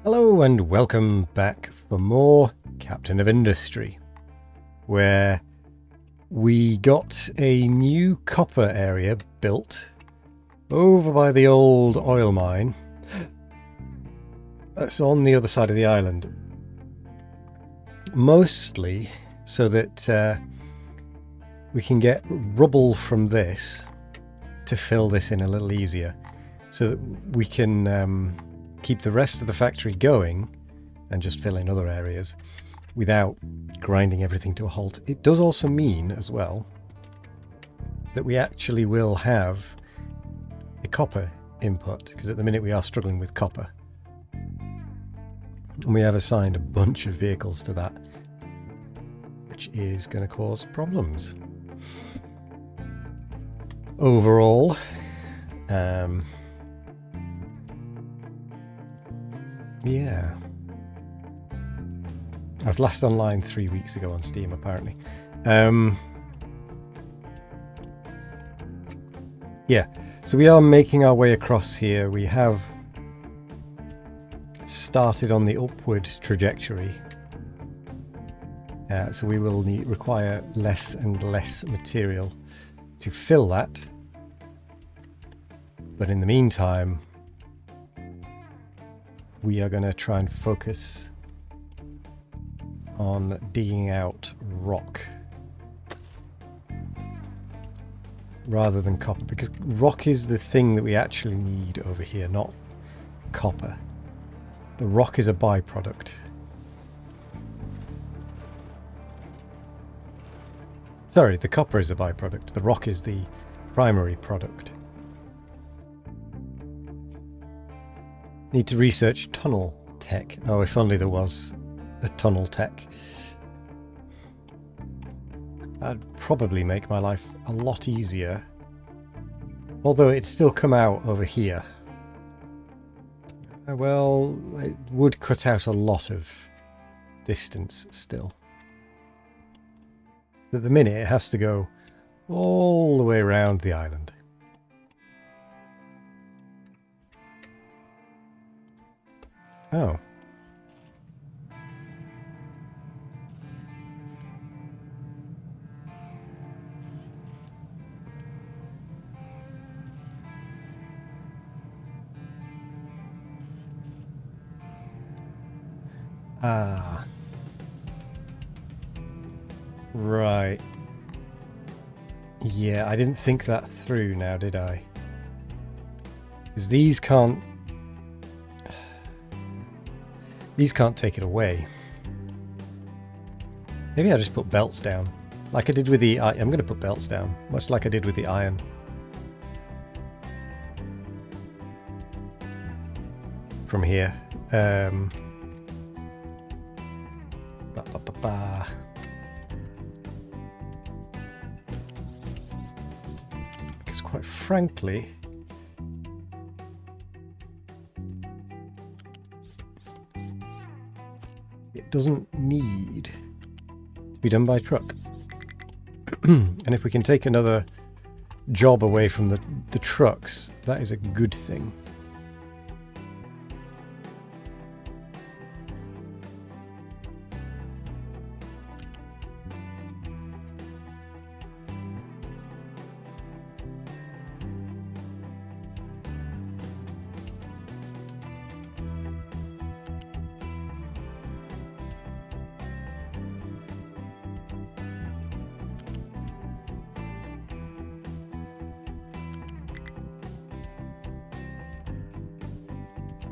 Hello and welcome back for more Captain of Industry, where we got a new copper area built over by the old oil mine. That's on the other side of the island. Mostly so that we can get rubble from this to fill this in a little easier, so that we can keep the rest of the factory going and just fill in other areas without grinding everything to a halt. It does also mean as well that we actually will have a copper input, because at the minute we are struggling with copper. And we have assigned a bunch of vehicles to that, which is going to cause problems. Overall, yeah. I was last online 3 weeks ago on Steam, apparently. Yeah, so we are making our way across here. We have started on the upward trajectory. So we will require less and less material to fill that. But in the meantime, we are going to try and focus on digging out rock rather than copper, because rock is the thing that we actually need over here, not copper. The rock is a byproduct. Sorry, the copper is a byproduct. The rock is the primary product. Need to research tunnel tech. Oh, if only there was a tunnel tech. That'd probably make my life a lot easier. Although it'd still come out over here. Well, it would cut out a lot of distance still. At the minute, it has to go all the way around the island. Oh. Ah. Right. Yeah, I didn't think that through now, did I? Because these can't take it away. Maybe I just put belts down. Like I did with the... I'm going to put belts down. Much like I did with the iron. From here. Because quite frankly... it doesn't need to be done by truck. And if we can take another job away from the trucks, that is a good thing.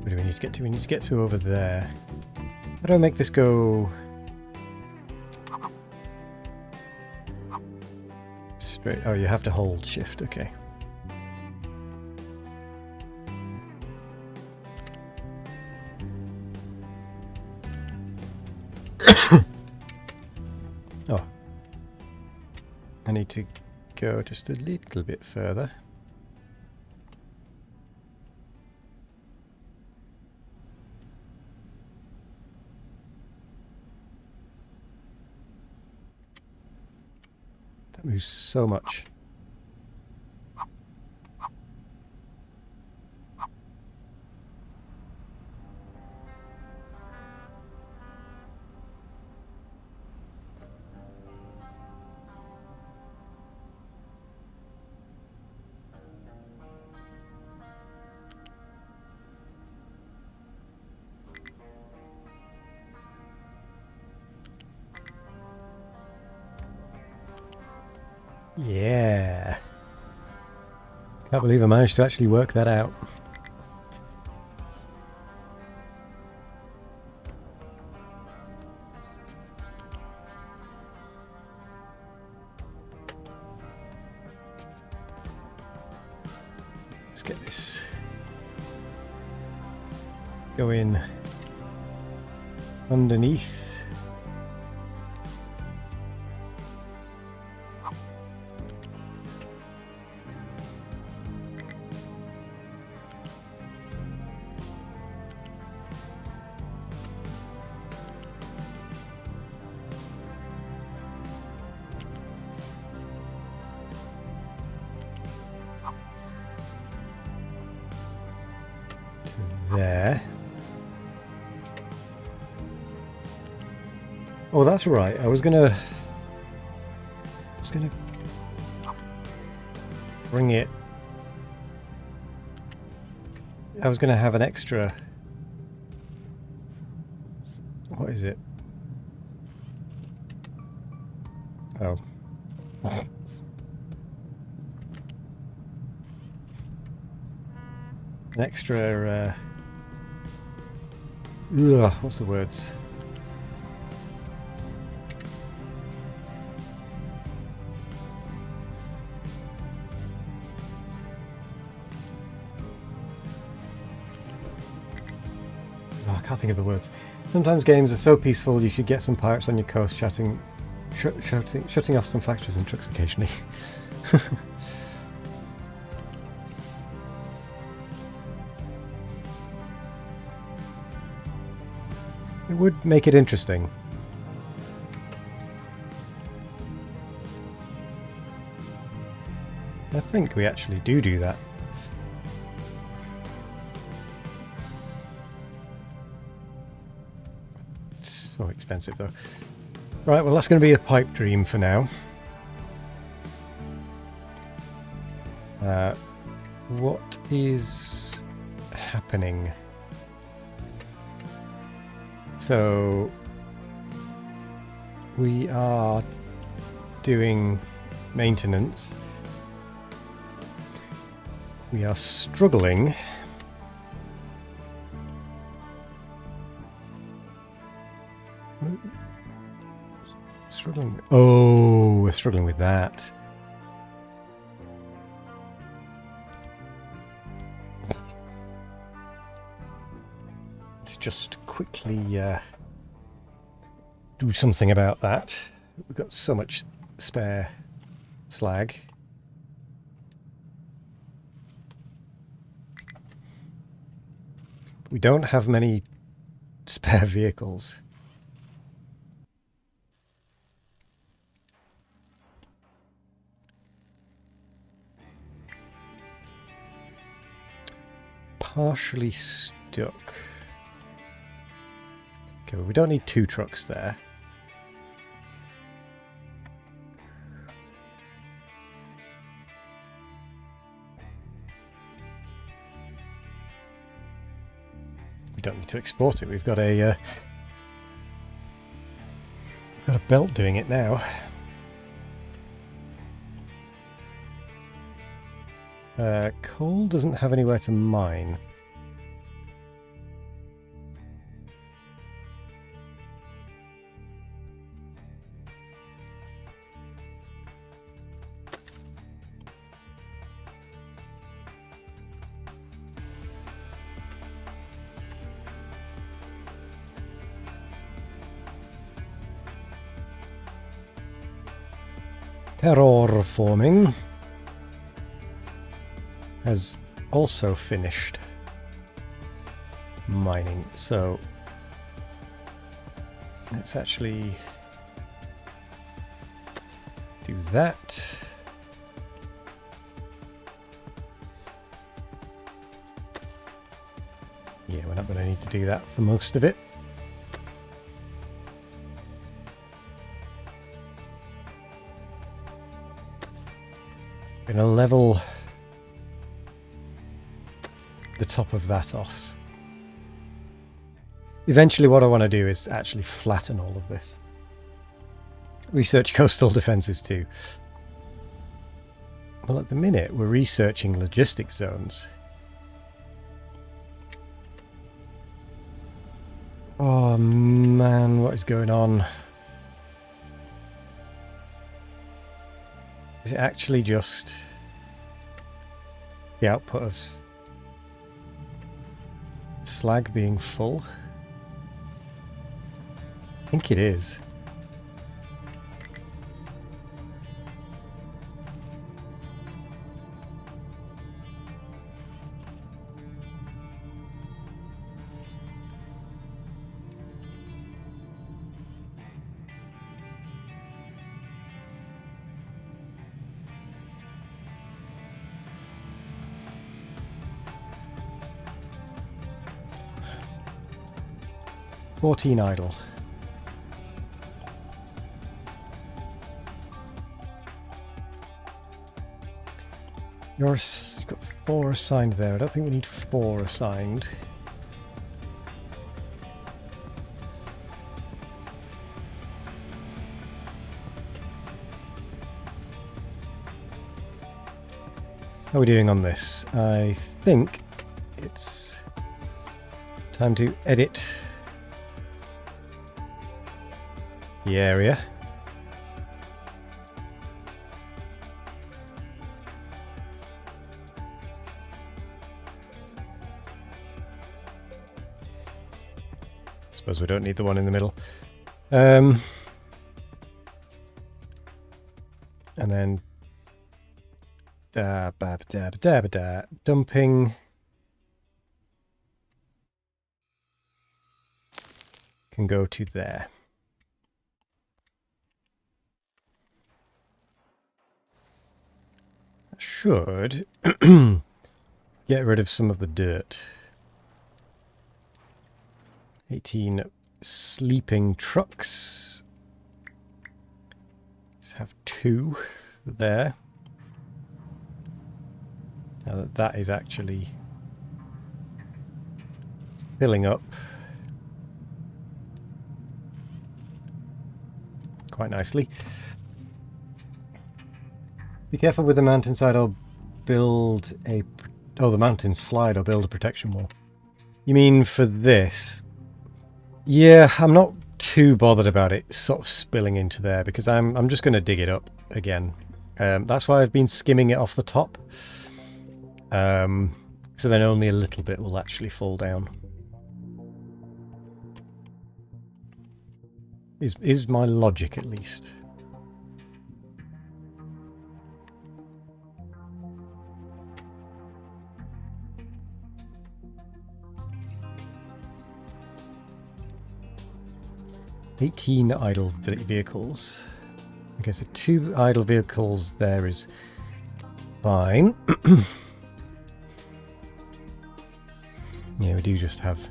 Where do we need to get to? We need to get to over there. How do I make this go straight? Oh, you have to hold shift, okay. Oh. I need to go just a little bit further. That moves so much. Yeah. Can't believe I managed to actually work that out. Let's get this going underneath. There. Oh, that's right. I was gonna bring it. I was gonna have an extra. What is it? Oh. An extra. What's the words? Oh, I can't think of the words. Sometimes games are so peaceful you should get some pirates on your coast shutting off some factories and trucks occasionally. It would make it interesting. I think we actually do that. It's so expensive though. Right, well that's going to be a pipe dream for now. What is happening? So we are doing maintenance. We are struggling. Struggling. Oh, we're struggling with that. Let's just quickly do something about that. We've got so much spare slag. We don't have many spare vehicles. Partially stuck. Okay, well, we don't need 2 trucks there. We don't need to export it. We've got a belt doing it now. Coal doesn't have anywhere to mine. Terraforming has also finished mining, so let's actually do that. Yeah, we're not going to need to do that for most of it. Going to level the top of that off. Eventually what I want to do is actually flatten all of this. Research coastal defences too. Well, at the minute, we're researching logistics zones. Oh man, what is going on? Is it actually just the output of slag being full? I think it is. "14 idle." You've got 4 assigned there. I don't think we need 4 assigned. How are we doing on this? I think it's time to edit the area. Suppose we don't need the one in the middle. And then dumping can go to there. That should get rid of some of the dirt. 18 sleeping trucks. Let's have 2 there. Now that is actually filling up quite nicely. Be careful with the mountainside or build a... Oh, the mountain slide or build a protection wall. You mean for this? Yeah, I'm not too bothered about it sort of spilling into there because I'm just going to dig it up again. That's why I've been skimming it off the top. So then only a little bit will actually fall down. Is my logic at least. "18 idle vehicles." Okay, so 2 idle vehicles there is fine. Yeah, we do just have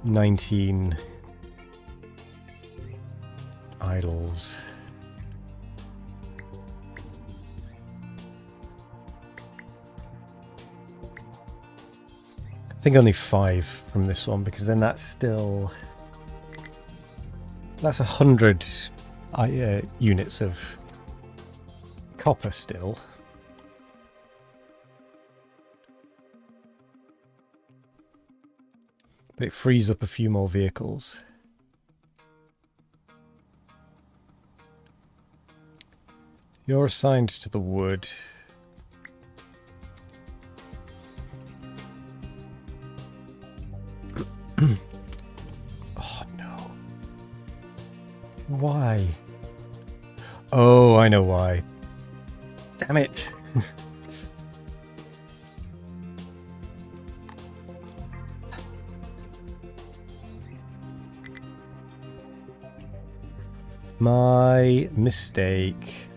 19 idles. I think only 5 from this one, because then that's still... That's 100 units of copper still. But it frees up a few more vehicles. You're assigned to the wood. Oh no. Why? Oh, I know why. Damn it. My mistake.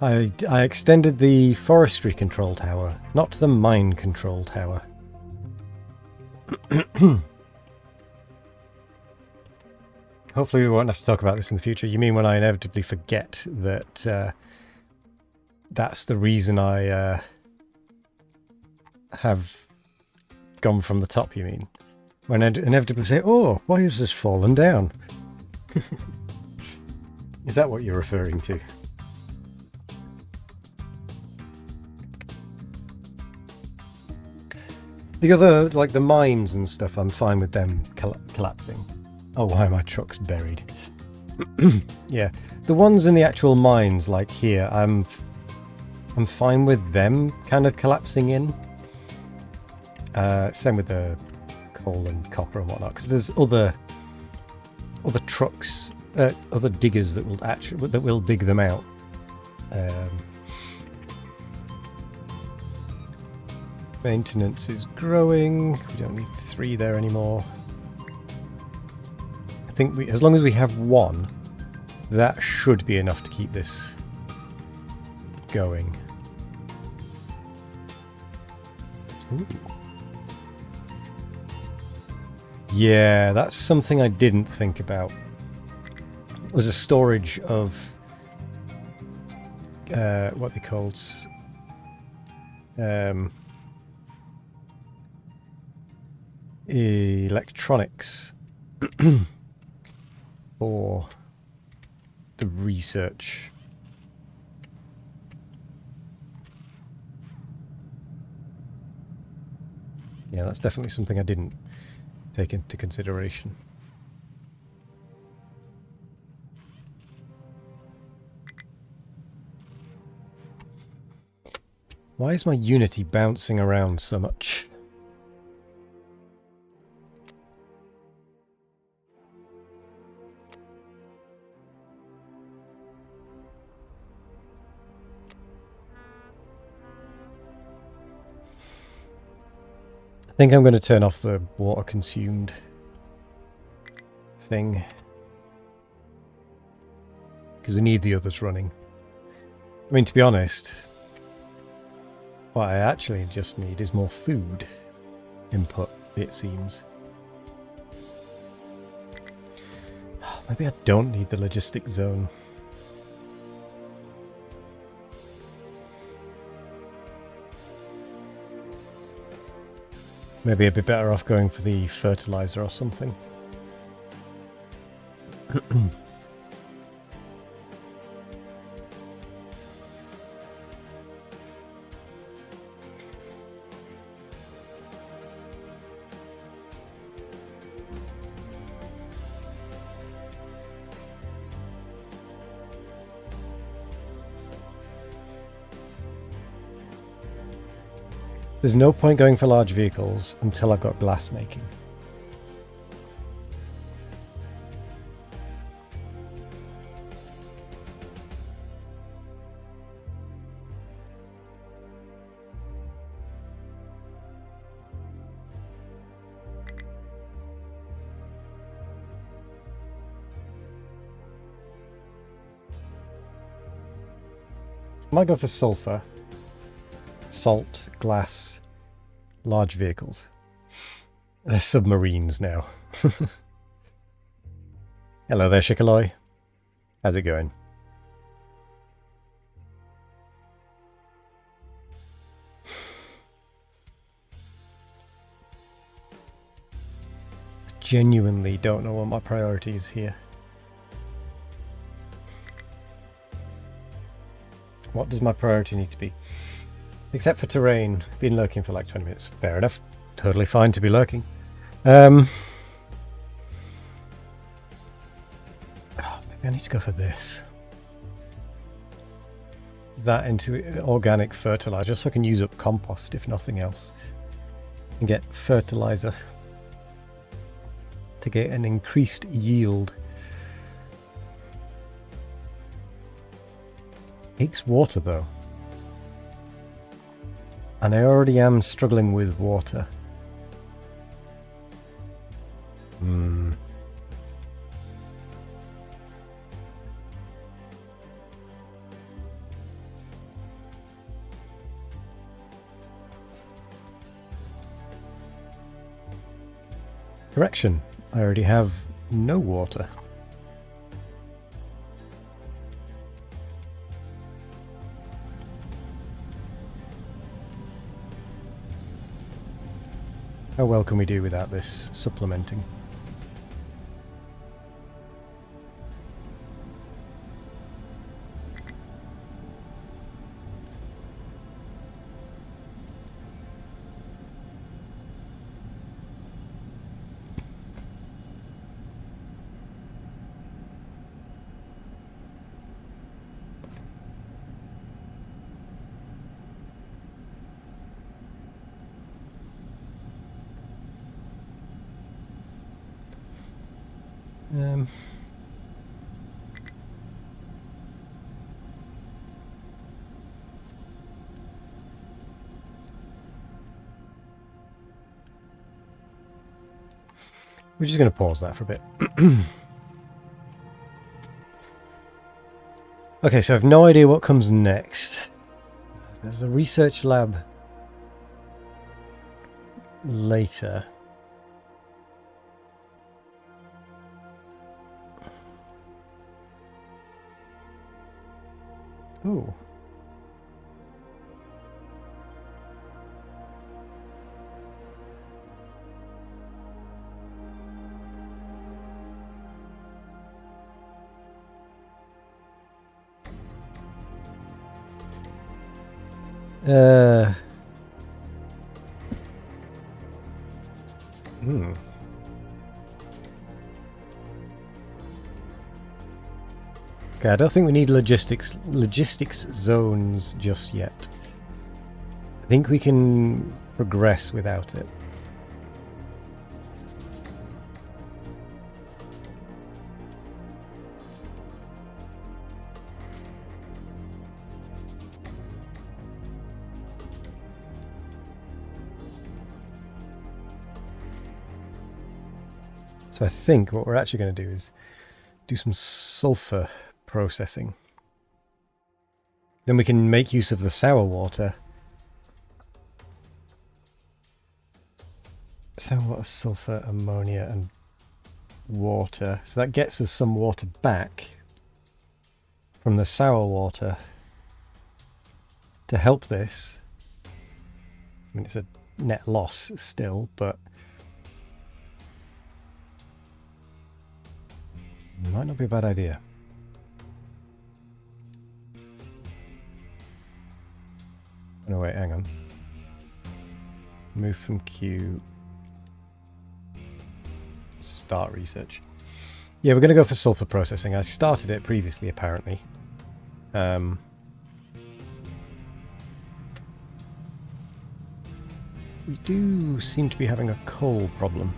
I extended the forestry control tower, not the mine control tower. Hopefully we won't have to talk about this in the future. You mean when I inevitably forget that that's the reason I have gone from the top, you mean? when I'd inevitably say, oh, why has this fallen down? Is that what you're referring to? The other, like the mines and stuff, I'm fine with them collapsing. Oh, why are my trucks buried? Yeah, the ones in the actual mines, like here, I'm fine with them kind of collapsing in. Same with the coal and copper and whatnot, because there's other trucks, other diggers that will dig them out. Maintenance is growing. We don't need 3 there anymore. I think as long as we have 1, that should be enough to keep this going. Ooh. Yeah, that's something I didn't think about. It was a storage of what they called electronics for the research. Yeah, that's definitely something I didn't take into consideration. Why is my Unity bouncing around so much? I think I'm going to turn off the water consumed thing, because we need the others running. I mean, to be honest, what I actually just need is more food input, it seems. Maybe I don't need the logistic zone. Maybe I'd be better off going for the fertilizer or something. There's no point going for large vehicles until I've got glass making. I might go for sulfur. Salt, glass, large vehicles. They're submarines now. Hello there, Shikaloi. How's it going? I genuinely don't know what my priority is here. What does my priority need to be? Except for terrain. Been lurking for like 20 minutes. Fair enough. Totally fine to be lurking. Maybe I need to go for this. That into organic fertilizer so I can use up compost if nothing else. And get fertilizer to get an increased yield. Takes water though. And I already am struggling with water. Correction, I already have no water. How well can we do without this supplementing? We're just going to pause that for a bit. Okay, so I have no idea what comes next. There's a research lab later. Ooh. Okay, I don't think we need logistics zones just yet. I think we can progress without it. So I think what we're actually going to do is do some sulfur processing. Then we can make use of the sour water. Sour water, sulfur, ammonia and water. So that gets us some water back from the sour water to help this. I mean, it's a net loss still, but it might not be a bad idea. No, wait, hang on. Move from queue. Start research. Yeah, we're going to go for sulfur processing. I started it previously, apparently. We do seem to be having a coal problem.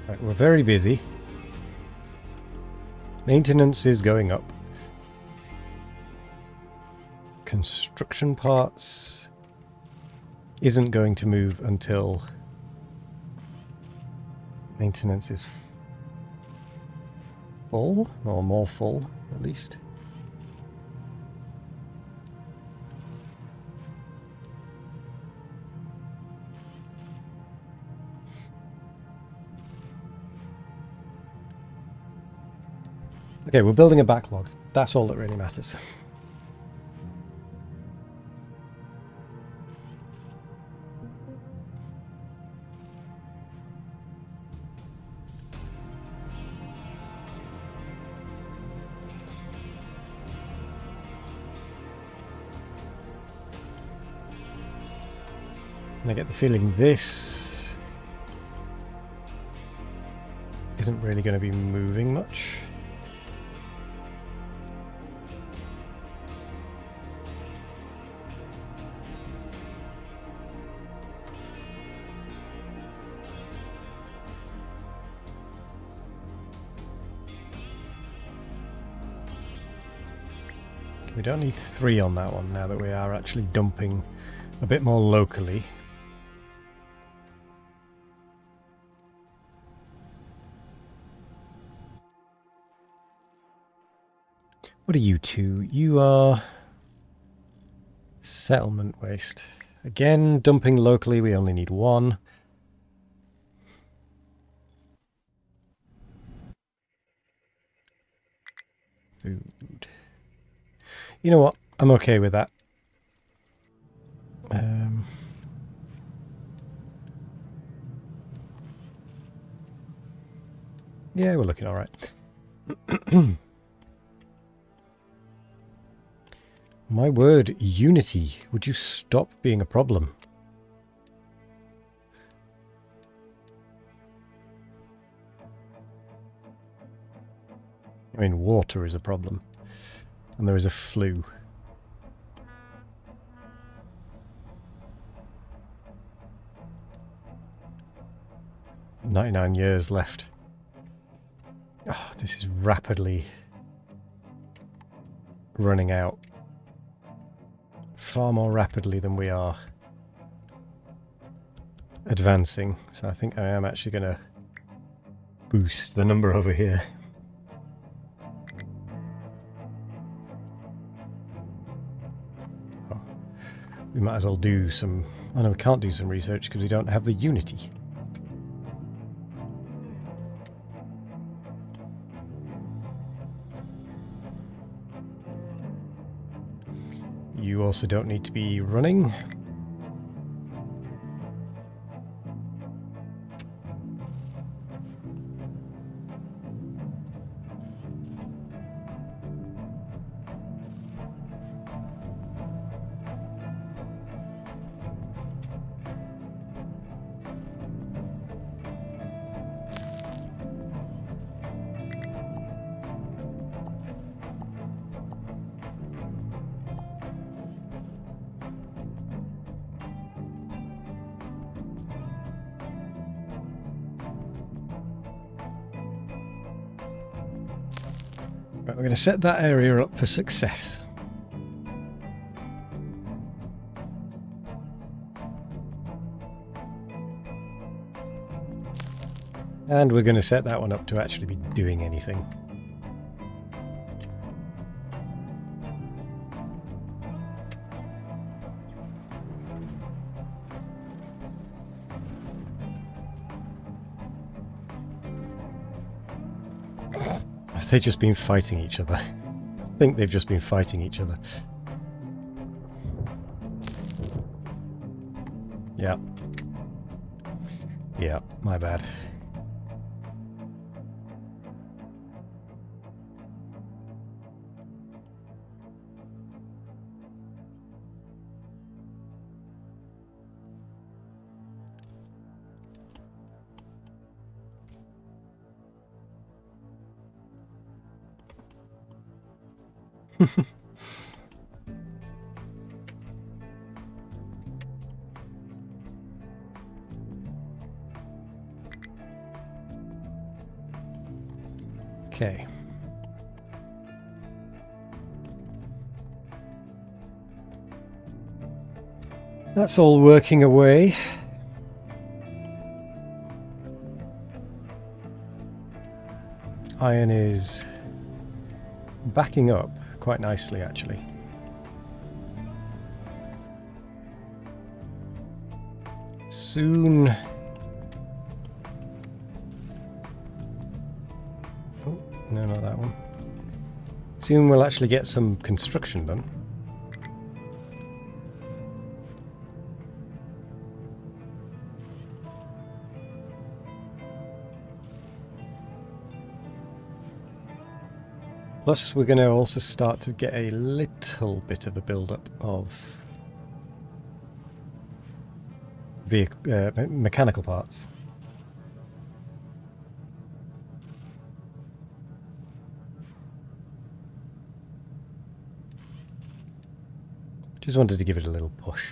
Right, we're very busy. Maintenance is going up. Construction parts isn't going to move until maintenance is full, or more full at least. Okay, we're building a backlog. That's all that really matters. And I get the feeling this isn't really going to be moving much. We don't need 3 on that one now that we are actually dumping a bit more locally. What are you two? You are settlement waste. Again, dumping locally, we only need one. Food. You know what? I'm okay with that. Yeah, we're looking all right. My word, Unity. Would you stop being a problem? I mean, water is a problem. And there is a flu. 99 years left. Oh, this is rapidly running out. Far more rapidly than we are advancing. So I think I am actually going to boost the number over here. Oh, we might as well do some... Oh no, we can't do some research because we don't have the Unity. You also don't need to be running. Right, we're going to set that area up for success. And we're going to set that one up to actually be doing anything. Have they just been fighting each other? I think they've just been fighting each other. Yeah. Yeah, my bad. Okay. That's all working away. Iron is backing up quite nicely, actually. Soon... Oh, no, not that one. Soon we'll actually get some construction done. Plus, we're going to also start to get a little bit of a build-up of mechanical parts. Just wanted to give it a little push.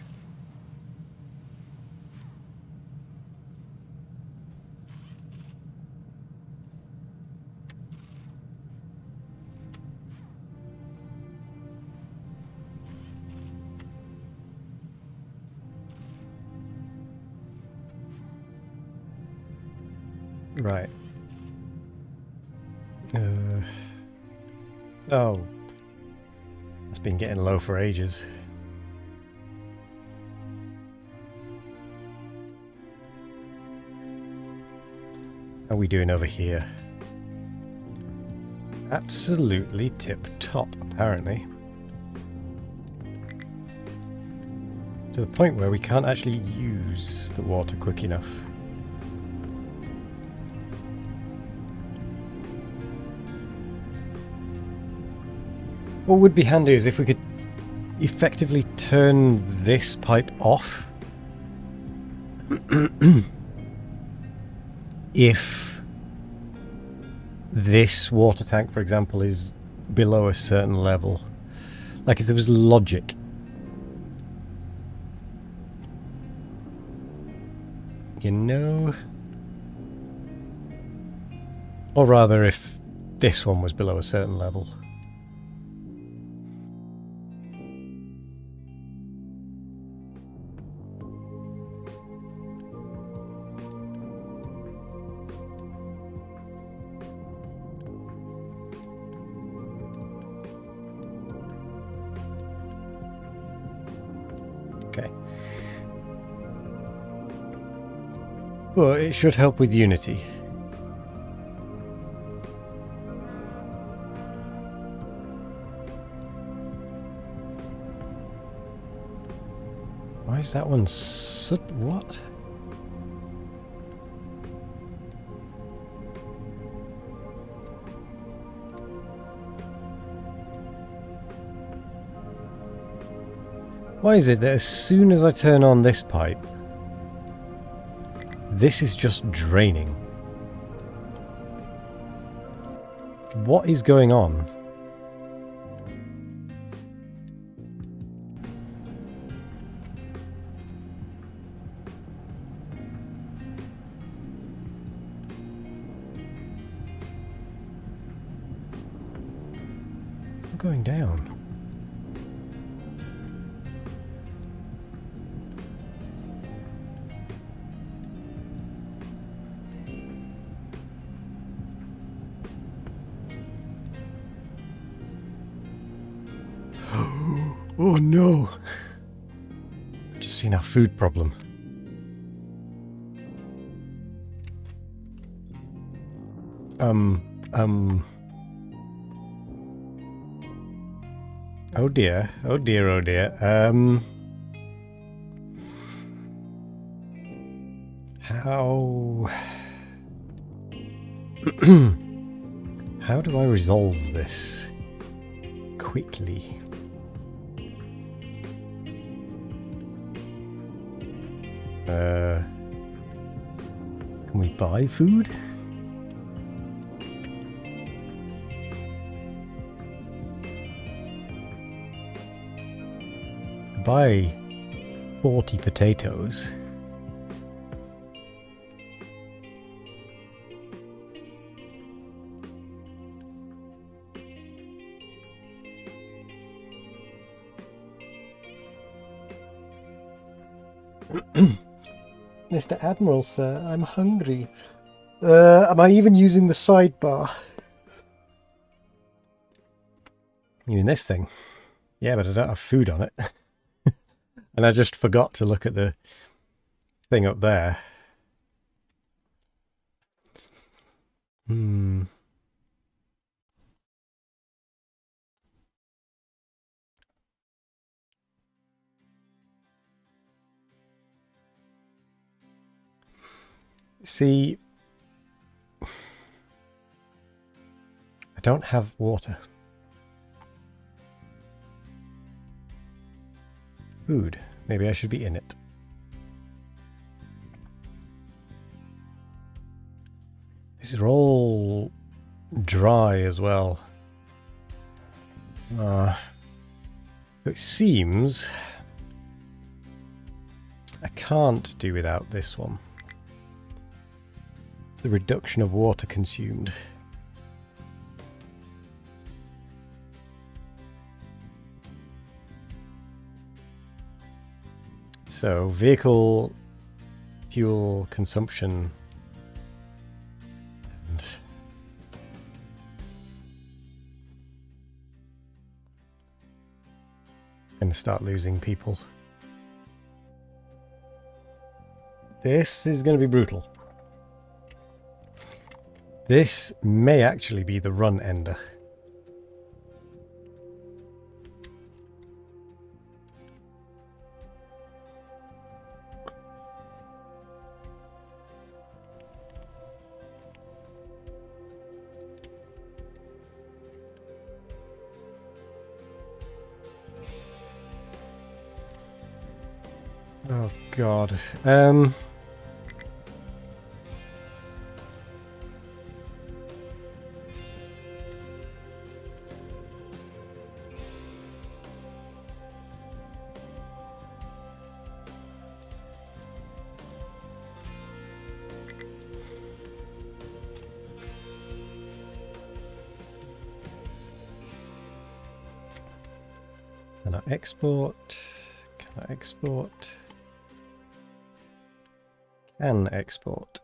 Right. Oh. been getting low for ages. How are we doing over here? Absolutely tip-top, apparently. To the point where we can't actually use the water quick enough. What would be handy is if we could effectively turn this pipe off. If this water tank, for example, is below a certain level. Like if there was logic. You know? Or rather, if this one was below a certain level. Okay. But it should help with Unity. Why is that one what? Why is it that as soon as I turn on this pipe, this is just draining? What is going on? I'm going down. Oh no! I've just seen our food problem. Oh dear, oh dear, oh dear. How... How do I resolve this quickly? Can we buy food? Buy 40 potatoes. Mr. Admiral, sir, I'm hungry. Am I even using the sidebar? You mean this thing? Yeah, but I don't have food on it. And I just forgot to look at the thing up there. See, I don't have water. Food. Maybe I should be in it. These are all dry as well. It seems I can't do without this one. The reduction of water consumed. So, vehicle fuel consumption. And Going to start losing people. This is going to be brutal. This may actually be the run ender. Oh God. Can I export? Can I export? Can export.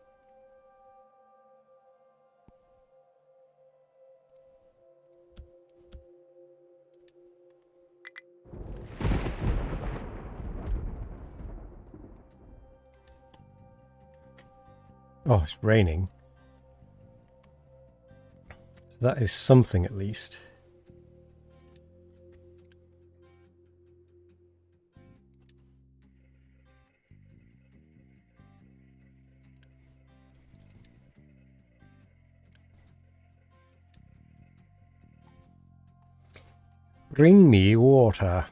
Oh, it's raining. So that is something at least. Bring me water.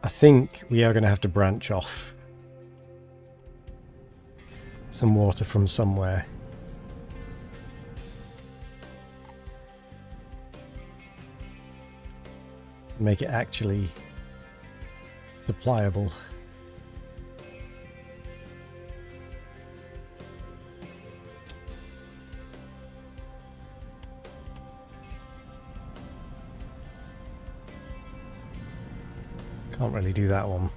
I think we are going to have to branch off some water from somewhere. Make it actually supplyable. Can't really do that one.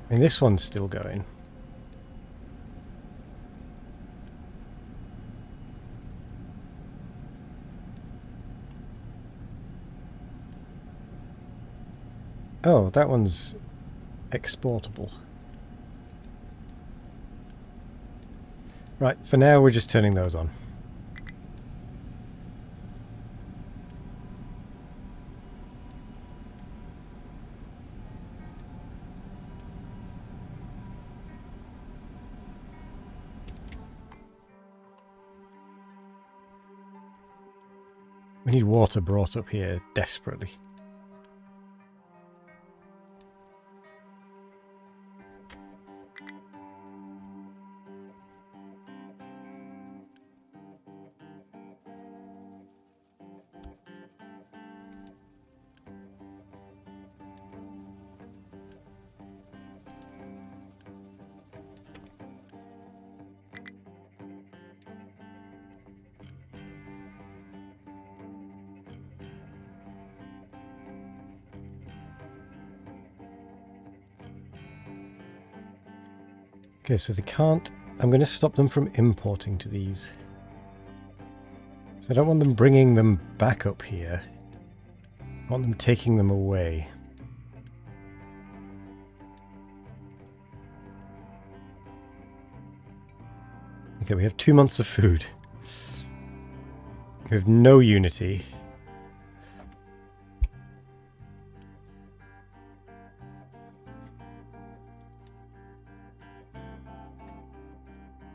I mean, this one's still going. Oh, that one's exportable. Right, for now we're just turning those on. We need water brought up here desperately. Okay, so they can't... I'm going to stop them from importing to these. So I don't want them bringing them back up here. I want them taking them away. Okay, we have 2 months of food. We have no unity.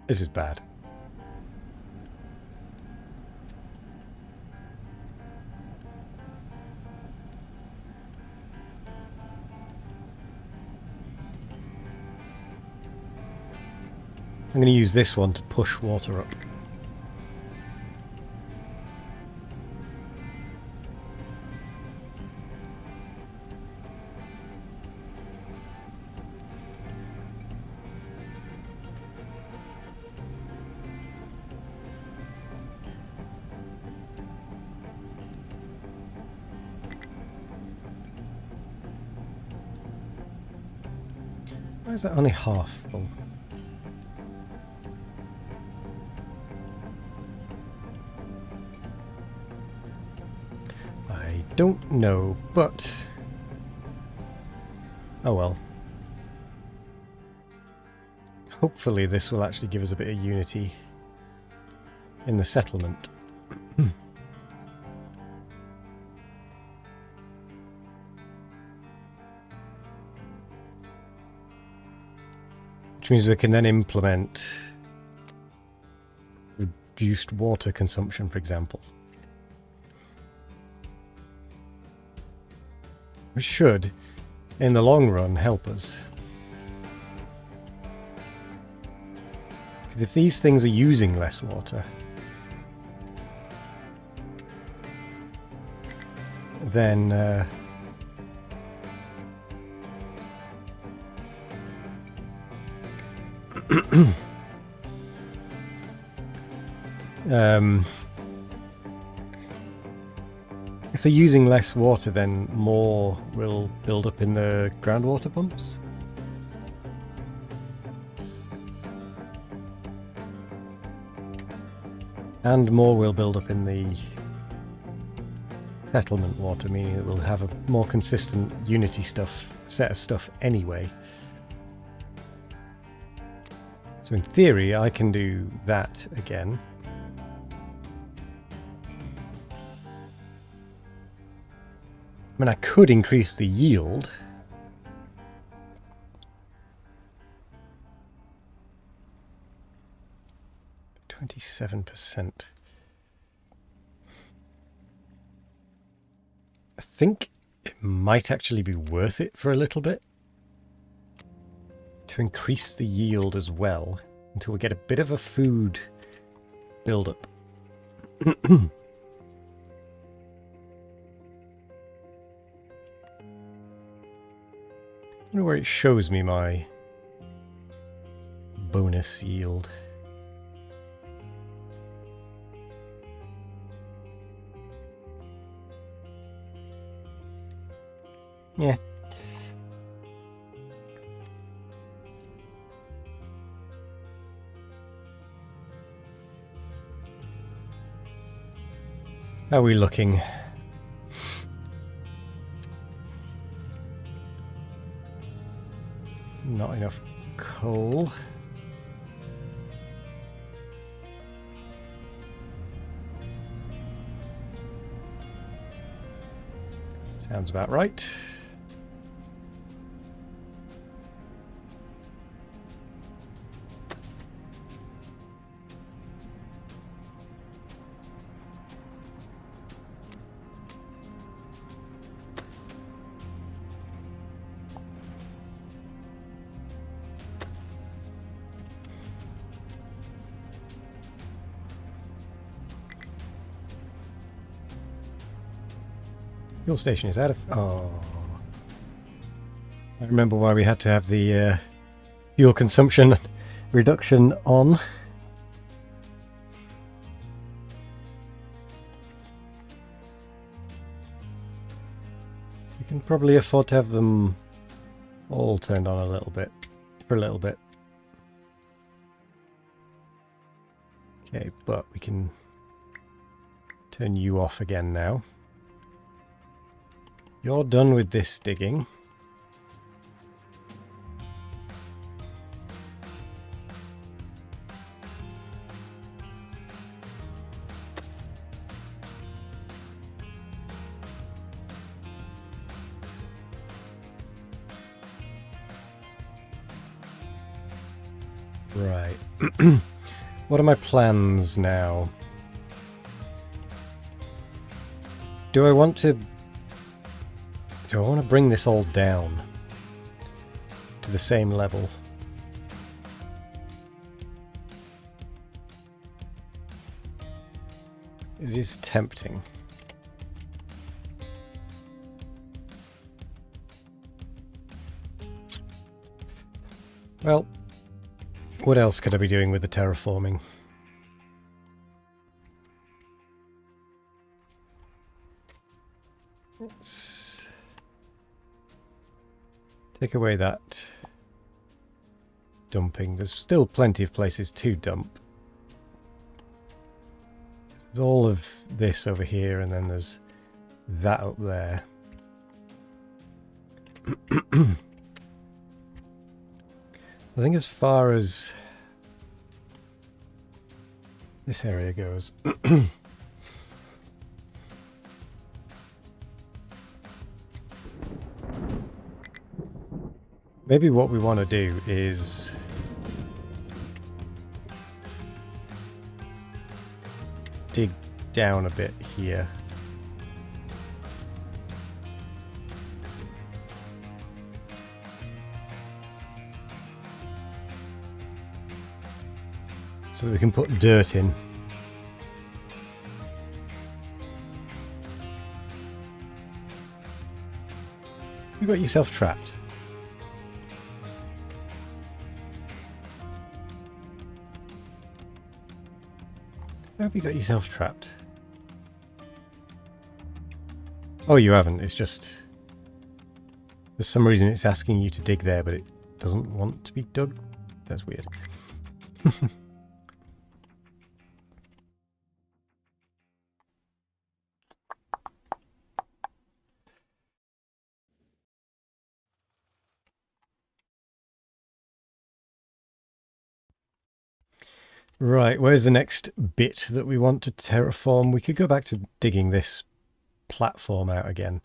This is bad. I'm going to use this one to push water up. Why is that only half full? don't know, but... oh well. Hopefully this will actually give us a bit of unity in the settlement. Which means we can then implement reduced water consumption, for example. Which should, in the long run, help us. Because if these things are using less water, then if they're using less water, then more will build up in the groundwater pumps. And more will build up in the settlement water, meaning it will have a more consistent unity set of stuff anyway. So in theory, I can do that again. I mean, I could increase the yield. %. I think it might actually be worth it for a little bit to increase the yield as well until we get a bit of a food build-up. I don't know where it shows me my bonus yield. Yeah. How are we looking? Not enough coal. Sounds about right. Fuel station is out of... oh. I remember why we had to have the fuel consumption reduction on. You can probably afford to have them all turned on a little bit, for a little bit. Okay, but we can turn you off again now. You're done with this digging. Right. What are my plans now? Do I want to bring this all down to the same level? It is tempting. Well, what else could I be doing with the terraforming? Let's take away that dumping. There's still plenty of places to dump. There's all of this over here, and then there's that up there. I think as far as this area goes, maybe what we want to do is dig down a bit here. So that we can put dirt in. You got yourself trapped. I hope you got yourself trapped. Oh, you haven't. It's just... for some reason it's asking you to dig there, but it doesn't want to be dug. That's weird. Right, where's the next bit that we want to terraform? We could go back to digging this platform out again.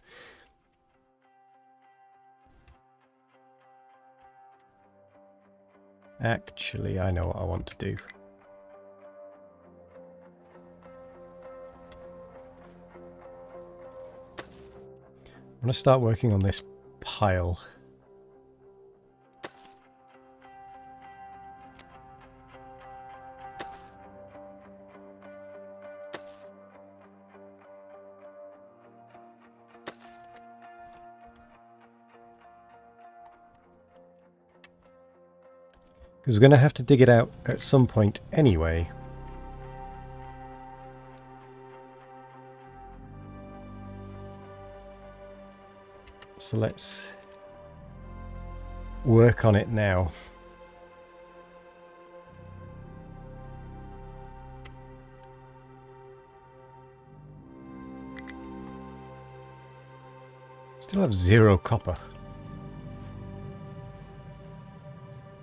Actually, I know what I want to do. I'm going to start working on this pile. Because we're going to have to dig it out at some point anyway. So let's work on it now. Still have 0 copper.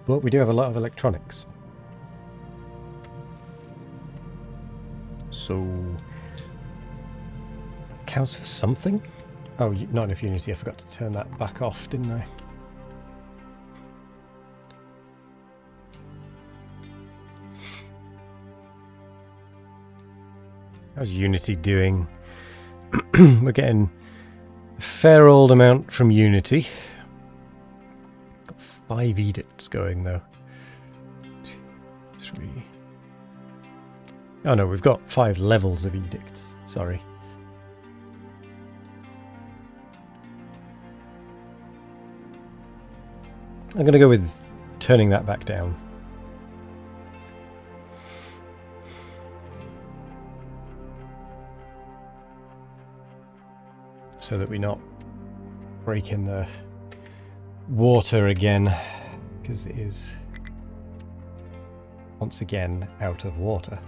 But we do have a lot of electronics. So... that counts for something? Oh, not enough Unity. I forgot to turn that back off, didn't I? How's Unity doing? We're getting a fair old amount from Unity. 5 edicts going though. 3. Oh no, we've got 5 levels of edicts. Sorry. I'm going to go with turning that back down. So that we're not breaking the water again, because it is once again out of water.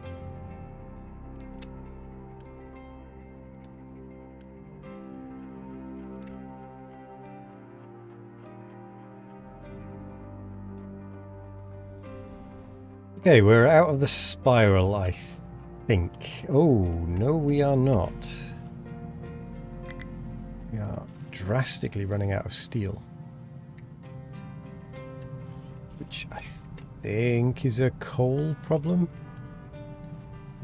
Okay, we're out of the spiral, I think. Oh, no we are not. We are drastically running out of steel. Which I think is a coal problem?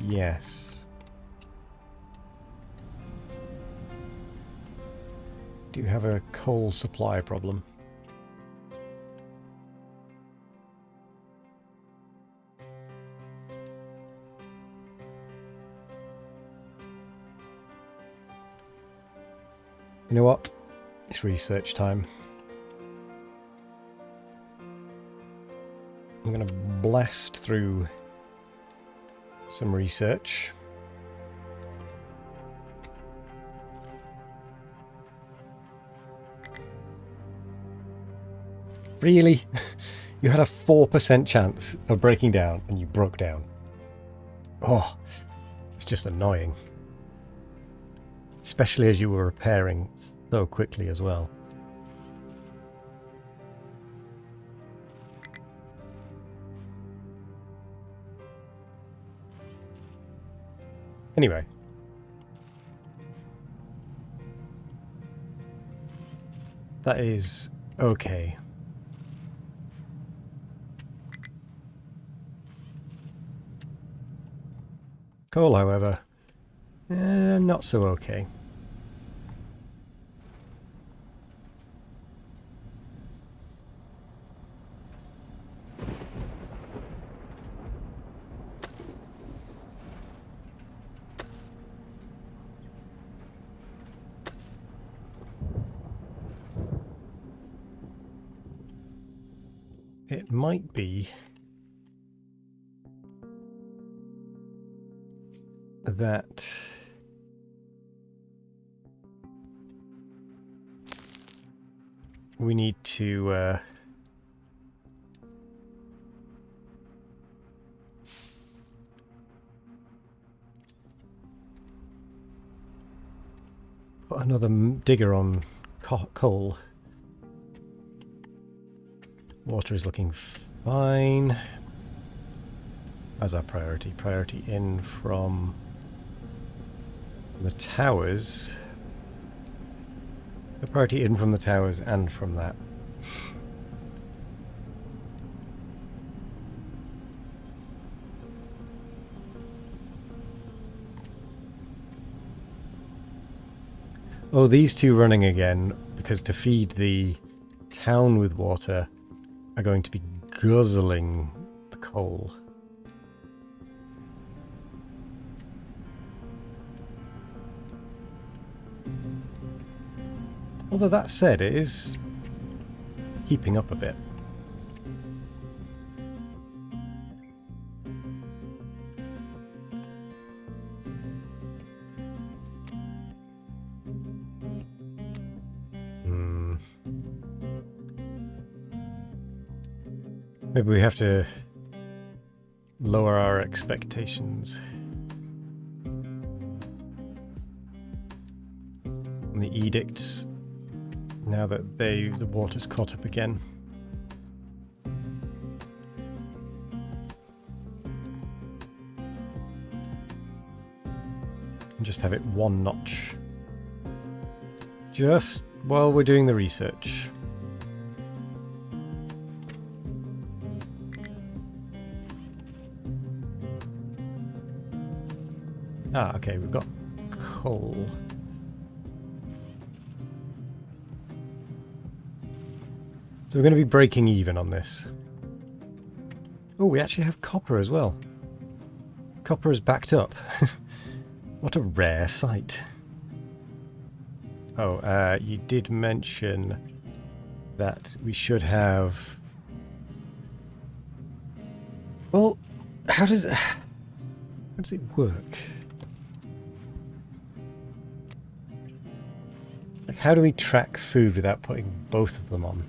Yes. Do have a coal supply problem. You know what? It's research time. I'm going to blast through some research. Really? You had a 4% chance of breaking down and you broke down. Oh, it's just annoying. especially as you were repairing so quickly as well. Anyway. That is okay. Coal, however, not so okay. It might be that we need to put another digger on coal. Water is looking fine. As our priority. Priority in from the towers. The priority in from the towers and from that. Oh, these two running again, because to feed the town with water are going to be guzzling the coal. Although that said, it is keeping up a bit. Maybe we have to lower our expectations. And the edicts, now that the water's caught up again. And just have it one notch. Just while we're doing the research. Ah, okay, we've got coal. So we're going to be breaking even on this. Oh, we actually have copper as well. Copper is backed up. What a rare sight. Oh, you did mention that we should have... Well, how does it work? Like, how do we track food without putting both of them on?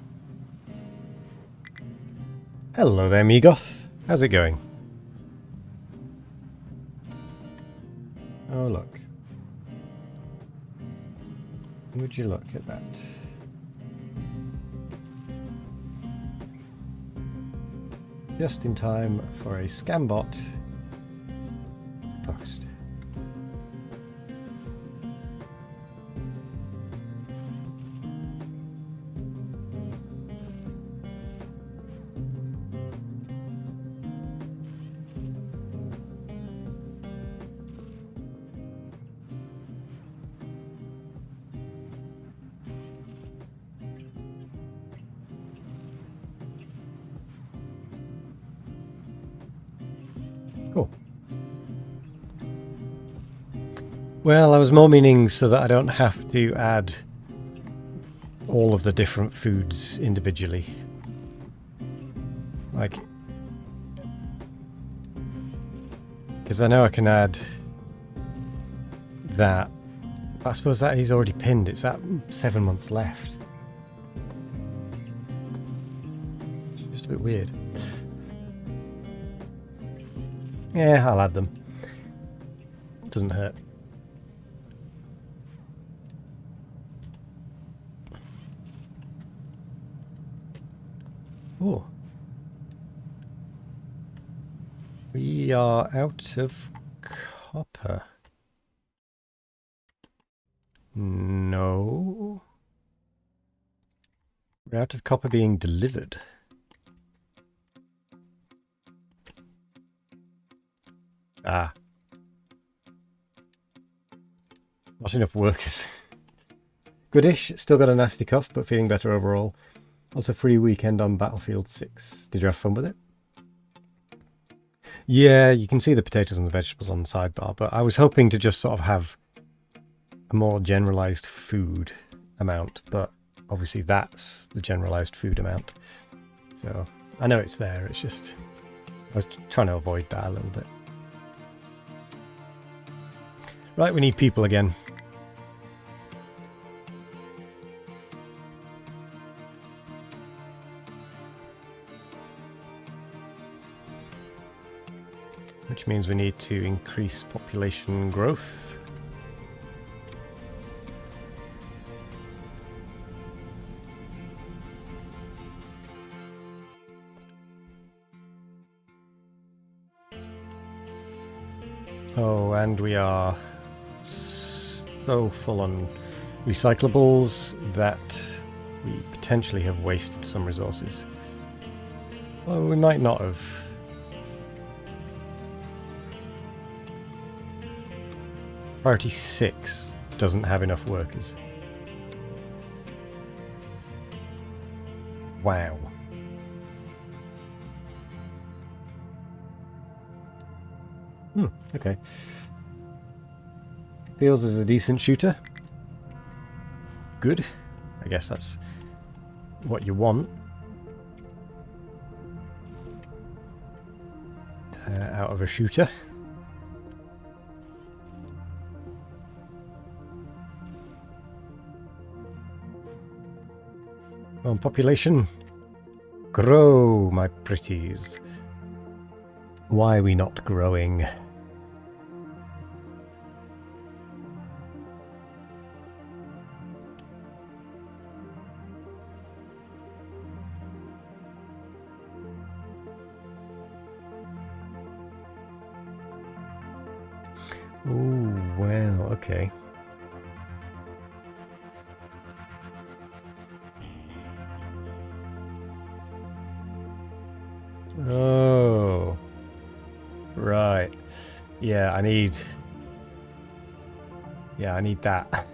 Hello there, Migoth. How's it going? Oh, look. Would you look at that? Just in time for a scam bot post. Cool. Well, I was more meaning so that I don't have to add all of the different foods individually. Like, because I know I can add that. I suppose that he's already pinned. It's at 7 months left. It's just a bit weird. Yeah, I'll add them. Doesn't hurt. We are out of copper. No. We're out of copper being delivered. Ah. Not enough workers. Goodish. Still got a nasty cough, but feeling better overall. Also free weekend on Battlefield 6. Did you have fun with it? Yeah, you can see the potatoes and the vegetables on the sidebar, but I was hoping to just sort of have a more generalized food amount, but obviously that's the generalized food amount. So I know it's there, it's just I was trying to avoid that a little bit. Right, we need people again. Which means we need to increase population growth. Oh, and we are so full on recyclables that we potentially have wasted some resources. Well, we might not have. Priority 6 doesn't have enough workers. Wow. Okay. Feels as a decent shooter. Good. I guess that's what you want. Out of a shooter. Come on, population. Grow, my pretties. Why are we not growing? Oh, wow, okay. Oh. Right. Yeah, I need that.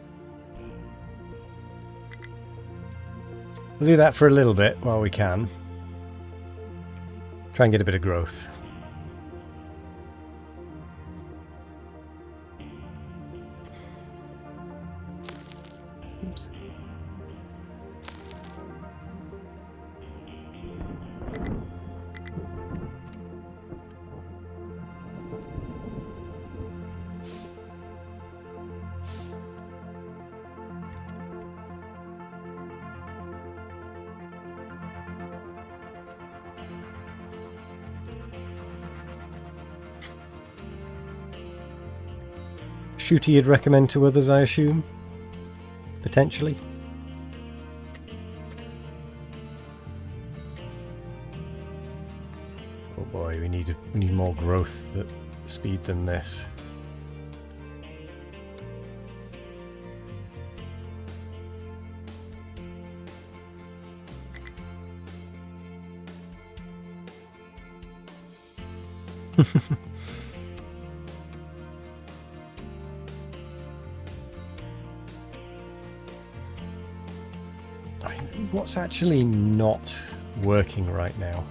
We'll do that for a little bit while we can. Try and get a bit of growth. Oops. Shooter you'd recommend to others, I assume? Potentially? Oh boy, we need more growth at speed than this. What's actually not working right now?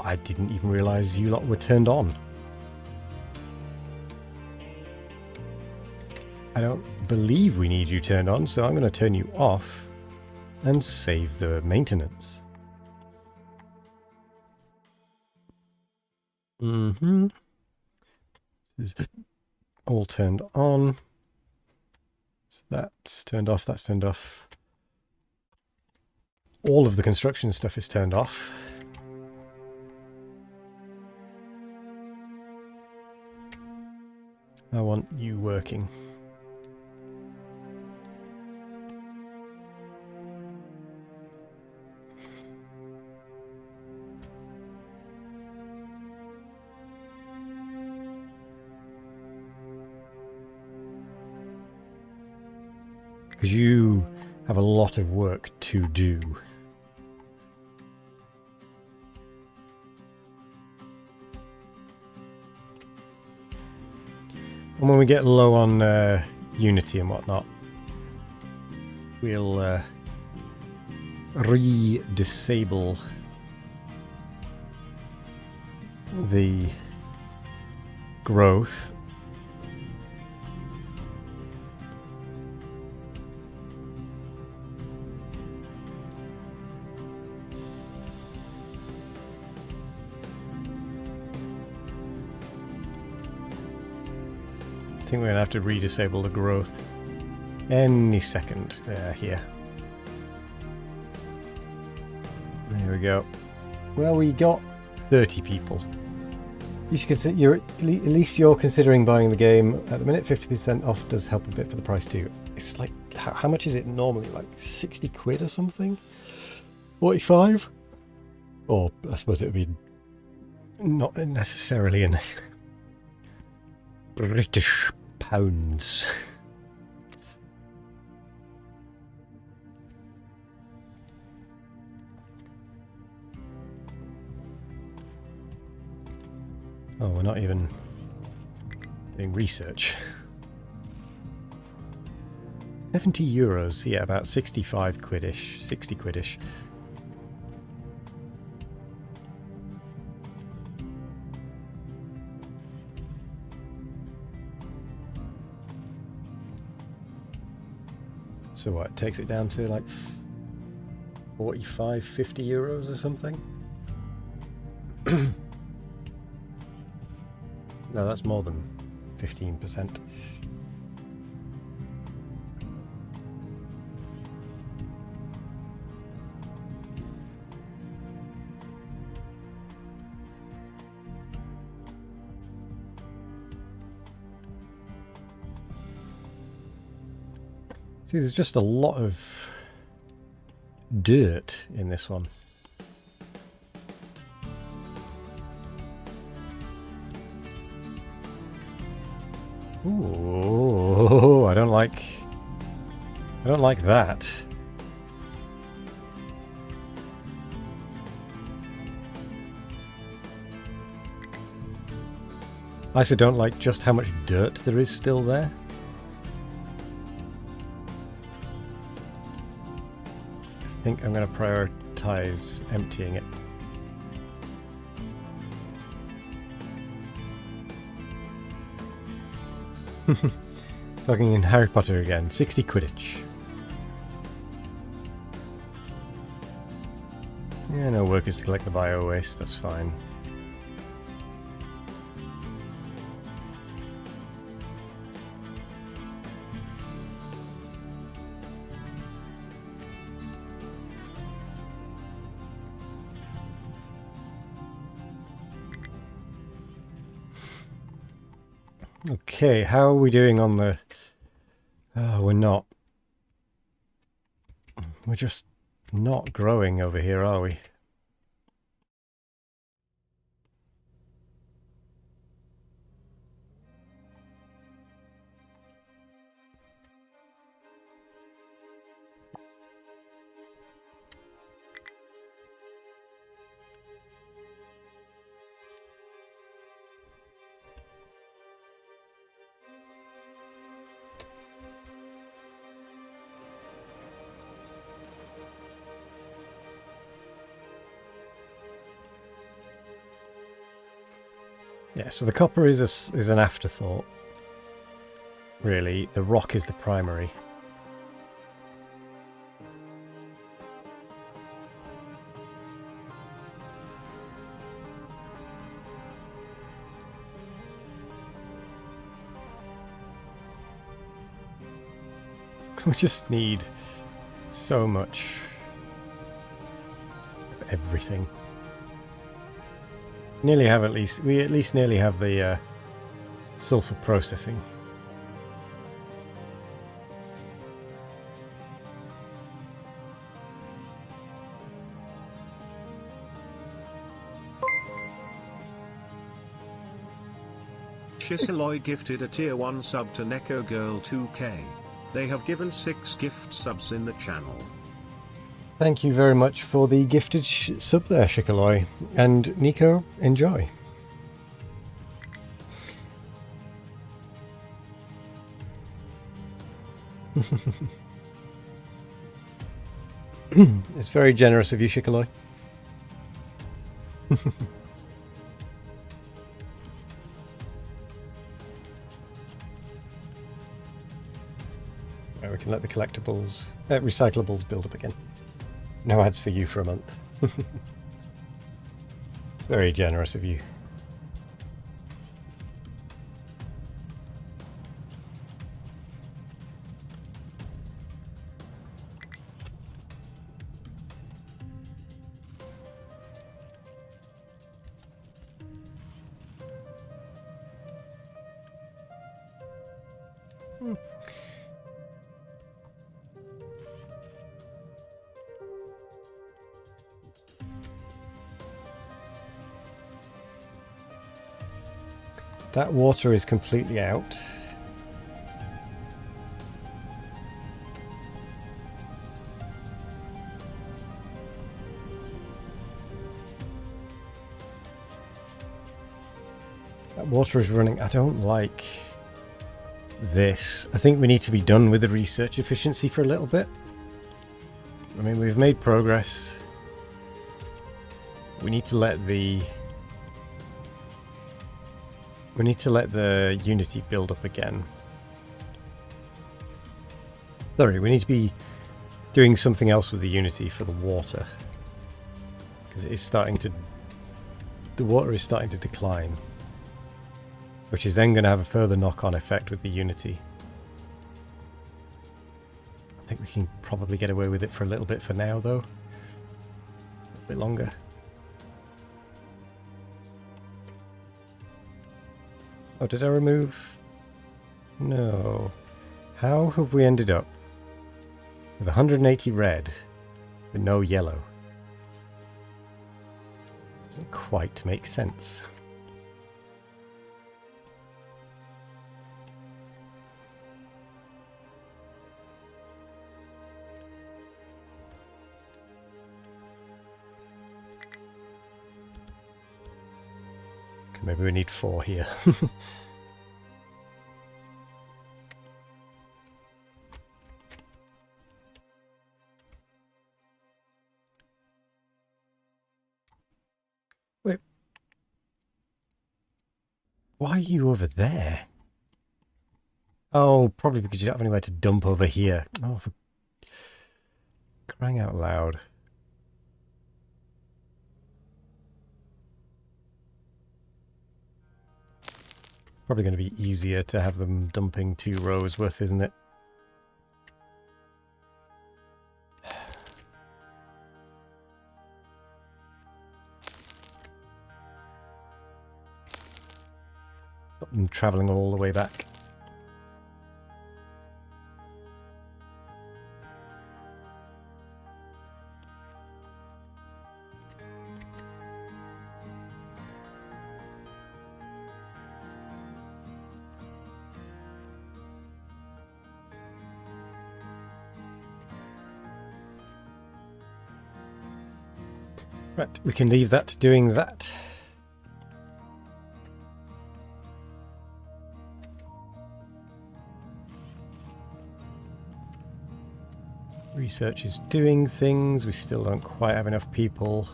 I didn't even realise you lot were turned on. I don't believe we need you turned on, so I'm going to turn you off and save the maintenance. This is all turned on. So that's turned off, that's turned off. All of the construction stuff is turned off. I want you working. because you have a lot of work to do. And when we get low on Unity and whatnot, we'll re-disable the growth. I think we're going to have to re-disable the growth any second here. There we go. Well, we got 30 people. You should consider, at least you're considering buying the game. At the minute, 50% off does help a bit for the price too. It's like, how much is it normally? Like 60 quid or something? 45? Or I suppose it would be not necessarily in British pounds. Oh, we're not even doing research. 70 euros, yeah, about 65 quid-ish, 60 quid-ish. So what, it takes it down to like 45, 50 euros or something? No, that's more than 15%. See, there's just a lot of dirt in this one. Ooh, I don't like that. I also don't like just how much dirt there is still there. I think I'm going to prioritize emptying it. Fucking in Harry Potter again. 60 Quidditch. Yeah, no workers to collect the bio waste, that's fine. Okay, how are we doing on the... Oh, we're not. We're just not growing over here, are we? Yeah, so the copper is an afterthought, really. The rock is the primary. We just need so much of everything. Nearly have we at least nearly have the sulfur processing. Shiseloy gifted a tier 1 sub to Neko Girl 2K. They have given 6 gift subs in the channel. Thank you very much for the gifted sub there, Shikaloi. And Nico, enjoy. It's very generous of you, Shikaloi. Right, we can let the collectibles, recyclables build up again. No ads for you for a month. Very generous of you. That water is completely out. That water is running. I don't like this. I think we need to be done with the research efficiency for a little bit. I mean, we've made progress. We need to let the Unity build up again. Sorry, we need to be doing something else with the Unity for the water. Because it is starting to... The water is starting to decline. Which is then going to have a further knock-on effect with the Unity. I think we can probably get away with it for a little bit for now, though. A bit longer. Oh, did I remove? No. How have we ended up with 180 red but no yellow? Doesn't quite make sense. Maybe we need 4 here. Wait. Why are you over there? Oh, probably because you don't have anywhere to dump over here. Oh, for crying out loud. Probably going to be easier to have them dumping 2 rows worth, isn't it? Stop them travelling all the way back. Right, we can leave that doing that. Research is doing things. We still don't quite have enough people.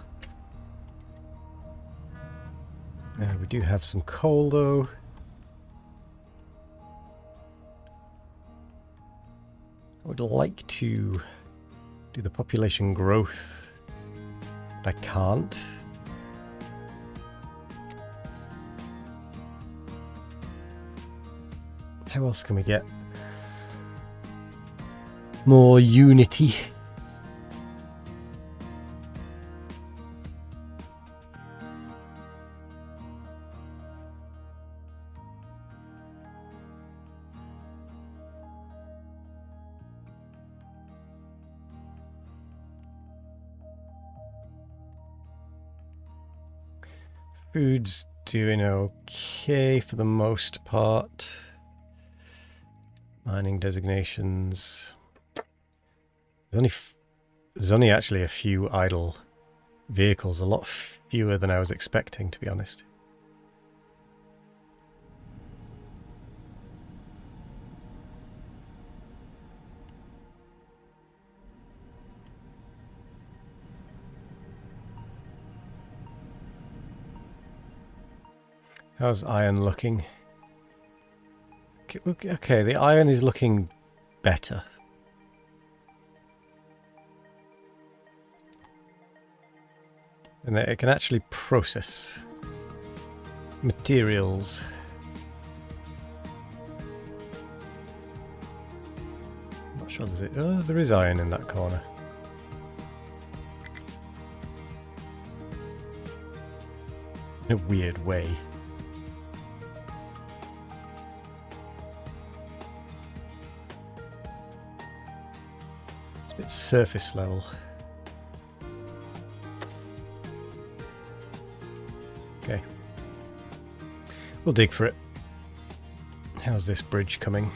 We do have some coal, though. I would like to do the population growth, but I can't. How else can we get more unity? Food's doing okay for the most part. Mining designations. There's only actually a few idle vehicles, a lot fewer than I was expecting, to be honest. How's iron looking? Okay, the iron is looking better. And that it can actually process materials. I'm not sure there's it. Oh, there is iron in that corner. In a weird way. It's a bit surface level. Okay. We'll dig for it. How's this bridge coming?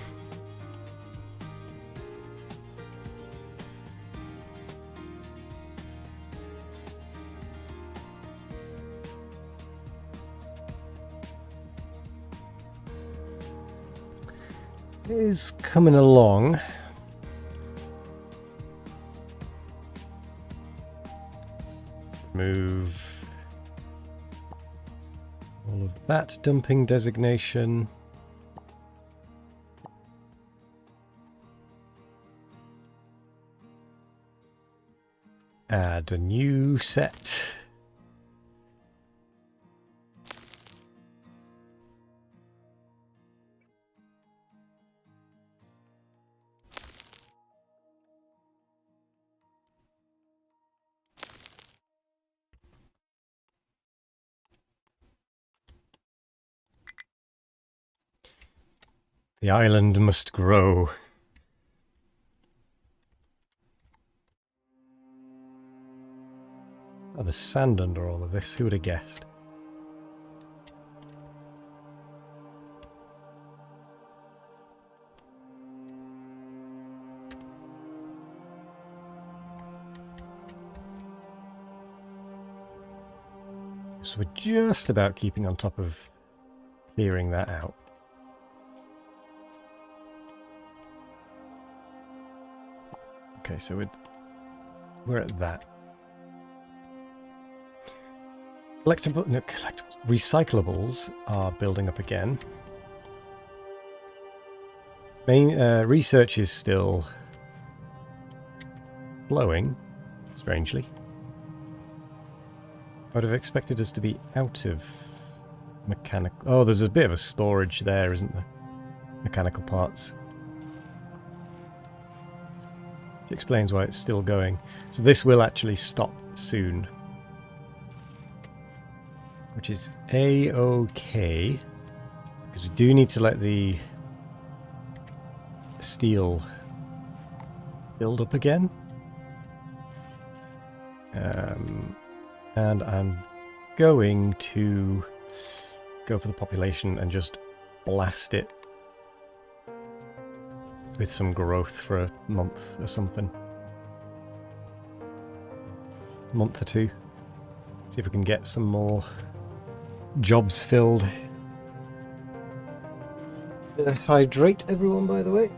It is coming along. Move all of that dumping designation. Add a new set. The island must grow. Oh, there's sand under all of this. Who would have guessed? So we're just about keeping on top of clearing that out. Okay, so we're at that. Recyclables are building up again. Main research is still flowing, strangely. I would have expected us to be out of mechanical... Oh, there's a bit of a storage there, isn't there? Mechanical parts. Which explains why it's still going. So this will actually stop soon. Which is A-OK. Because we do need to let the steel build up again. And I'm going to go for the population and just blast it with some growth for a month or something. Month or two. See if we can get some more jobs filled. Hydrate everyone, by the way.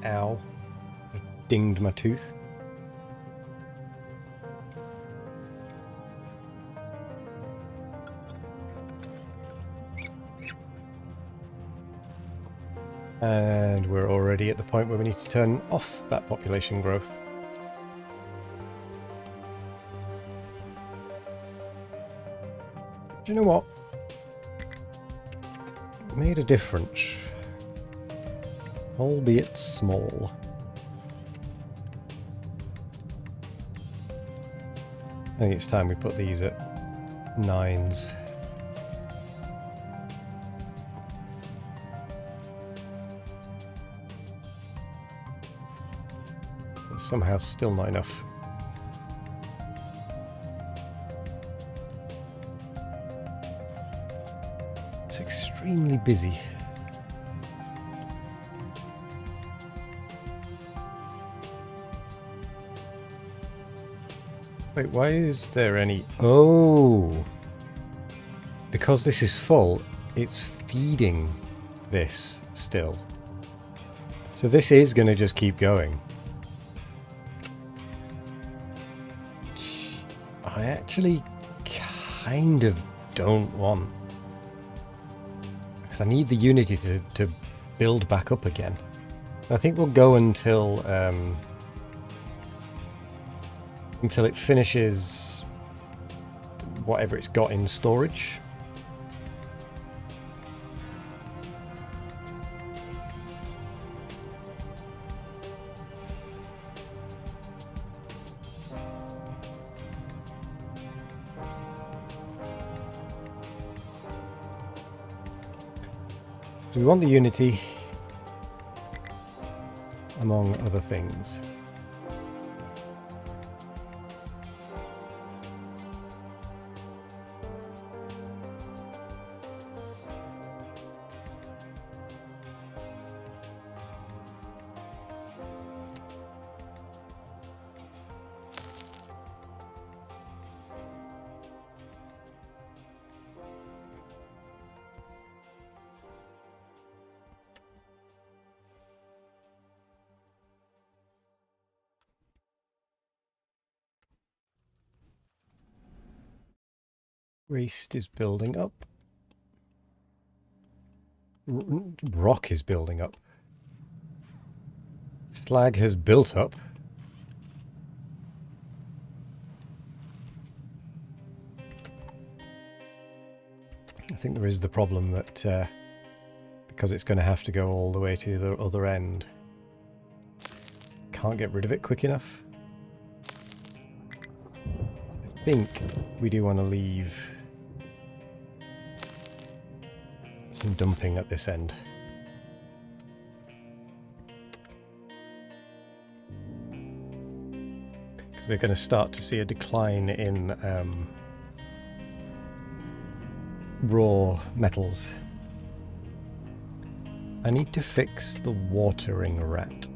Ow. I dinged my tooth. And we're already at the point where we need to turn off that population growth. Do you know what? It made a difference. Albeit small. I think it's time we put these at 9s. Somehow still not enough. It's extremely busy. Wait, why is there any... Oh! Because this is full, it's feeding this still. So this is going to just keep going. I actually kind of don't want... Because I need the Unity to build back up again. So I think we'll go until it finishes whatever it's got in storage. So we want the Unity, among other things. Waste is building up. Rock is building up. Slag has built up. I think there is the problem that because it's going to have to go all the way to the other end, can't get rid of it quick enough. I think we do want to leave some dumping at this end. Because we're going to start to see a decline in raw metals. I need to fix the watering rat.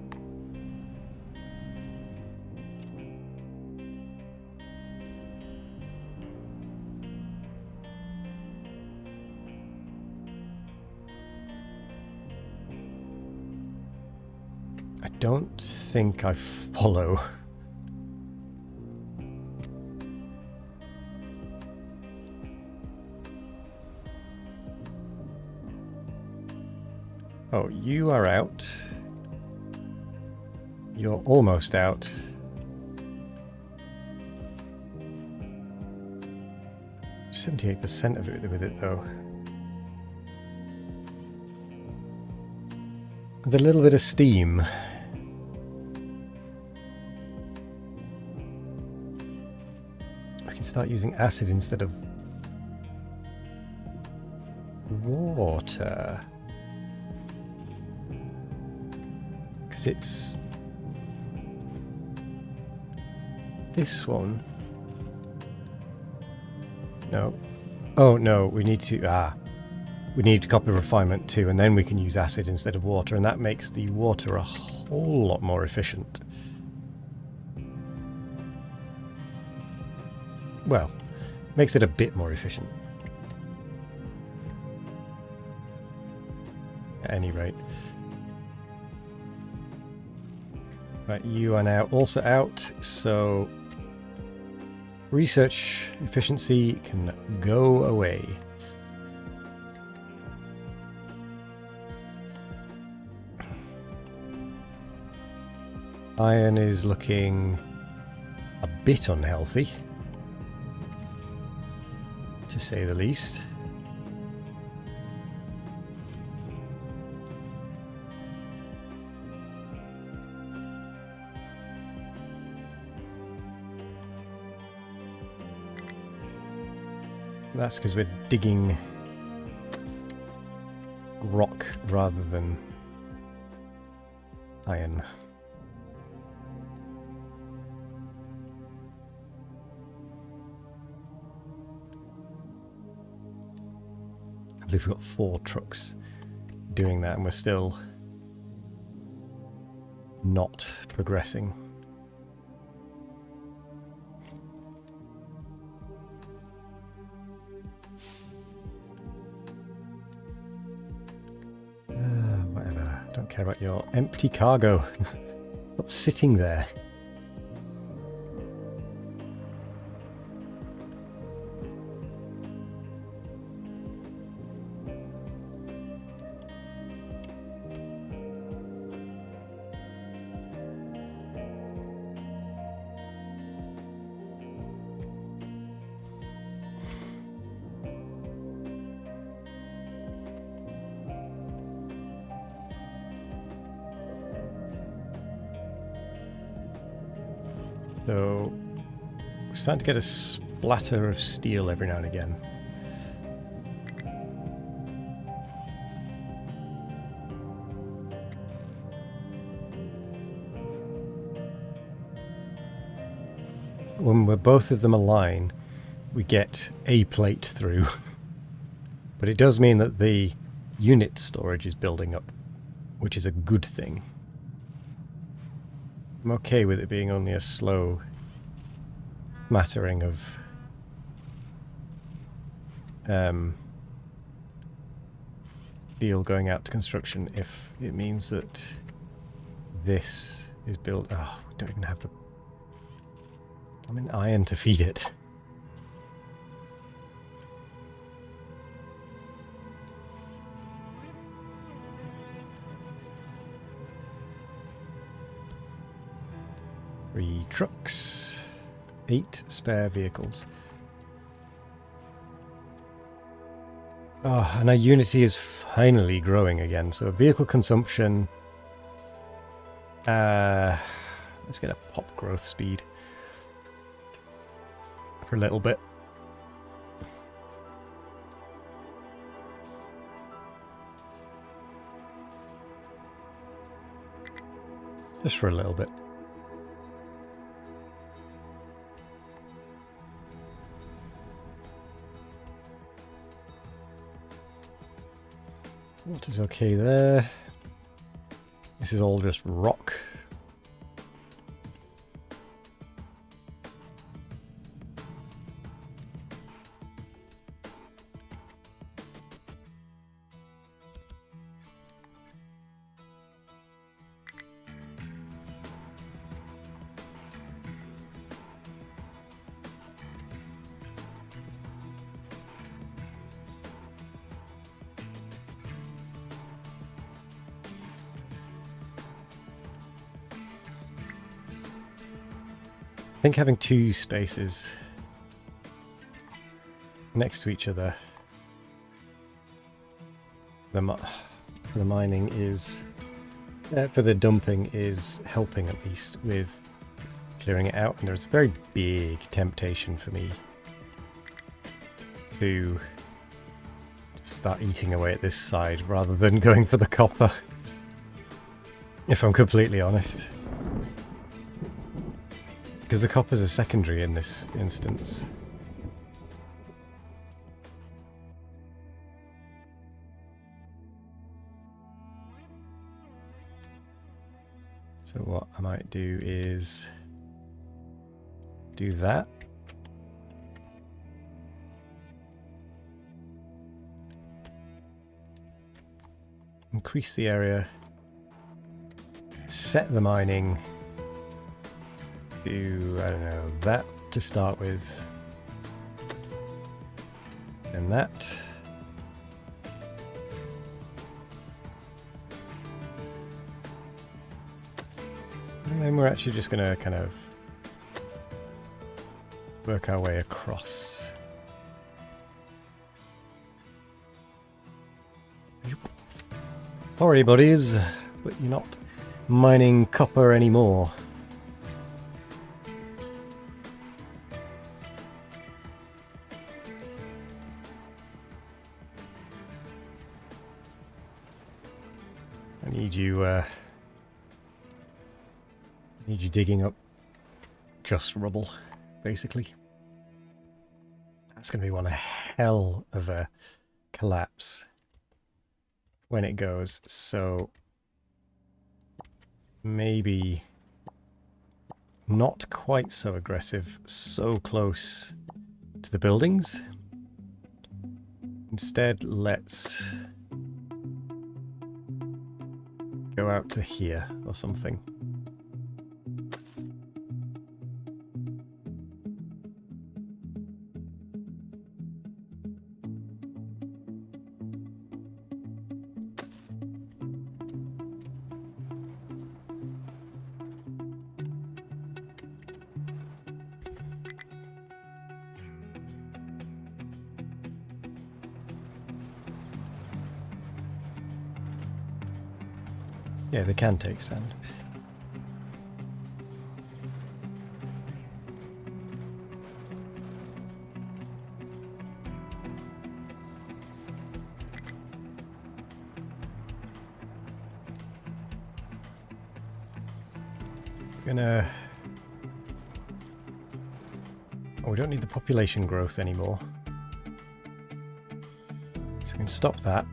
I don't think I follow. Oh, you are out. You're almost out. %78% of it with it though. With a little bit of steam. I can start using acid instead of water. Because it's this one. No. Oh no, we need to we need copper refinement too, and then we can use acid instead of water, and that makes the water a whole lot more efficient. Well, makes it a bit more efficient. At any rate. Right, you are now also out, so research efficiency can go away. Iron is looking a bit unhealthy, to say the least. That's because we're digging rock rather than iron. I believe we've got 4 trucks doing that, and we're still not progressing. care about your empty cargo. Stop sitting there. So, we're starting to get a splatter of steel every now and again. When we're both of them align, we get a plate through. But it does mean that the unit storage is building up, which is a good thing. I'm okay with it being only a slow smattering of steel going out to construction if it means that this is built. Oh, we don't even have the iron to feed it. Three trucks, 8 spare vehicles. Oh, and our Unity is finally growing again. So vehicle consumption. Let's get a pop growth speed for a little bit. Just for a little bit. What is okay there? This is all just rock. I think having 2 spaces next to each other for the mining is, for the dumping is helping at least with clearing it out. And there's a very big temptation for me to start eating away at this side rather than going for the copper, if I'm completely honest. Because the copper's a secondary in this instance. So what I might do is do that. Increase the area. Set the mining. Do, I don't know, that to start with. And that. And then we're actually just going to kind of work our way across. Sorry, buddies, but you're not mining copper anymore. I need you digging up just rubble, basically. That's going to be one hell of a collapse when it goes, so maybe not quite so aggressive, so close to the buildings. Instead, let's go out to here or something. Yeah, they can take sand. Gonna... Oh, we don't need the population growth anymore. So we can stop that.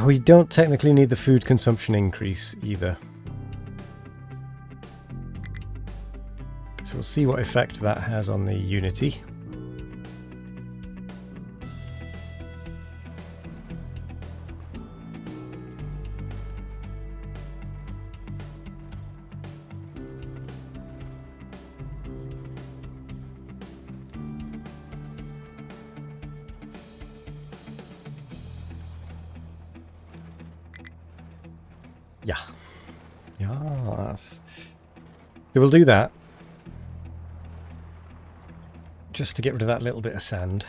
We don't technically need the food consumption increase either. So we'll see what effect that has on the Unity. Yeah. Yes. So we'll do that. Just to get rid of that little bit of sand.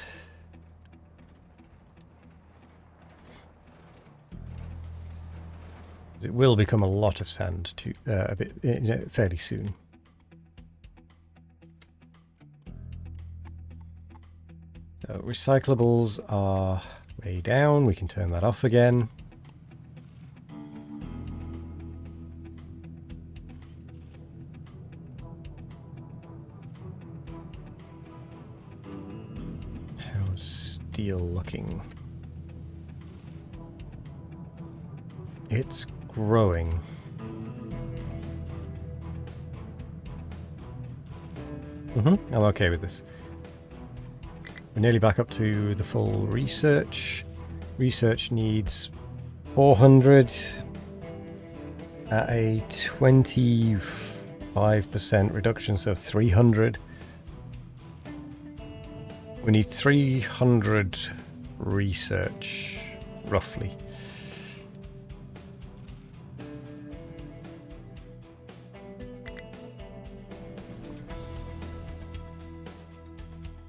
It will become a lot of sand to a bit fairly soon. So recyclables are way down. We can turn that off again. How's steel looking? It's growing. I'm okay with this. We're nearly back up to the full research. Research needs 400 at a 25% reduction, so 300. We need 300 research, roughly.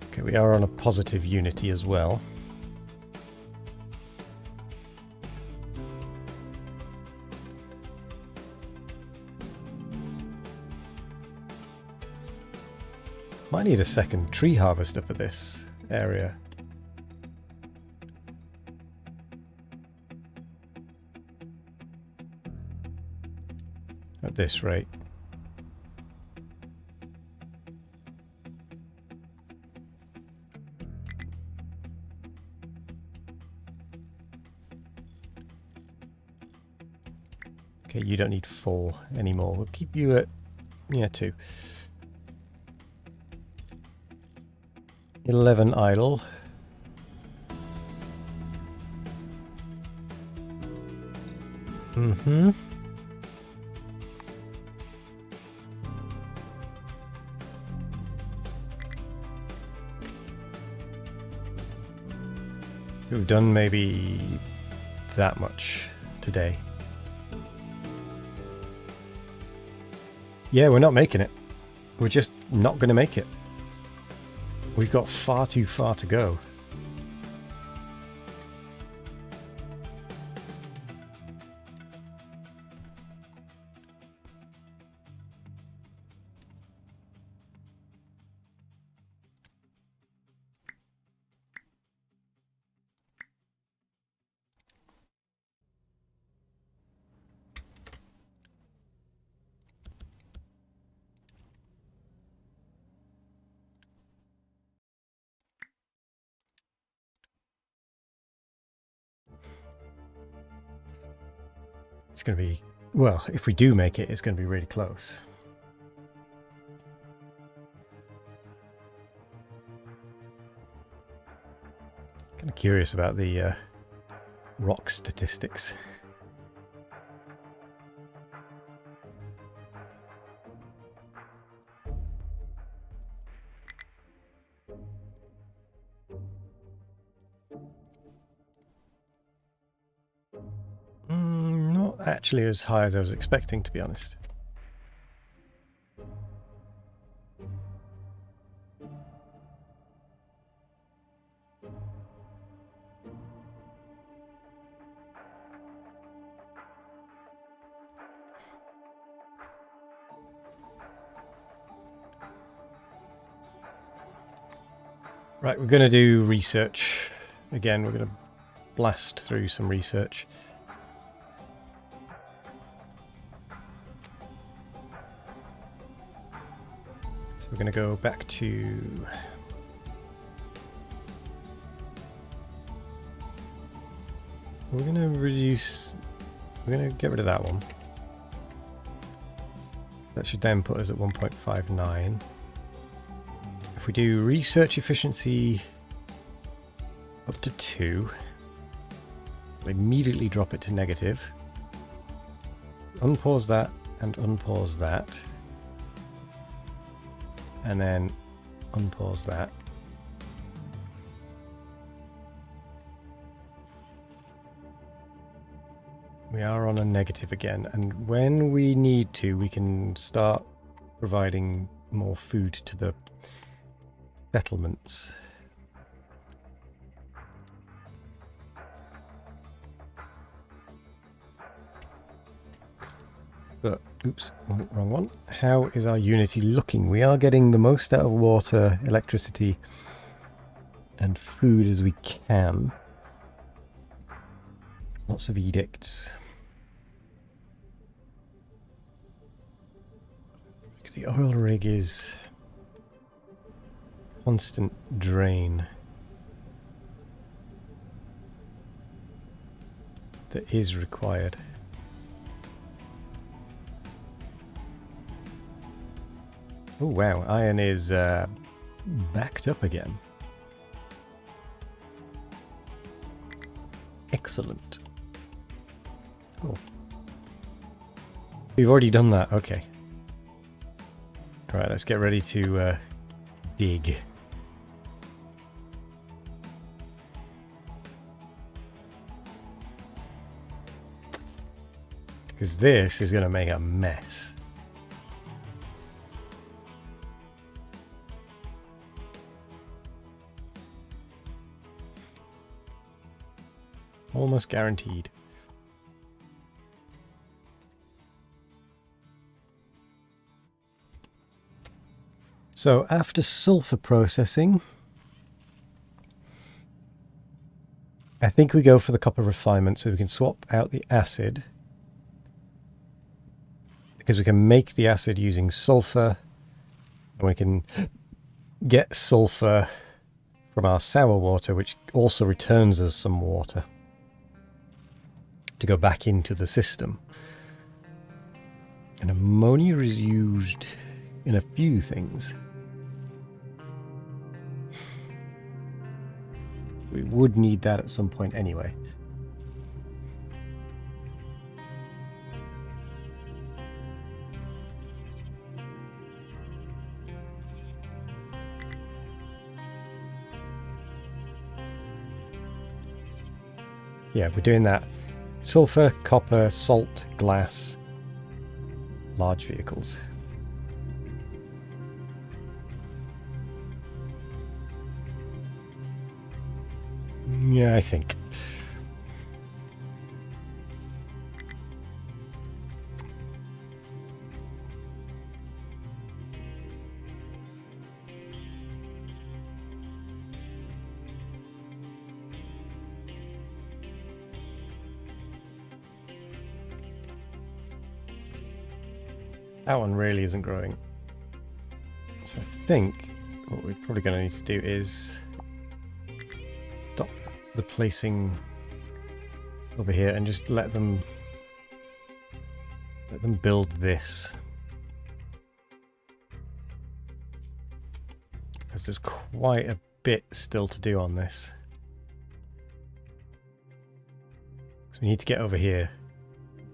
Okay, we are on a positive Unity as well. Might need a second tree harvester for this area. At this rate. Okay, you don't need 4 anymore. We'll keep you at, 2. 11 idle. We've done maybe that much today. Yeah, we're not making it. We're just not going to make it. We've got far too far to go. It's going to be, well, if we do make it, it's going to be really close. Kind of curious about the rock statistics. Not actually as high as I was expecting, to be honest. Right, we're going to do research. Again, we're going to blast through some research. So we're going to go back to... We're going to reduce... We're going to get rid of that one. That should then put us at 1.59. If we do research efficiency up to 2, we'll immediately drop it to negative. Unpause that and unpause that. And then unpause that. We are on a negative again, and when we need to, we can start providing more food to the settlements. But, oops, wrong one. How is our Unity looking? We are getting the most out of water, electricity, and food as we can. Lots of edicts. The oil rig is constant drain. That is required. Oh wow, iron is backed up again. Excellent. Cool. We've already done that, okay. Right, let's get ready to dig. Because this is going to make a mess. Almost guaranteed. So after sulfur processing, I think we go for the copper refinement so we can swap out the acid, because we can make the acid using sulfur, and we can get sulfur from our sour water, which also returns us some water to go back into the system. And ammonia is used in a few things. We would need that at some point anyway. Yeah, we're doing that. Sulfur, copper, salt, glass, large vehicles. Yeah, I think. That one really isn't growing. So I think what we're probably going to need to do is stop the placing over here and just let them build this. Because there's quite a bit still to do on this. we need to get over here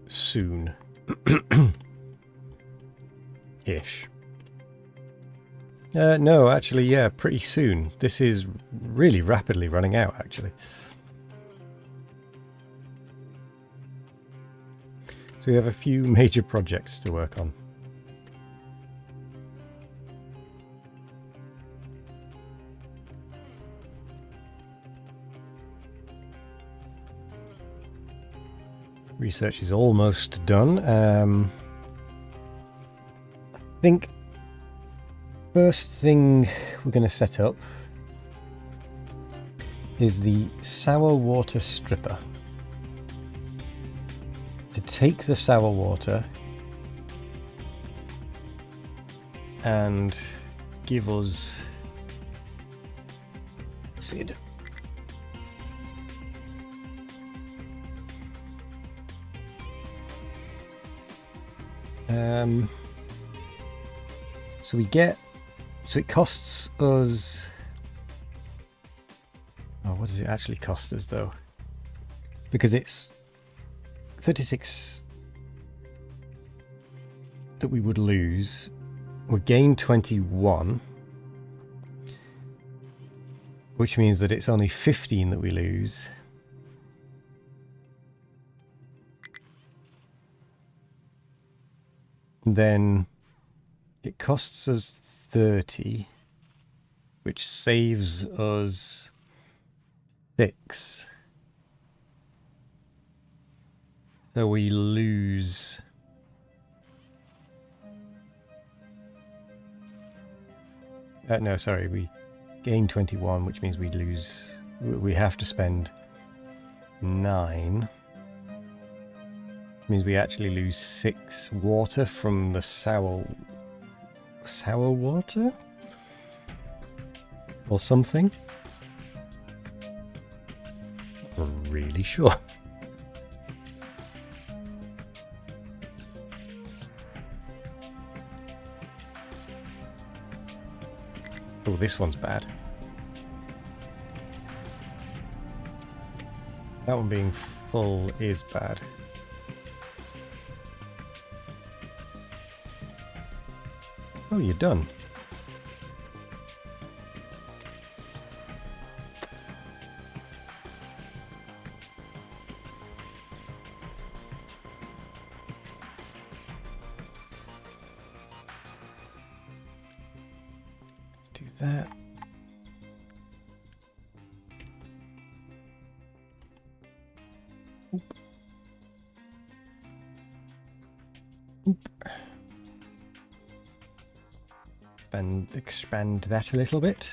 soon. Ish. No, actually, yeah, pretty soon. This is really rapidly running out, actually. So we have a few major projects to work on. Research is almost done. I think first thing we're going to set up is the sour water stripper. To take the sour water and give us acid. So it costs us, what does it actually cost us though? Because it's 36 that we would lose, we gain 21, which means that it's only 15 that we lose. Then it costs us 30, which saves us 6. So we lose no, sorry, we gain 21, which means we have to spend 9. Means we actually lose 6 water from the sour water or something. Not really sure. Oh, this one's bad. That one being full is bad. Oh, you're done. Let's do that. Oop. Oop. Expand that a little bit.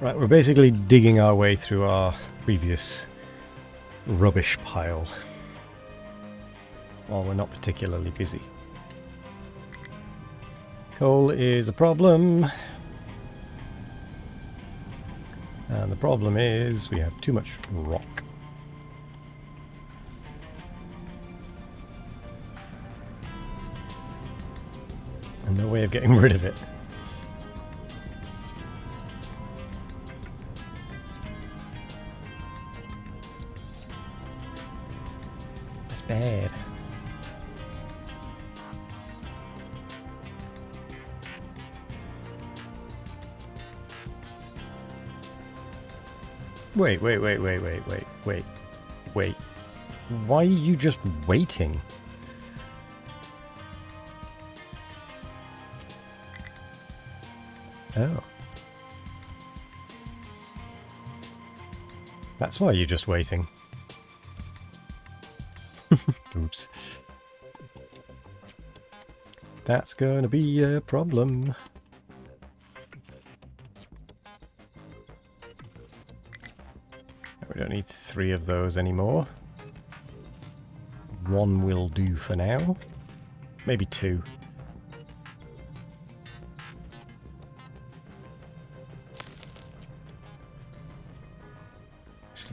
Right, we're basically digging our way through our previous rubbish pile. Well, we're not particularly busy. Coal is a problem. And the problem is we have too much rock. And no way of getting rid of it. That's bad. Wait. Why are you just waiting? Oh. That's why you're just waiting. Oops. That's gonna be a problem. We don't need 3 of those anymore. 1 will do for now. Maybe 2.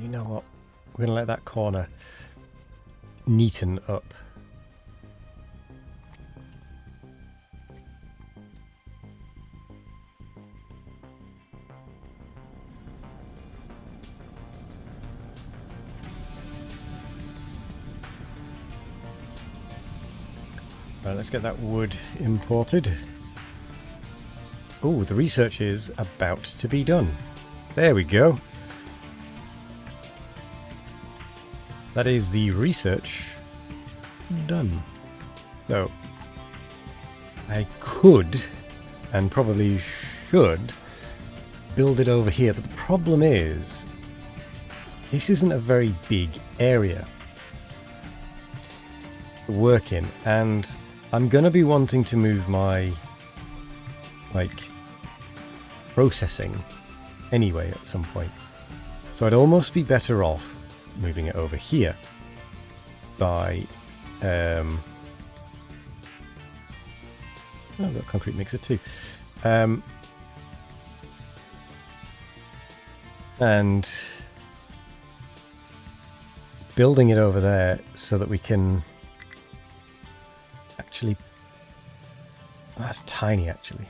you know what? We're going to let that corner neaten up. Right, let's get that wood imported. Oh, the research is about to be done. There we go. That is the research done. So, I could, and probably should, build it over here, but the problem is, this isn't a very big area to work in, and I'm going to be wanting to move my, processing anyway at some point. So I'd almost be better off moving it over here by... oh, I've got a concrete mixer too. And building it over there so that we can actually... that's tiny, actually.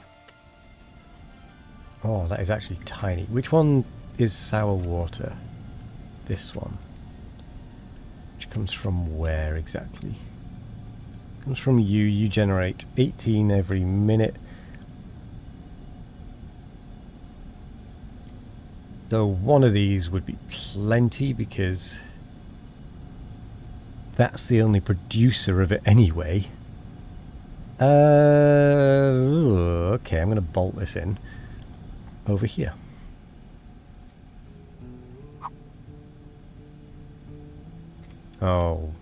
Oh, that is actually tiny. Which one is sour water? This one. Which comes from where exactly? Comes from you. You generate 18 every minute. So one of these would be plenty because that's the only producer of it anyway. Okay, I'm going to bolt this in over here. Oh.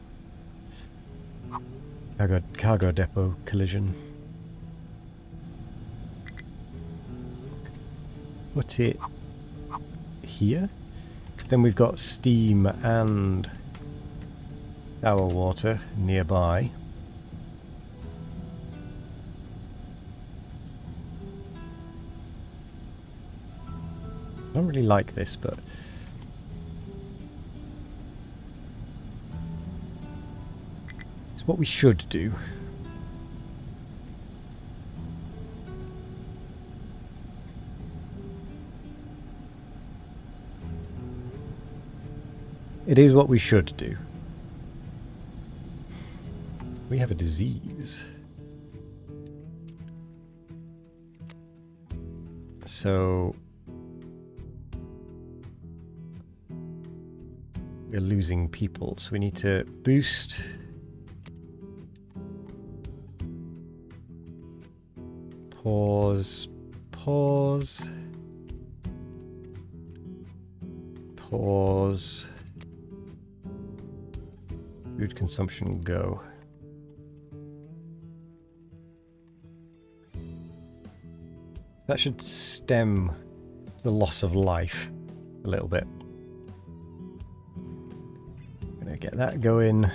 Cargo depot collision. Put it here? Because then we've got steam and sour water nearby. I don't really like this, but it's what we should do. It is what we should do. We have a disease. So we're losing people, so we need to boost. Pause. Pause. Pause. Food consumption, go. That should stem the loss of life a little bit. Gonna get that going.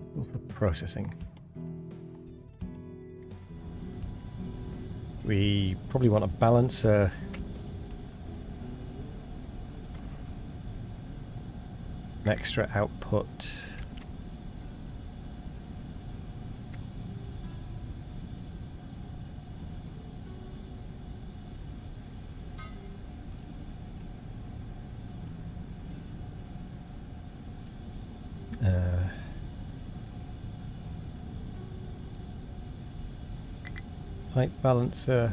Still for processing. We probably want a balancer. An extra output. Height balancer.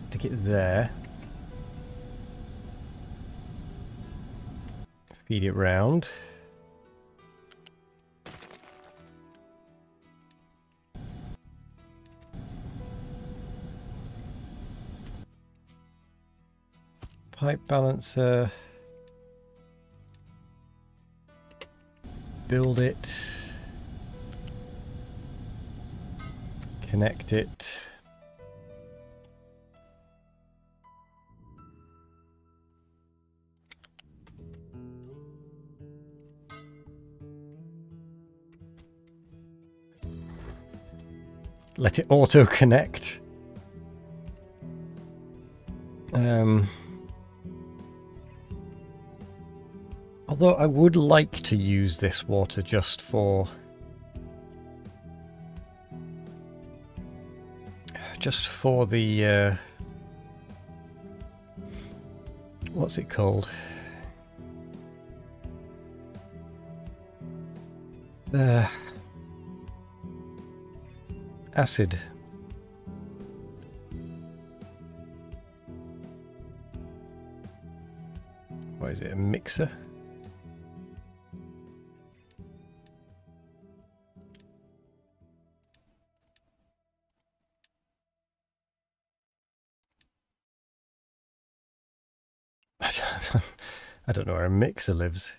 Stick it there. Feed it round. Pipe balancer. Build it. Connect it. let it auto connect. Although I would like to use this water just for the what's it called? Acid. What is it, a mixer? I don't know where a mixer lives.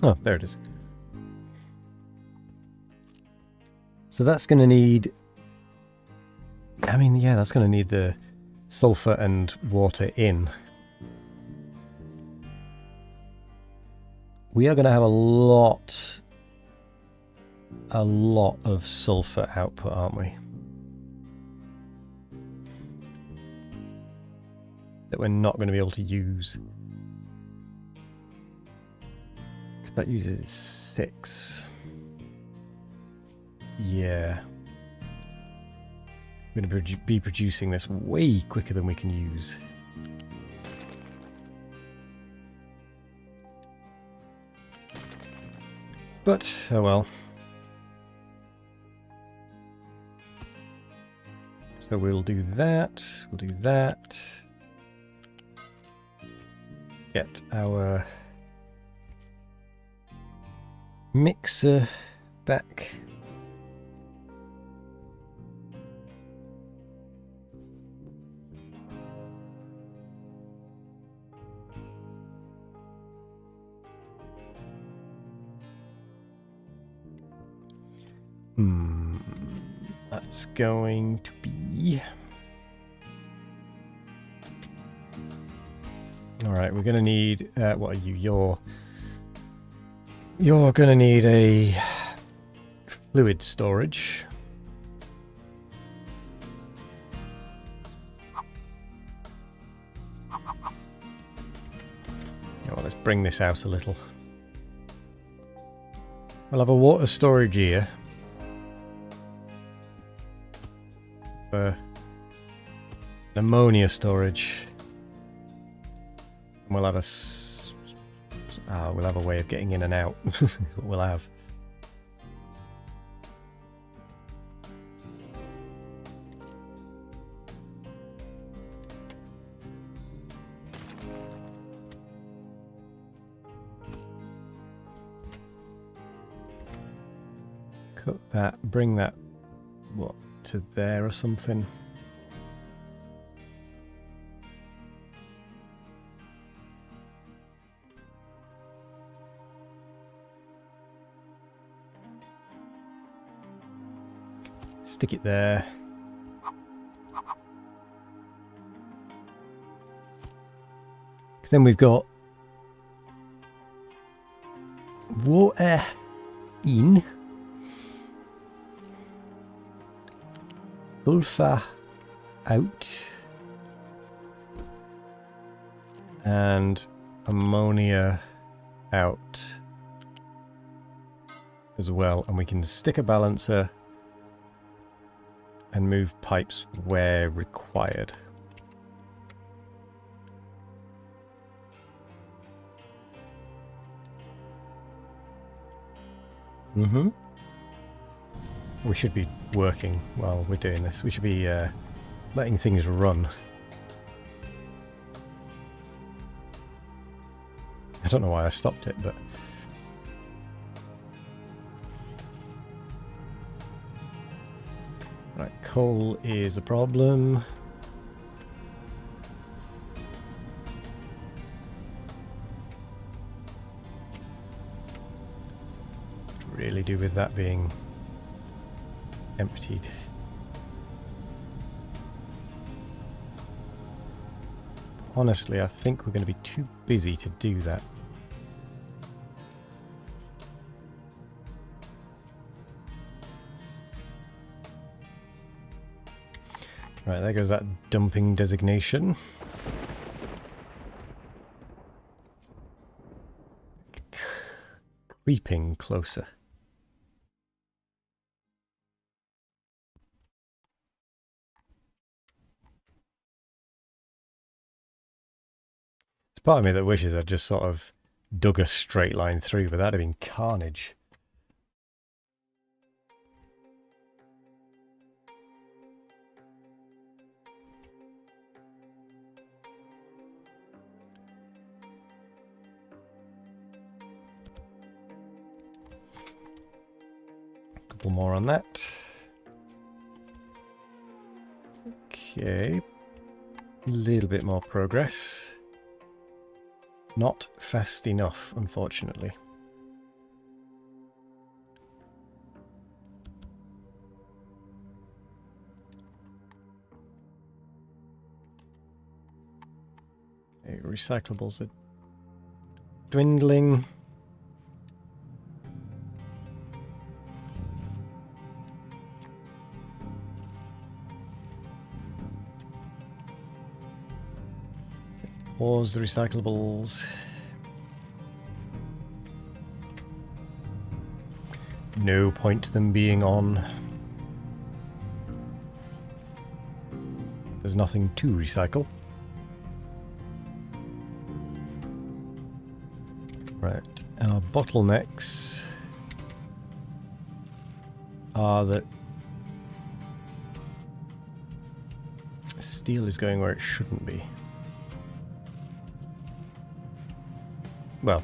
Oh, there it is. So that's going to need... I mean, yeah, that's going to need the sulfur and water in. We are going to have a lot of sulfur output, aren't we? That we're not going to be able to use. Because that uses 6. Yeah. We're going to be producing this way quicker than we can use. But, oh well. So we'll do that, we'll do that. Get our mixer back. That's going to be... Alright, we're going to need... what are you? You're going to need a fluid storage. Well, let's bring this out a little. We'll have a water storage here. Ammonia storage. And we'll have we'll have a way of getting in and out. Is what we'll have. Cut that, bring that, what, to there or something. Stick it there. Because then we've got water in, sulfur out, and ammonia out as well. And we can stick a balancer and move pipes where required. We should be working while we're doing this. We should be letting things run. I don't know why I stopped it, but... Right, coal is a problem. really do with that being emptied. Honestly, I think we're going to be too busy to do that. Right, there goes that dumping designation. Creeping closer. There's part of me that wishes I'd just sort of dug a straight line through, but that'd have been carnage. Couple more on that. Okay. A little bit more progress. Not fast enough, unfortunately. Okay, recyclables are dwindling. Pause the recyclables. No point them being on. There's nothing to recycle. Right, our bottlenecks are that steel is going where it shouldn't be. Well,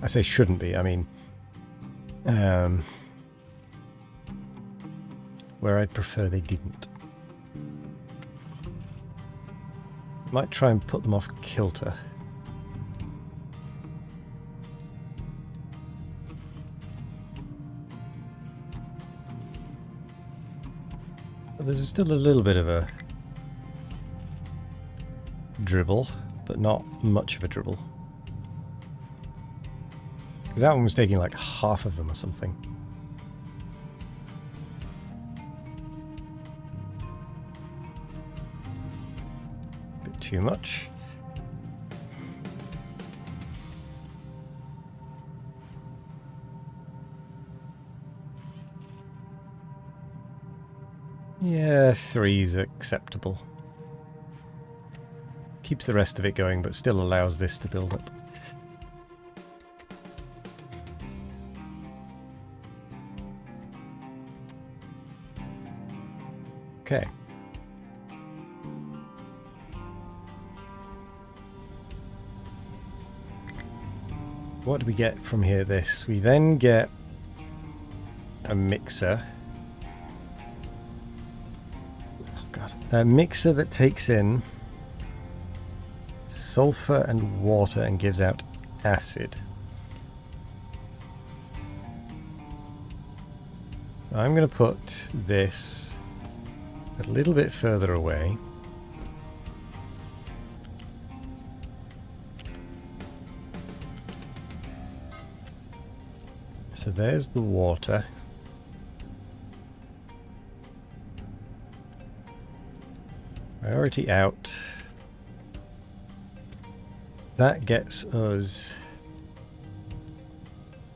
I say shouldn't be, I mean where I'd prefer they didn't. Might try and put them off kilter. But there's still a little bit of a dribble, but not much of a dribble. Because that one was taking like half of them or something. Bit too much. Yeah, 3's acceptable. Keeps the rest of it going, but still allows this to build up. Okay. What do we get from here? This. We then get a mixer. Oh god. A mixer that takes in sulfur and water and gives out acid. I'm going to put this a little bit further away. So there's the water. Priority out. That gets us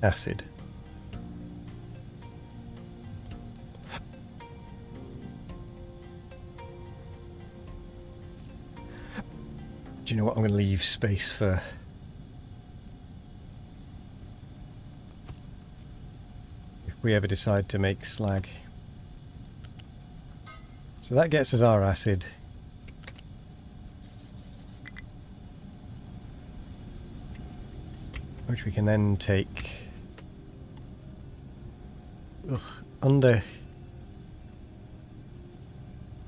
acid. Do you know what? I'm going to leave space for if we ever decide to make slag. So that gets us our acid. Which we can then take under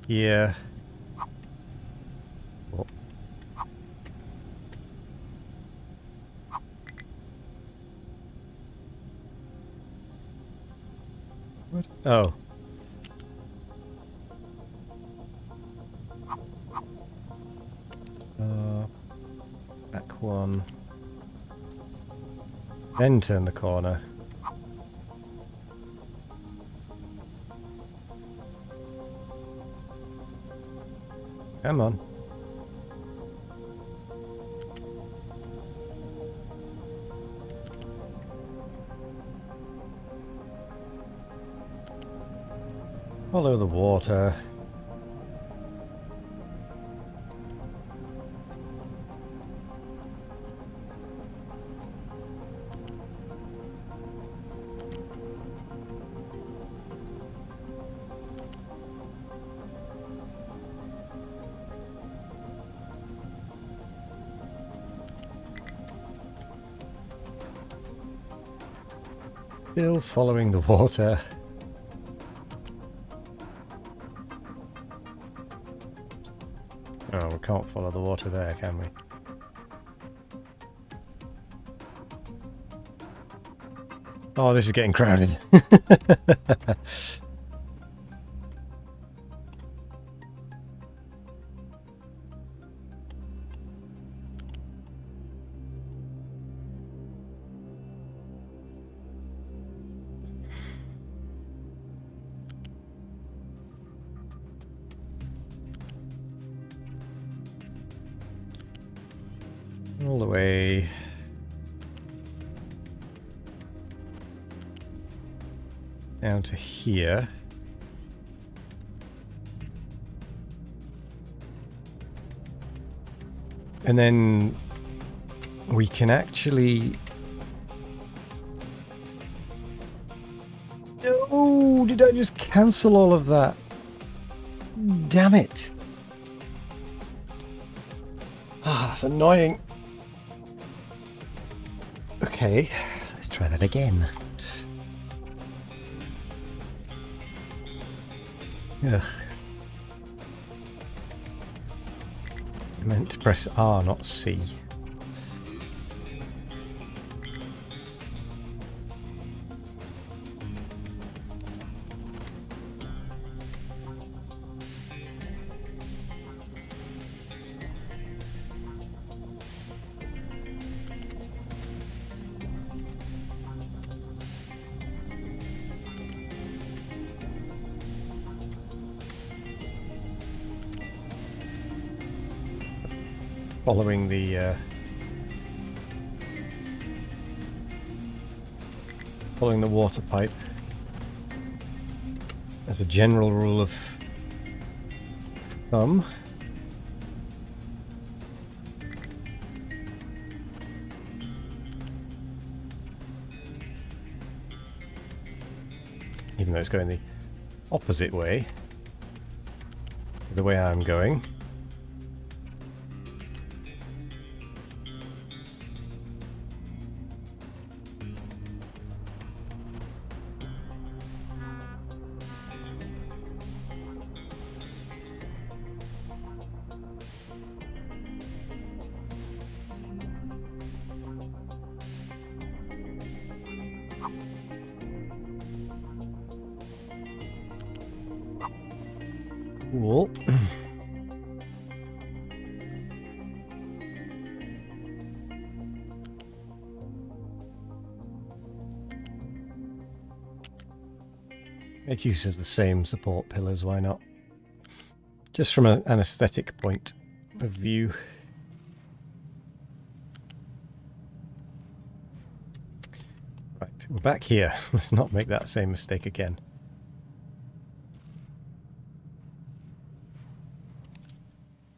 here. Oh. What? Oh. Back one. Then turn the corner. Come on. Follow the water. Still following the water. Oh, we can't follow the water there, can we? Oh, this is getting crowded. All the way down to here. And then we can actually... Oh, did I just cancel all of that? Damn it. Ah, that's annoying. Okay, let's try that again. Ugh. I meant to press R, not C. Following the water pipe as a general rule of thumb. Even though it's going the opposite way, the way I'm going. Cool. It uses the same support pillars, why not? Just from an aesthetic point of view. Right, we're back here. Let's not make that same mistake again.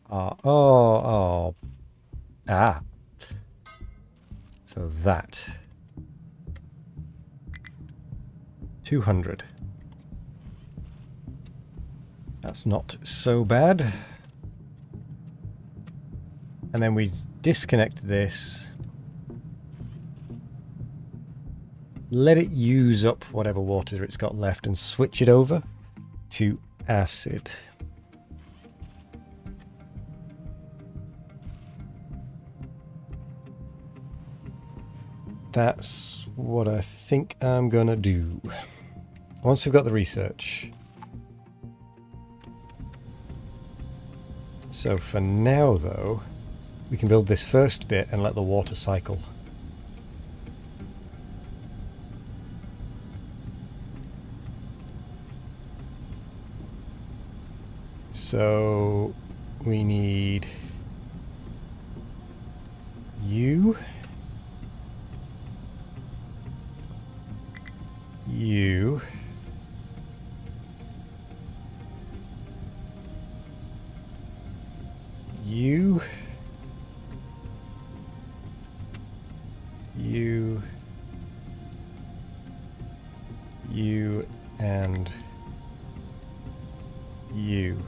Ah. So that. 200. That's not so bad. And then we disconnect this. Let it use up whatever water it's got left and switch it over to acid. That's what I think I'm gonna do. once we've got the research. So for now, though, we can build this first bit and let the water cycle. So we need you, you, you, you, you, and you.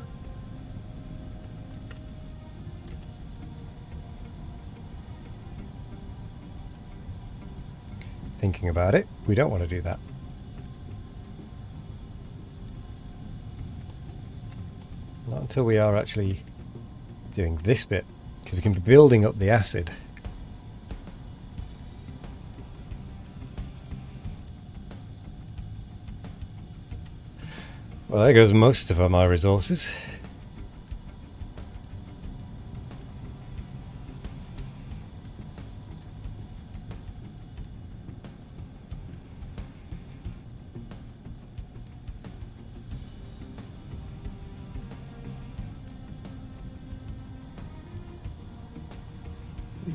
Thinking about it, we don't want to do that. Not until we are actually doing this bit, because we can be building up the acid. Well, there goes most of my resources.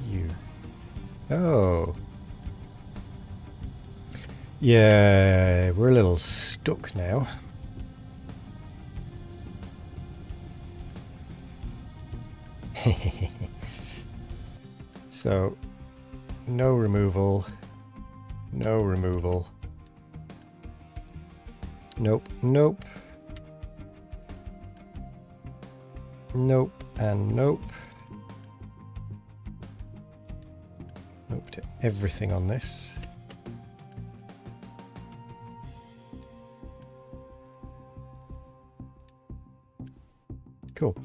You. Oh. Yeah, we're a little stuck now. So, no removal. No removal. Nope, nope. Nope, and nope. Nope to everything on this. Cool.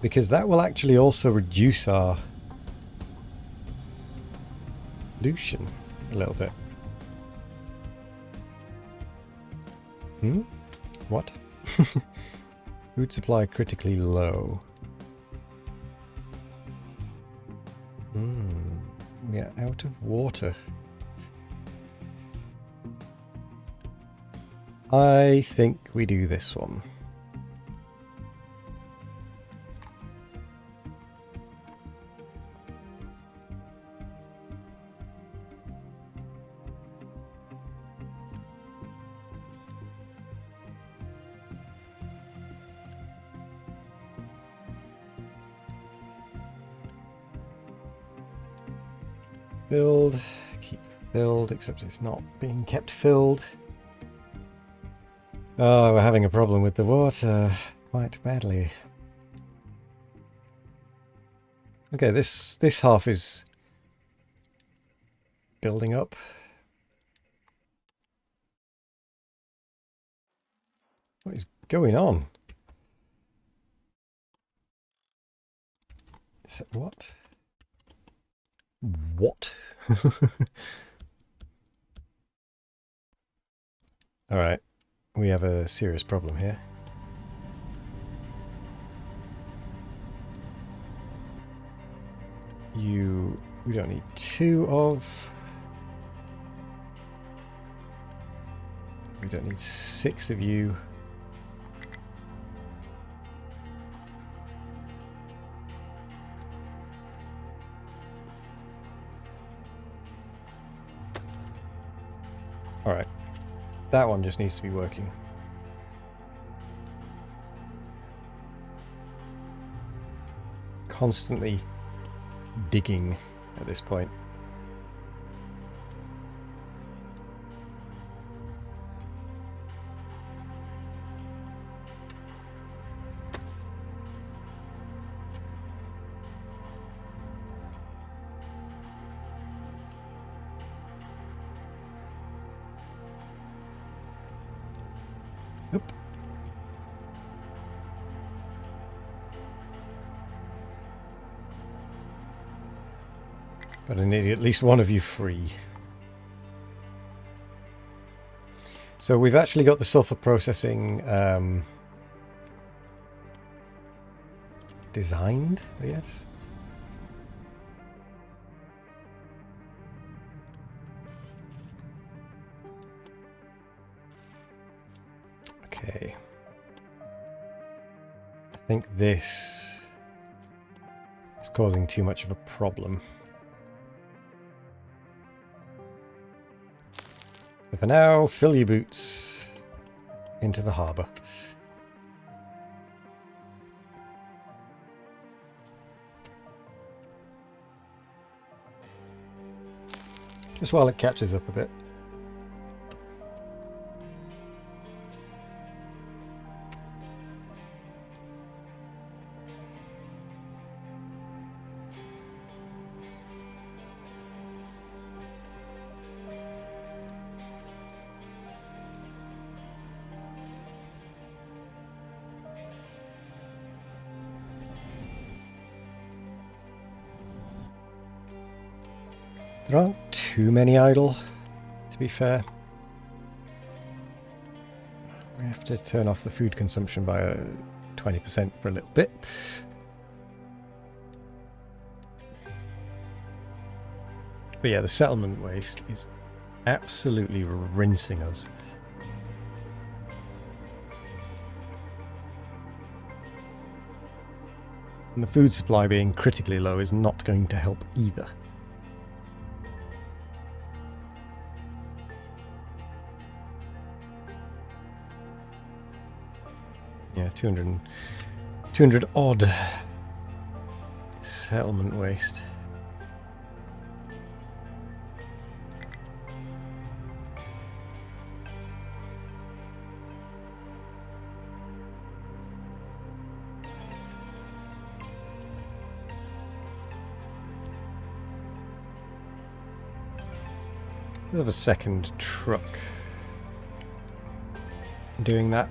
Because that will actually also reduce our pollution a little bit. What? Food supply critically low. We are out of water. I think we do this one. Filled, keep filled, except it's not being kept filled. Oh, we're having a problem with the water quite badly. Okay, this half is building up. What is going on? Is it what? What? Alright, we have a serious problem here. We don't need 2 of. We don't need 6 of you. Alright, that one just needs to be working. Constantly digging at this point. Oop. But I need at least one of you free. So we've actually got the sulfur processing designed, I guess. Okay. I think this is causing too much of a problem. So for now, fill your boots into the harbour. Just while it catches up a bit. There aren't too many idle, to be fair. We have to turn off the food consumption by 20% for a little bit. But yeah, the settlement waste is absolutely rinsing us. And the food supply being critically low is not going to help either. Yeah, 200 odd settlement waste. Let's have a second truck doing that.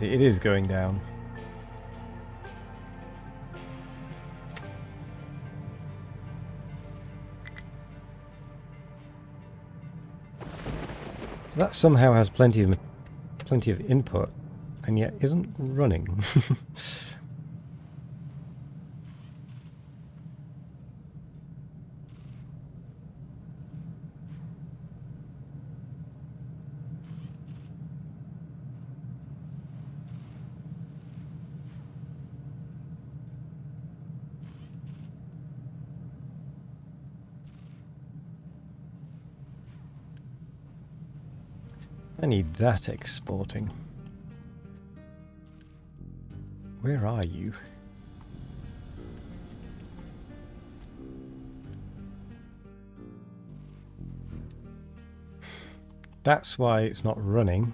It is going down. So that somehow has plenty of input, and yet isn't running. I need that exporting. Where are you? That's why it's not running.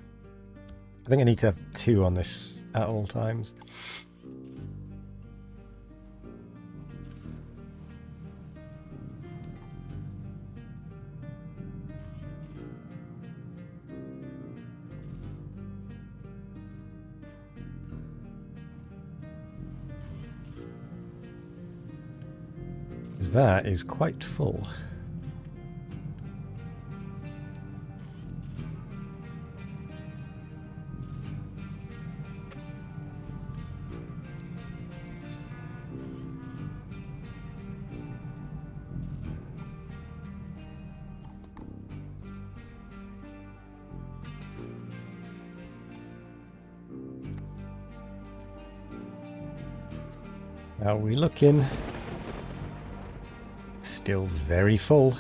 I think I need to have 2 on this at all times. That is quite full. Are we looking? Still very full.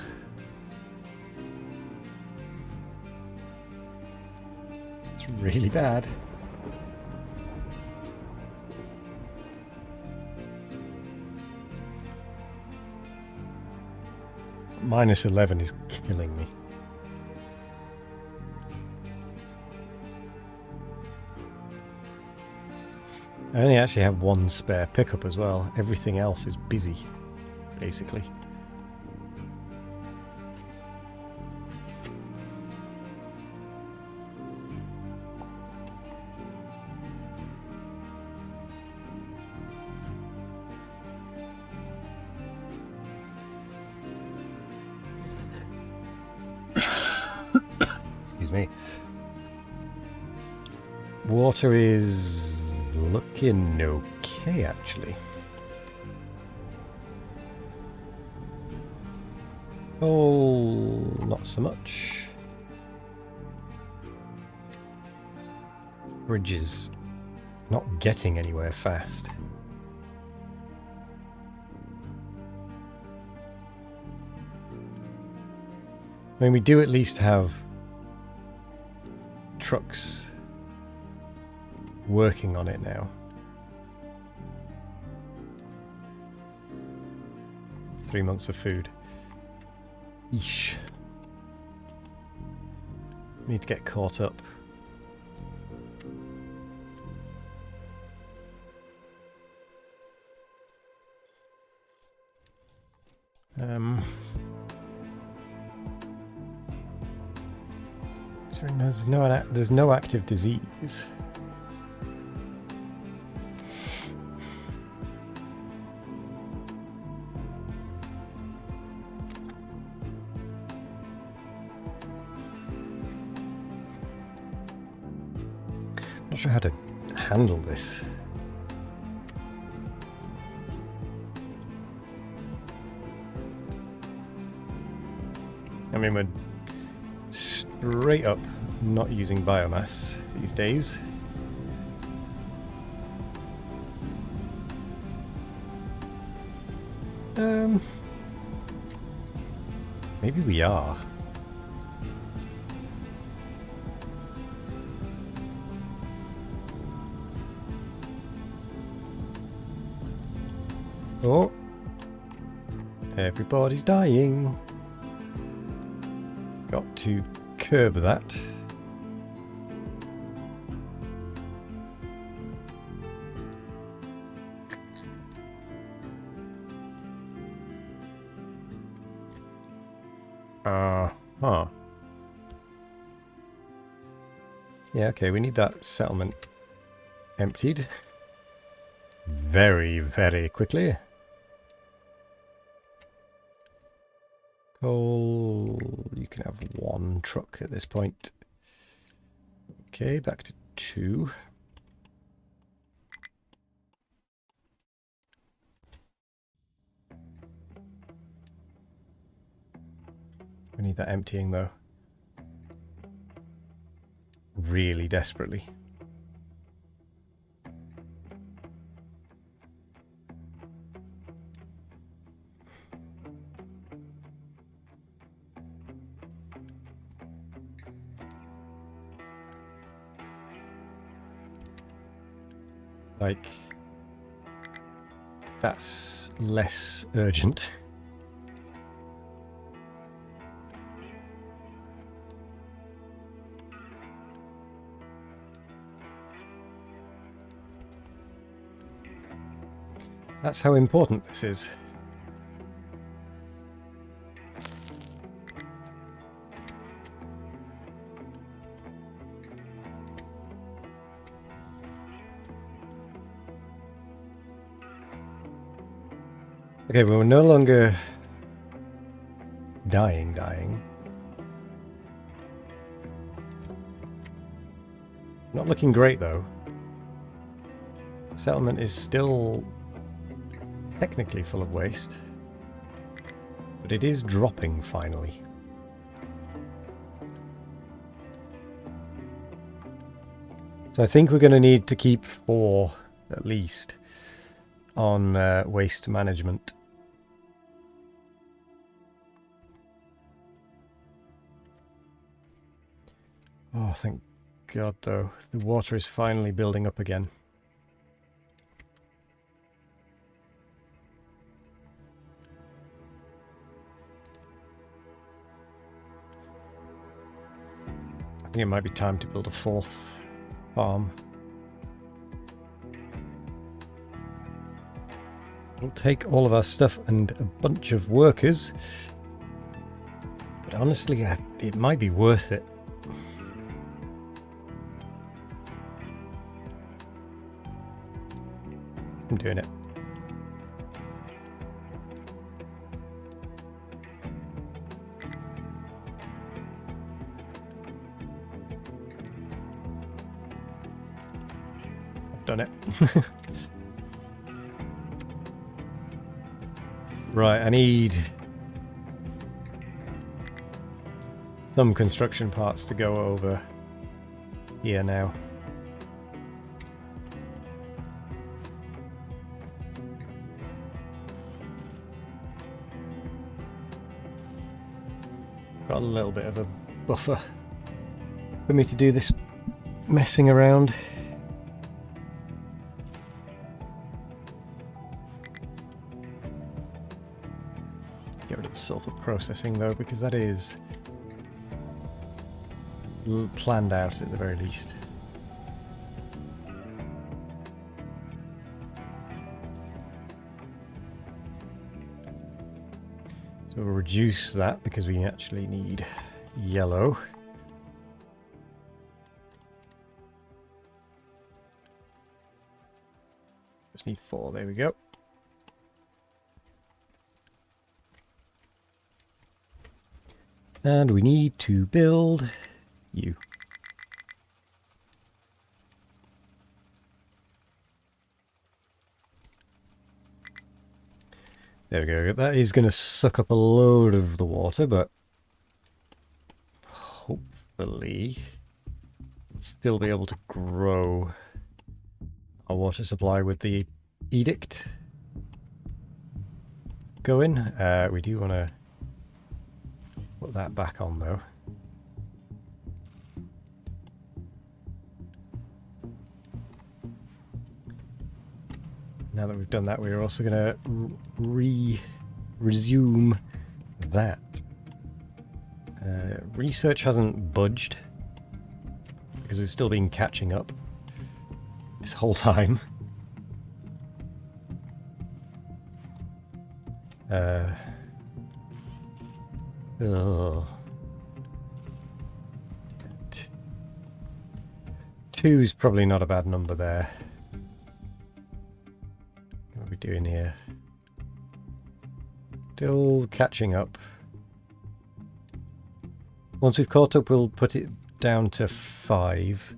It's really bad. -11 is killing me. I only actually have 1 spare pickup as well. Everything else is busy, basically. Excuse me. Water is looking okay, actually. Oh, not so much. Bridges not getting anywhere fast. I mean, we do at least have trucks working on it now. 3 months of food. Eesh. Need to get caught up. There's no active disease. Not sure how to handle this. I mean, we're straight up not using biomass these days. Maybe we are. Oh, everybody's dying. Got to curb that. Huh. Yeah, okay, we need that settlement emptied very, very quickly. Coal, you can have 1 truck at this point. Okay, back to 2. We need that emptying though. Really desperately. Like, that's less urgent. That's how important this is. Okay, well, we're no longer dying. Not looking great, though. Settlement is still technically full of waste, but it is dropping finally. So I think we're going to need to keep 4 at least on waste management. Oh, thank God, though. The water is finally building up again. I think it might be time to build a 4th farm. It'll take all of our stuff and a bunch of workers, but honestly, it might be worth it. I'm doing it. done it. Right, I need some construction parts to go over here now. Got a little bit of a buffer for me to do this messing around. Get rid of the sulfur processing though, because that is planned out at the very least. So we'll reduce that because we actually need yellow. Just need 4, there we go. And we need to build you. There we go. That is going to suck up a load of the water, but hopefully still be able to grow our water supply with the edict going. We do want to put that back on though. Now that we've done that, we're also going to resume that. Research hasn't budged because we've still been catching up this whole time. Two's probably not a bad number there. What are we doing here? Still catching up. Once we've caught up, we'll put it down to 5.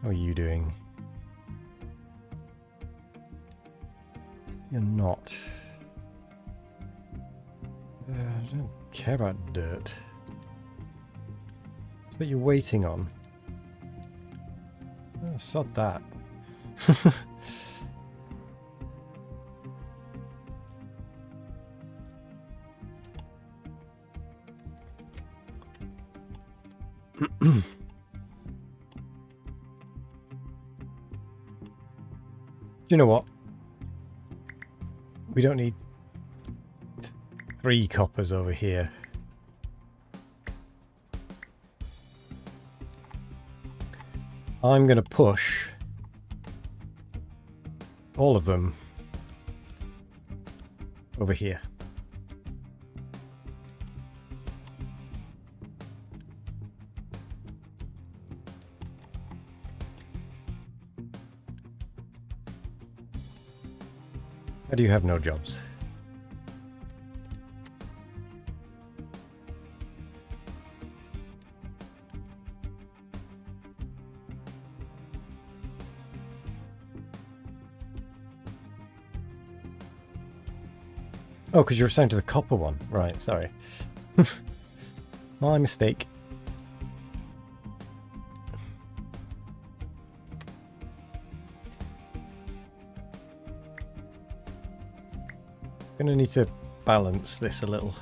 How are you doing? You're not. I don't care about dirt. That's what you're waiting on. Oh, sod that. Do you know what? We don't need 3 coppers over here. I'm going to push all of them over here. How do you have no jobs? Oh, because you're assigned to the copper one. Right, sorry. My mistake. Gonna need to balance this a little.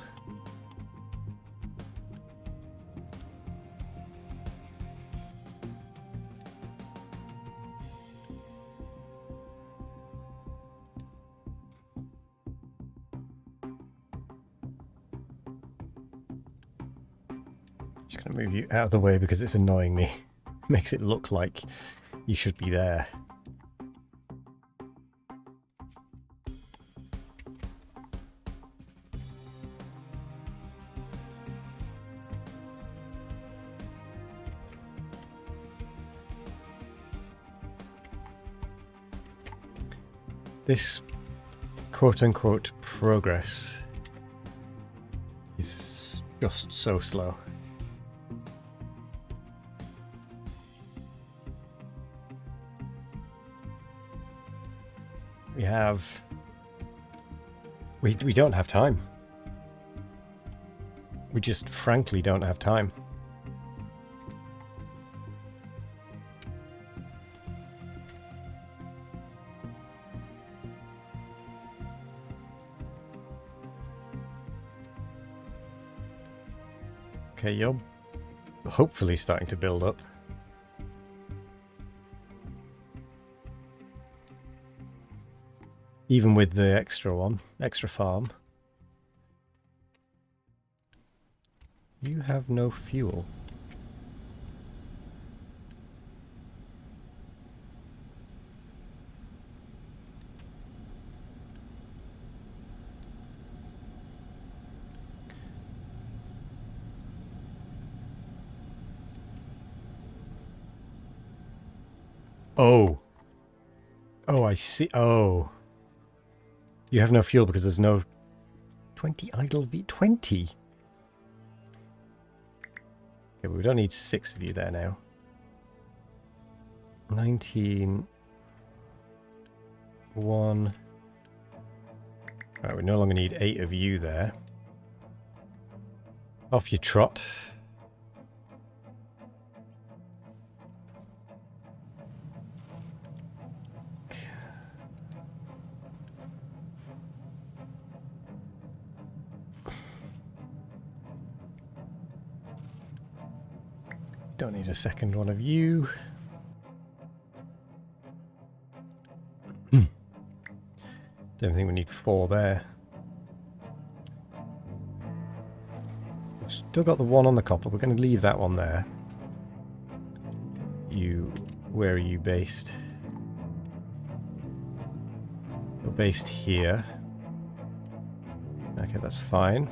Just gonna move you out of the way because it's annoying me. Makes it look like you should be there. This quote-unquote progress is just so slow. We have... We don't have time. We just frankly don't have time. Okay, you're hopefully starting to build up. Even with the extra farm. You have no fuel. Oh. Oh, I see. Oh. You have no fuel because there's no 20 idle 20. Okay, we don't need 6 of you there now. 19. 1. Right, we no longer need 8 of you there. Off you trot. Don't need a second one of you. Don't think we need 4 there. We've still got the one on the copper. We're going to leave that one there. You, where are you based? You're based here. Okay, that's fine.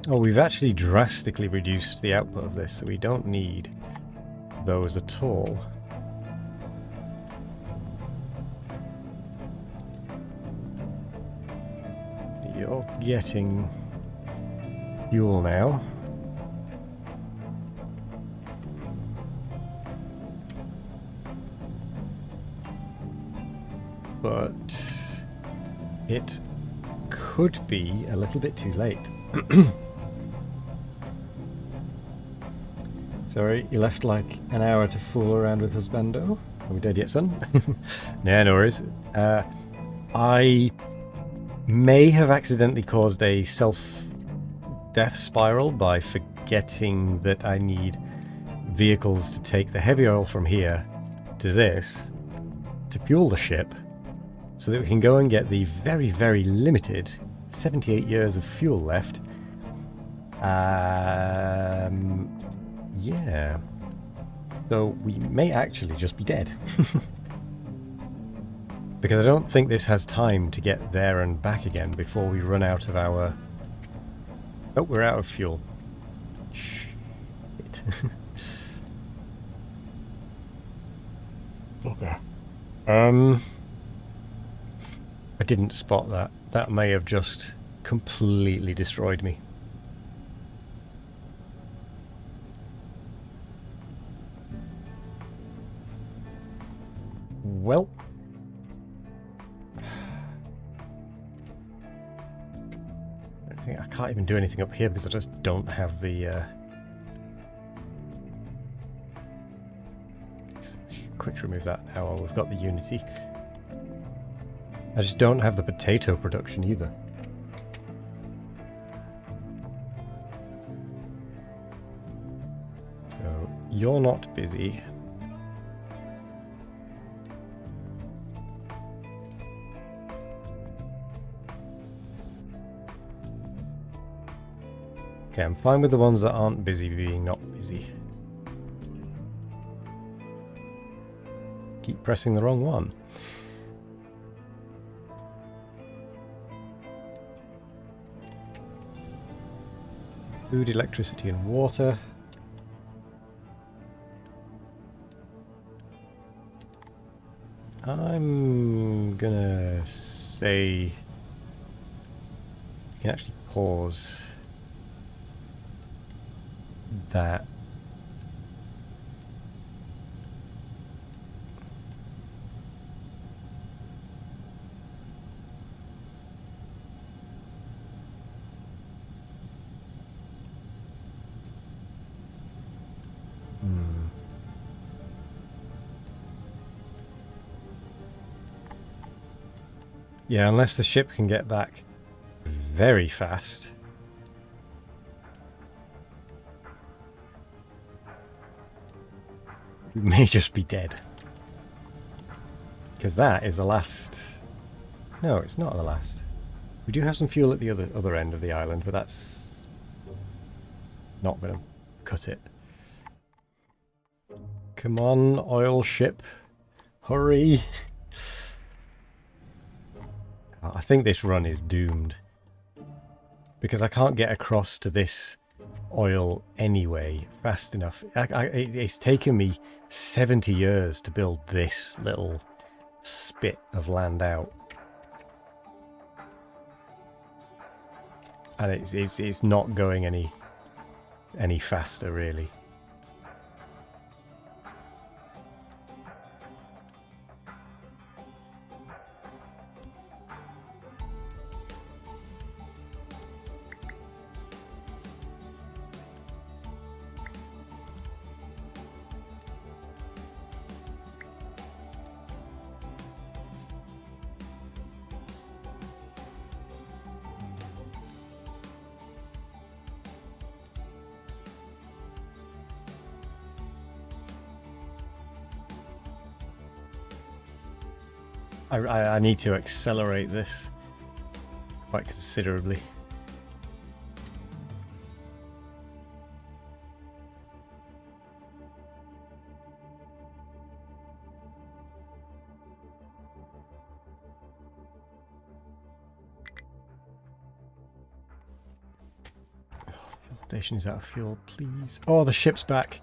Oh, we've actually drastically reduced the output of this, so we don't need those at all. You're getting fuel now. But it could be a little bit too late. Sorry, you left like an hour to fool around with Husbando. Are we dead yet, son? Nah, no worries. I may have accidentally caused a self-death spiral by forgetting that I need vehicles to take the heavy oil from here to this to fuel the ship so that we can go and get the very, very limited 78 years of fuel left. Yeah. So we may actually just be dead. Because I don't think this has time to get there and back again before we run out of our... Oh, we're out of fuel. Shit. Okay. I didn't spot that. That may have just completely destroyed me. Well, I can't even do anything up here because I just don't have the quick remove that now while we've got the Unity. I just don't have the potato production either. So you're not busy. Okay, I'm fine with the ones that aren't busy being not busy. Keep pressing the wrong one. Food, electricity, and water. I'm gonna say can actually pause that. Yeah, unless the ship can get back very fast. We may just be dead. Because that is the last... No, it's not the last. We do have some fuel at the other end of the island, but that's not going to cut it. Come on, oil ship. Hurry! I think this run is doomed. Because I can't get across to this oil anyway fast enough. It's taken me 70 years to build this little spit of land out. And it's not going any faster, really. I need to accelerate this quite considerably. Fuel station is out of fuel, please. Oh, the ship's back.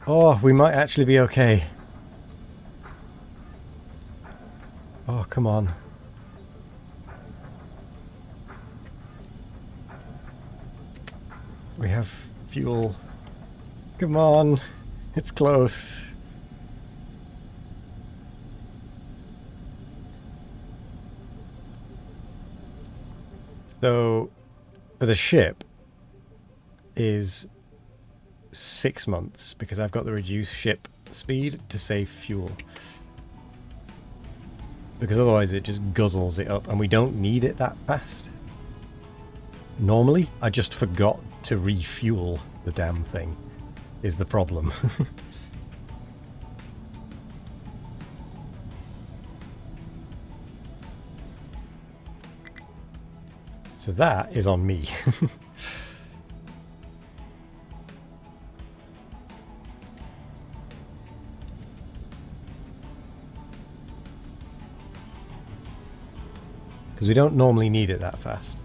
Oh, we might actually be okay. Oh, come on. We have fuel. Come on. It's close. So, for the ship is 6 months because I've got the reduced ship speed to save fuel. Because otherwise it just guzzles it up and we don't need it that fast. Normally, I just forgot to refuel the damn thing, is the problem. So that is on me. Because we don't normally need it that fast.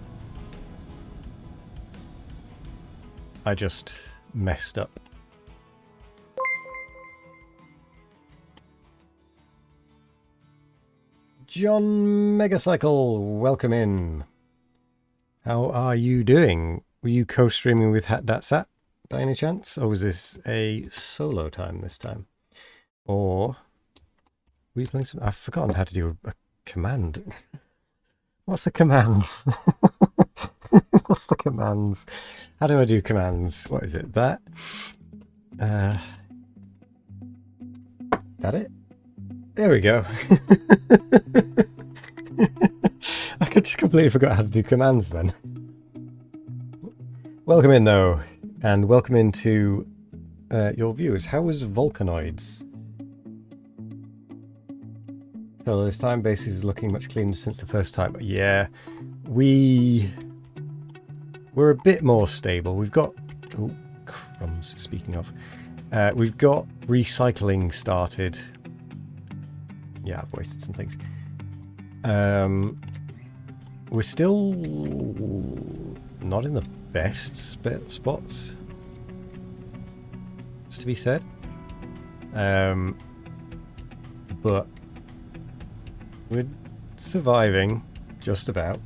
I just messed up. John Megacycle, welcome in. How are you doing? Were you co-streaming with HatDatSat by any chance? Or was this a solo time this time? Or were you playing some... I've forgotten how to do a command. What's the commands? What's the commands? How do I do commands? What is it? That? Is that it? There we go. I just completely forgot how to do commands then. Welcome in though, and welcome into your viewers. How was Volcanoids? So this time base is looking much cleaner since the first time. Yeah, we're a bit more stable. We've got... Oh, crumbs, speaking of. We've got recycling started. Yeah, I've wasted some things. We're still not in the best spots, it's to be said. But we're surviving, just about.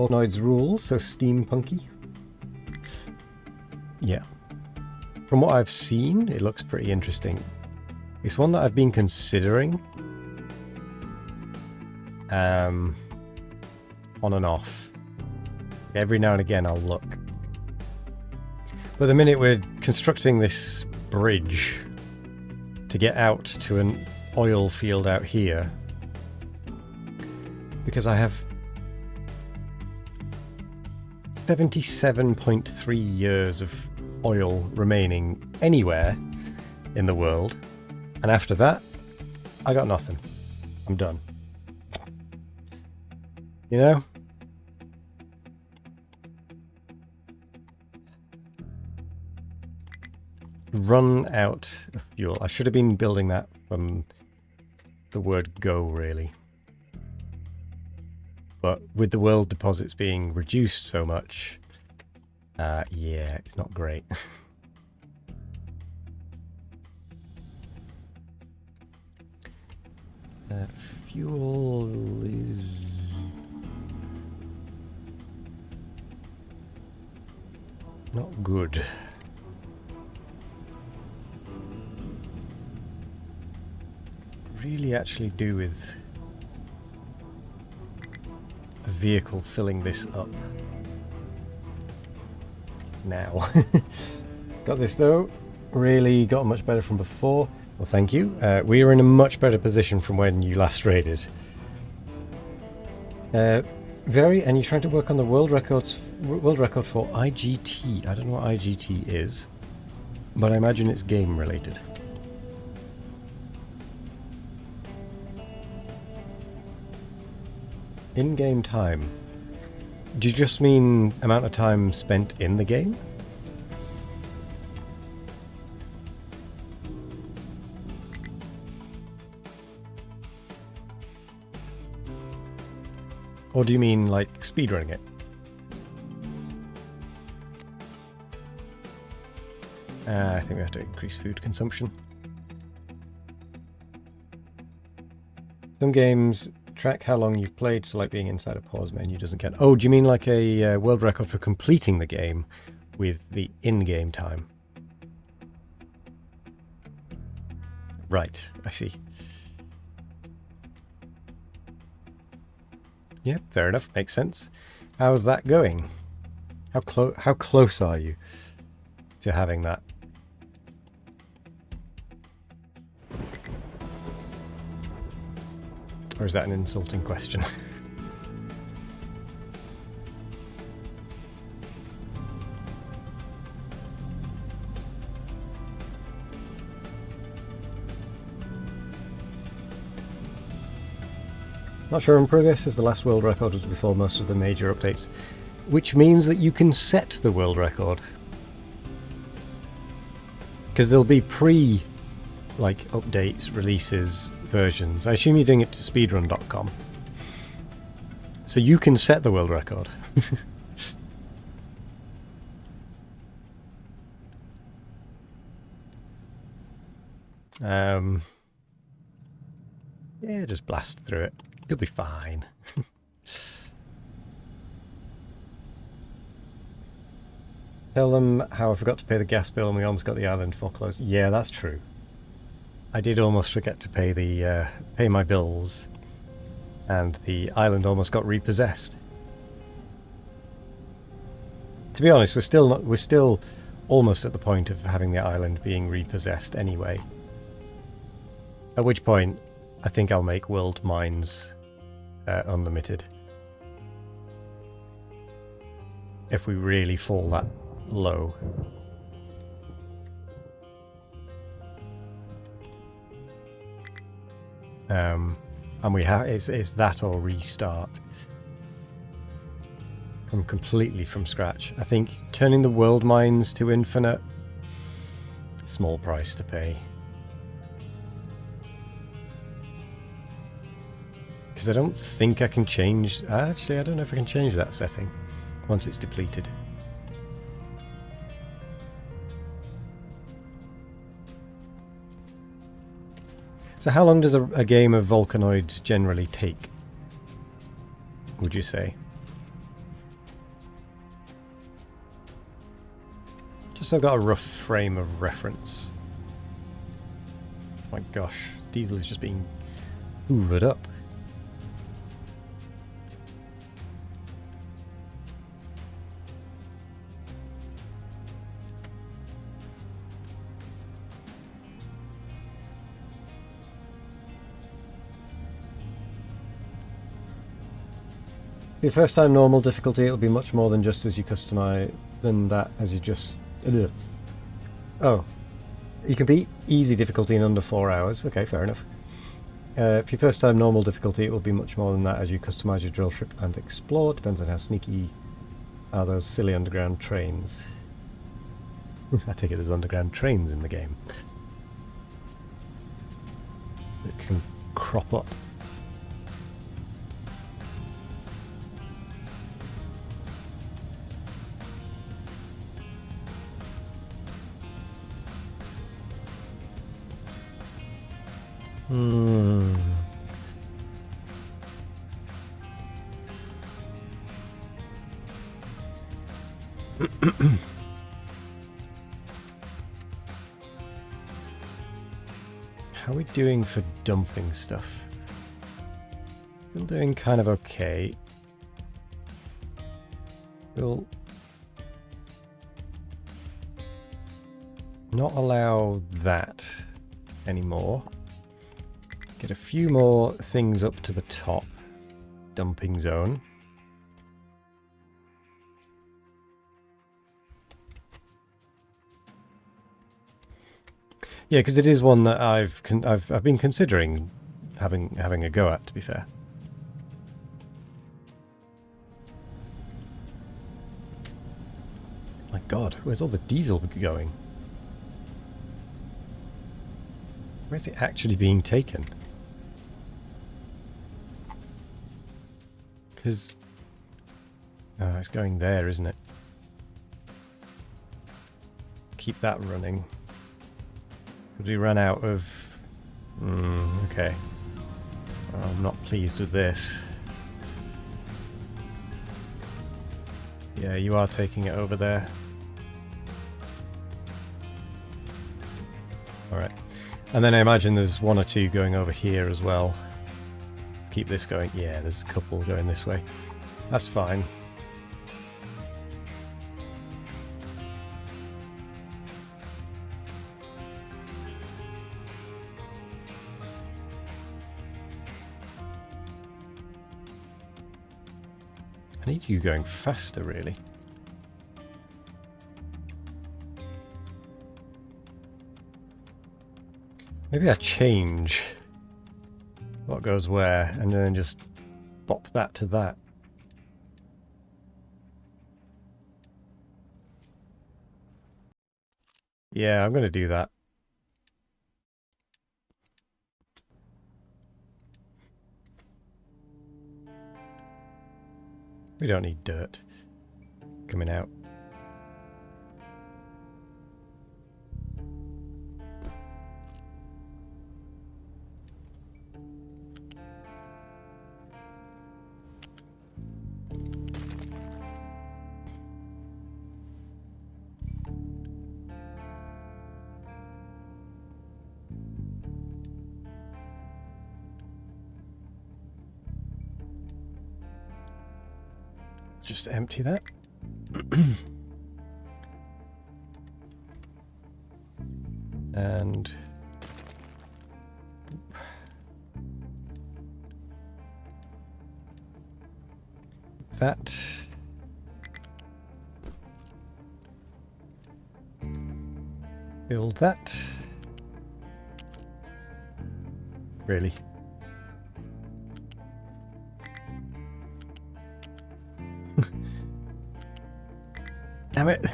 Volcanoids rule, so steampunky. Yeah. From what I've seen, it looks pretty interesting. It's one that I've been considering. On and off. Every now and again I'll look. But the minute we're constructing this bridge to get out to an oil field out here, because I have 77.3 years of oil remaining anywhere in the world, and after that I got nothing. I'm done. You know? Run out of fuel. I should have been building that from the word go, really. But with the world deposits being reduced so much, yeah, it's not great. Fuel is not good. Really actually do with a vehicle filling this up now. Got this though. Really got much better from before. Well, thank you. We are in a much better position from when you last raided. And you're trying to work on the world record for IGT. I don't know what IGT is, but I imagine it's game related. In-game time. Do you just mean amount of time spent in the game? Or do you mean like speedrunning it? I think we have to increase food consumption. Some games track how long you've played, so like being inside a pause menu doesn't count. Oh, do you mean like a world record for completing the game with the in-game time? Right, I see. Yeah, fair enough, makes sense. How's that going? How close are you to having that? Or is that an insulting question? Not sure in progress, as the last world record was before most of the major updates, which means that you can set the world record. Because there'll be updates, releases, versions. I assume you're doing it to speedrun.com. So you can set the world record. Yeah, just blast through it. You'll be fine. Tell them how I forgot to pay the gas bill and we almost got the island foreclosed. Yeah, that's true. I did almost forget to pay my bills, and the island almost got repossessed. To be honest, we're still almost at the point of having the island being repossessed anyway. At which point, I think I'll make world mines unlimited. If we really fall that low. And we have it's that or restart completely from scratch. I think turning the world mines to infinite, small price to pay. Because I don't think I can change. Actually, I don't know if I can change that setting once it's depleted. So how long does a game of Volcanoids generally take, would you say? Just so I've got a rough frame of reference. My gosh, diesel is just being hoovered up. For your first time normal difficulty, it'll be much more than just as you customize than that as you just. Oh, you can beat easy difficulty in under 4 hours. Okay, fair enough. For your first time normal difficulty, it will be much more than that as you customize your drill ship and explore. Depends on how sneaky are those silly underground trains. I take it there's underground trains in the game that can crop up. How are we doing for dumping stuff? Still doing kind of okay. We'll not allow that anymore. Get a few more things up to the top. Dumping zone. Yeah, because it is one that I've been considering having a go at, to be fair. My God, where's all the diesel going? Where's it actually being taken? Because it's going there, isn't it? Keep that running. Could we run out of... okay. Well, I'm not pleased with this. Yeah, you are taking it over there. Alright. And then I imagine there's one or two going over here as well. Keep this going. Yeah, there's a couple going this way. That's fine. I need you going faster, really. Maybe I change what goes where and then just bop that to that. Yeah, I'm going to do that. We don't need dirt coming out. Just empty that. And that. Build that. Really? Damn it.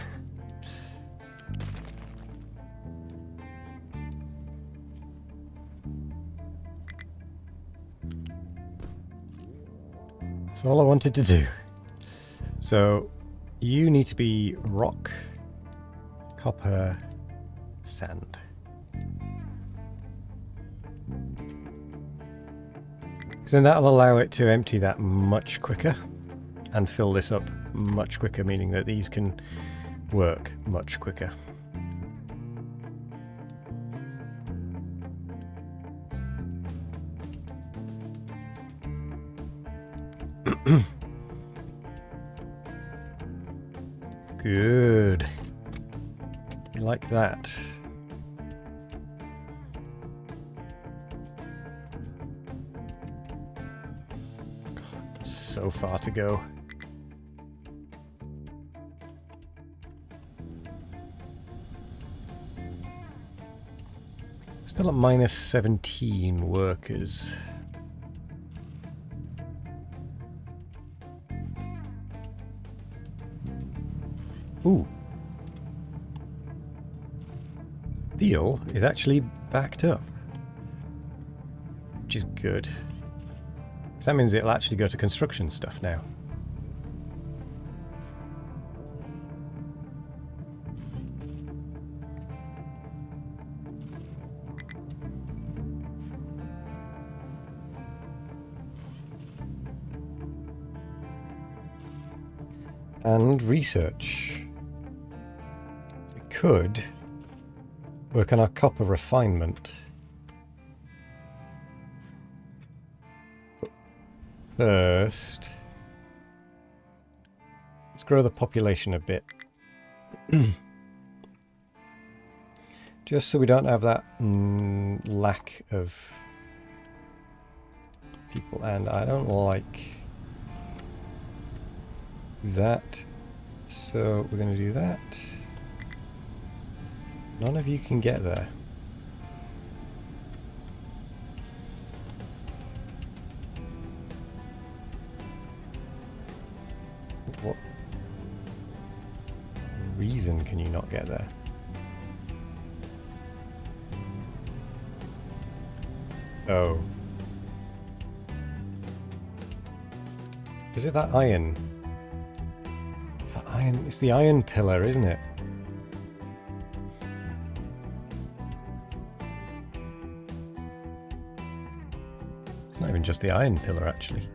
That's all I wanted to do. So you need to be rock, copper, sand. Because then that'll allow it to empty that much quicker and fill this up much quicker, meaning that these can work much quicker. Good. You like that? So far to go. Still at minus 17 workers. Ooh. Steel is actually backed up, which is good. So that means it'll actually go to construction stuff now. And research. We could work on our copper refinement. But first, let's grow the population a bit. Just so we don't have that lack of people. And I don't like that, so we're going to do that. None of you can get there. What reason can you not get there? Oh. Is it that iron? It's the iron pillar, isn't it? It's not even just the iron pillar, actually.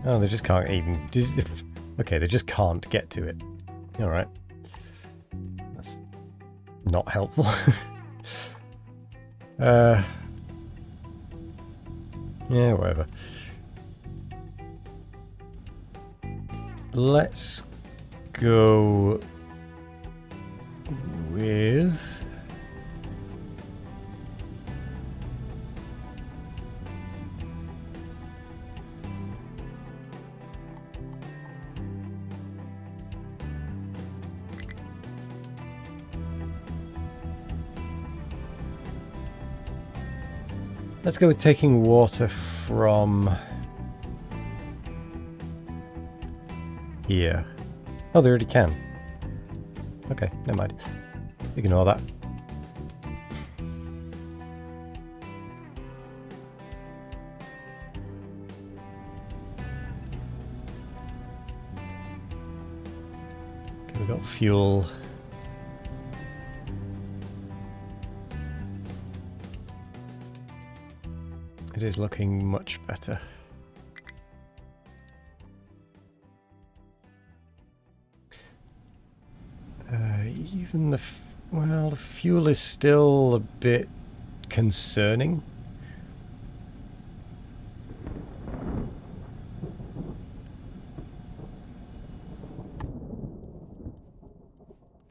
Oh, they just can't even... Okay, they just can't get to it. Alright. That's not helpful. Yeah, whatever. Let's go with... Let's go with taking water from here. Oh, they already can. Okay, never mind. Ignore that. Okay, we've got fuel. It is looking much better. Even the fuel is still a bit concerning.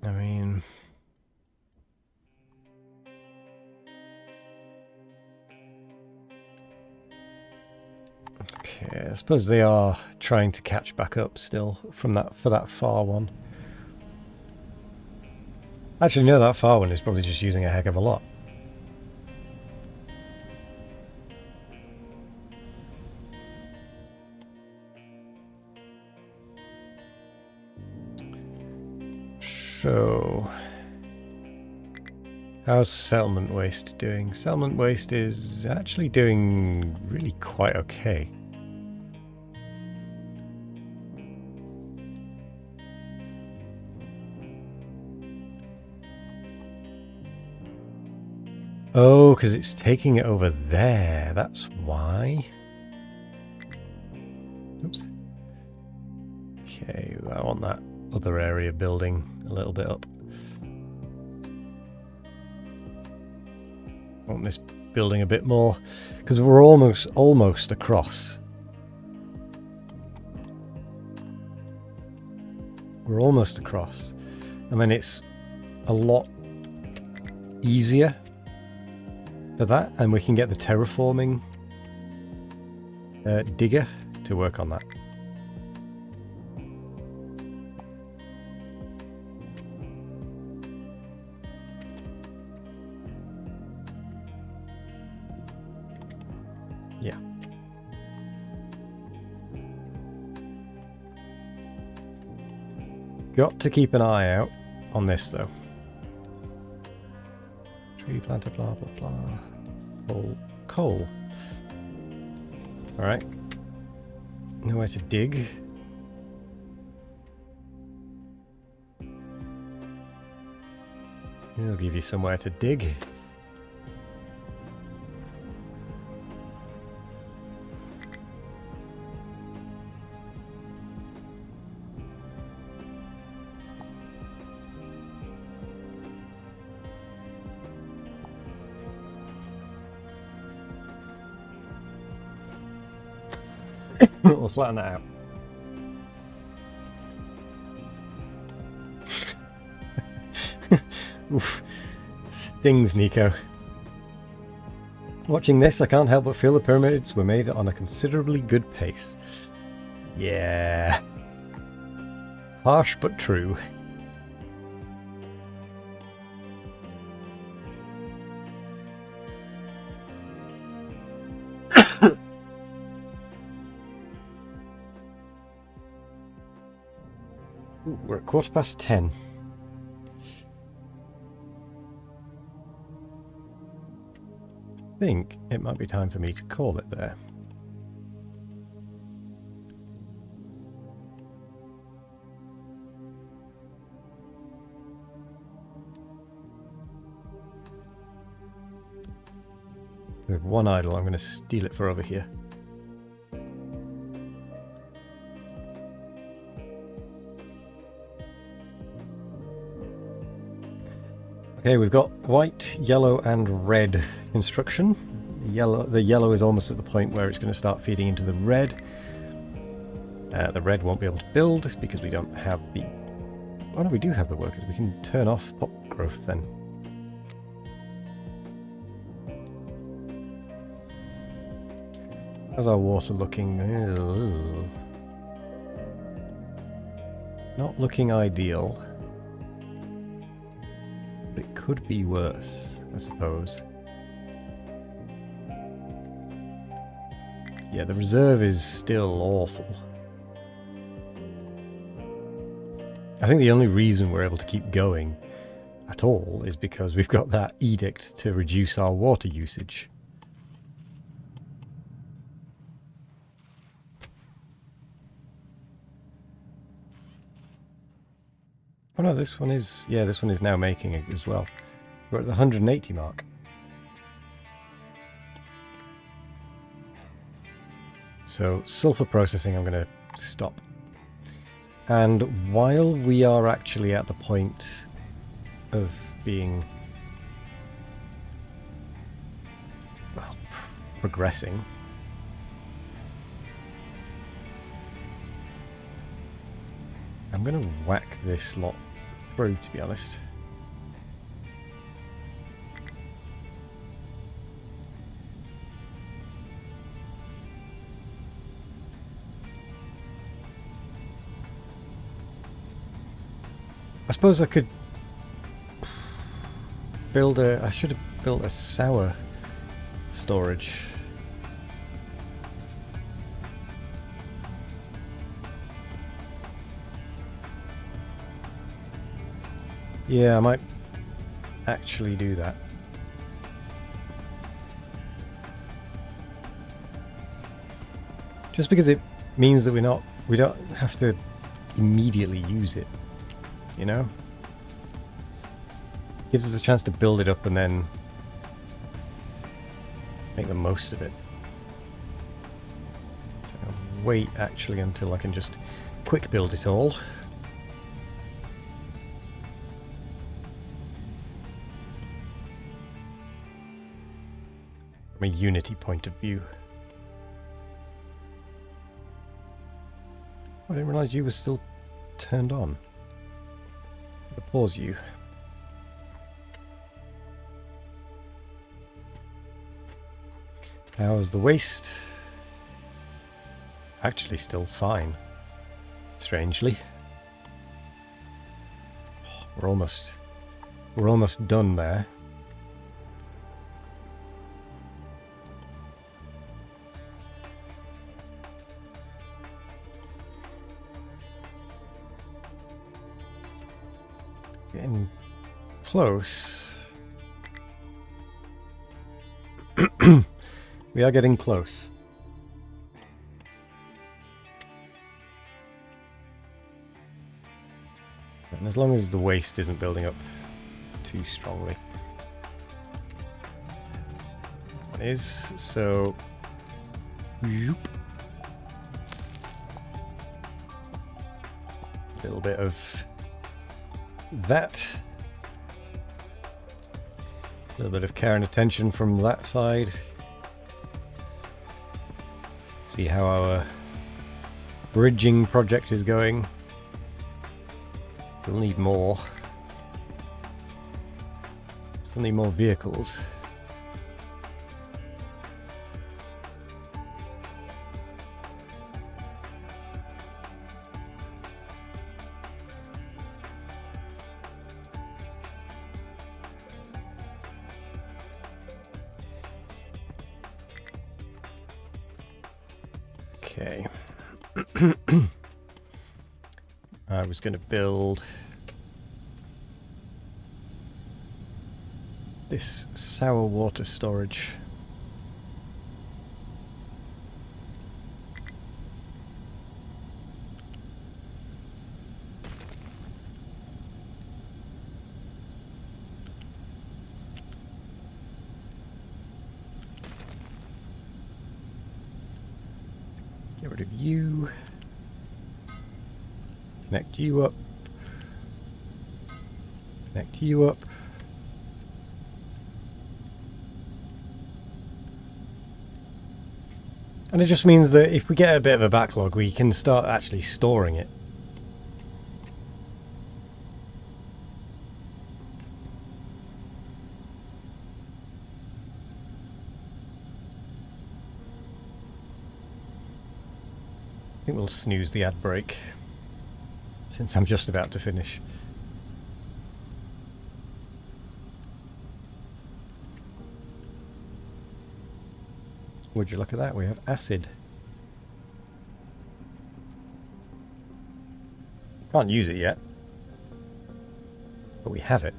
I mean, okay, I suppose they are trying to catch back up still from that for that far one. Actually, no, that far one is probably just using a heck of a lot. So, how's settlement waste doing? Settlement waste is actually doing really quite okay. Oh, because it's taking it over there. That's why. Oops. Okay, I want that other area building a little bit up. I want this building a bit more because we're almost across. We're almost across, and then it's a lot easier for that, and we can get the terraforming digger to work on that. Yeah. Got to keep an eye out on this though. Tree planter, blah blah blah. Coal. Alright. Nowhere to dig. It'll give you somewhere to dig. We'll flatten that out. Oof. Stings, Nico. Watching this, I can't help but feel the pyramids were made on a considerably good pace. Yeah. Harsh but true. Ooh, we're at 10:15. I think it might be time for me to call it there. With one idle, I'm going to steal it for over here. Okay, we've got white, yellow, and red construction. The yellow is almost at the point where it's going to start feeding into the red. The red won't be able to build because we don't have the... Oh no, we do have the workers. We can turn off pop growth then. How's our water looking? Not looking ideal. But it could be worse, I suppose. Yeah, the reserve is still awful. I think the only reason we're able to keep going at all is because we've got that edict to reduce our water usage. Oh no, this one is... Yeah, this one is now making it as well. We're at the 180 mark. So, sulfur processing I'm going to stop. And while we are actually at the point of being... well, progressing... I'm going to whack this lot through, to be honest. I suppose I could build a... I should have built a sour storage. Yeah, I might actually do that. Just because it means that we don't have to immediately use it, you know? Gives us a chance to build it up and then make the most of it. So I'll wait actually until I can just quick build it all. From a Unity point of view. I didn't realise you were still turned on. I'll pause you. How's the waste? Actually still fine. Strangely. Oh, we're almost done there. Getting close. We are getting close. And as long as the waste isn't building up too strongly. It is, so... Zoop. A little bit of that. A little bit of care and attention from that side. See how our bridging project is going. Still need more. Still need more vehicles. Okay. I was going to build this sour water storage. Get rid of you. Connect you up. Connect you up. And it just means that if we get a bit of a backlog, we can start actually storing it. I think we'll snooze the ad break, since I'm just about to finish. Would you look at that? We have acid. Can't use it yet, but we have it.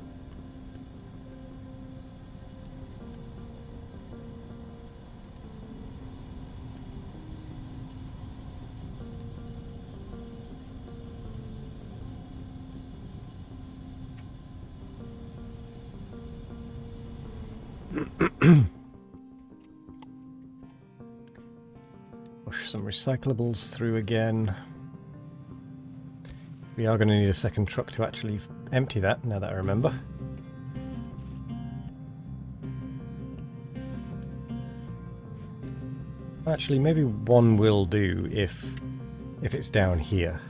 Push some recyclables through again. We are going to need a second truck to actually empty that, now that I remember. Actually, maybe one will do if it's down here.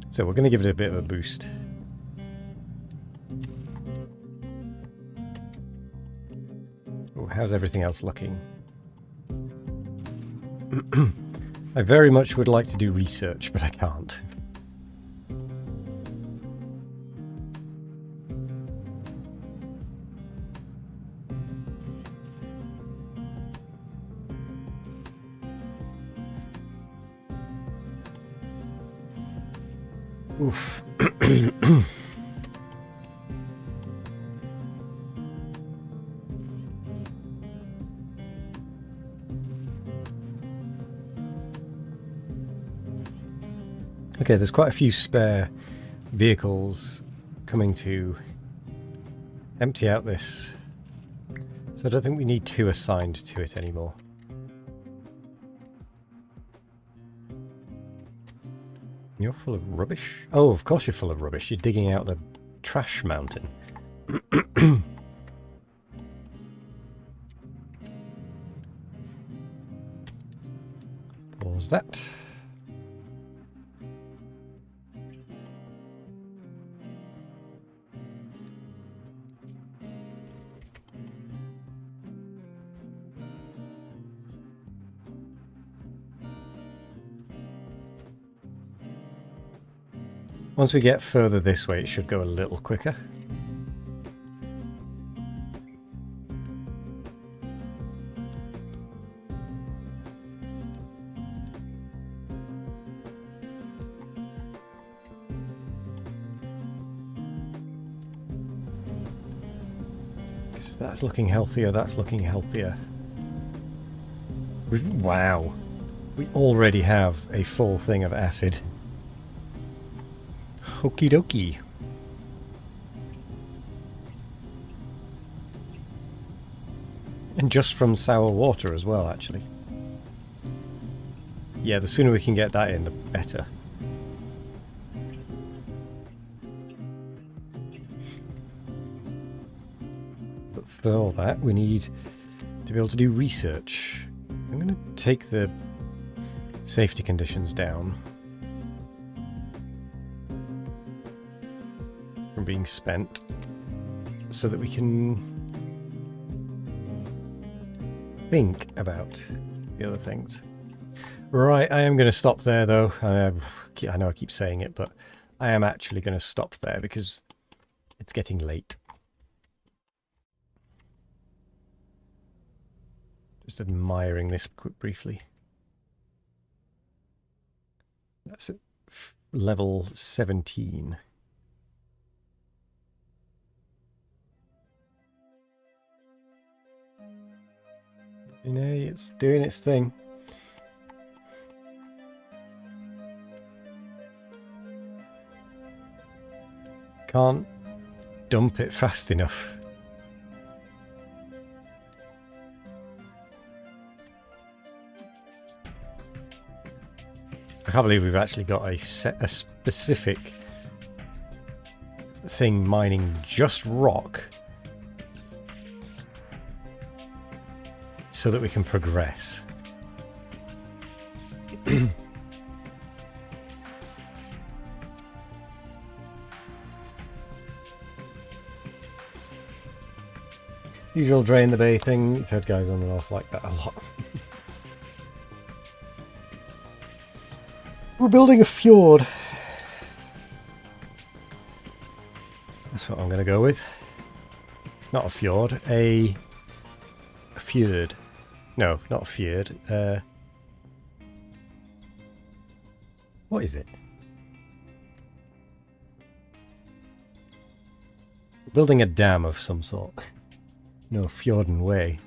So we're going to give it a bit of a boost. How's everything else looking? I very much would like to do research, but I can't. Oof. Okay, there's quite a few spare vehicles coming to empty out this, so I don't think we need two assigned to it anymore. You're full of rubbish? Oh, of course you're full of rubbish. You're digging out the trash mountain. Pause that. Once we get further this way, it should go a little quicker. Because that's looking healthier, that's looking healthier. Wow. We already have a full thing of acid. Okie dokie. And just from sour water as well, actually. Yeah, the sooner we can get that in, the better. But for all that, we need to be able to do research. I'm going to take the safety conditions down from being spent so that we can think about the other things. Right, I am going to stop there though. I know I keep saying it, but I am actually going to stop there because it's getting late. Just admiring this briefly. That's at level 17. You know, it's doing its thing. Can't dump it fast enough. I can't believe we've actually got a specific thing mining just rock so that we can progress. Usual drain the bay thing. You've heard guys on the north like that a lot. We're building a fjord. That's what I'm going to go with. Not a fjord, a fjord. No, not a fjord. What is it? We're building a dam of some sort. No fjorden way.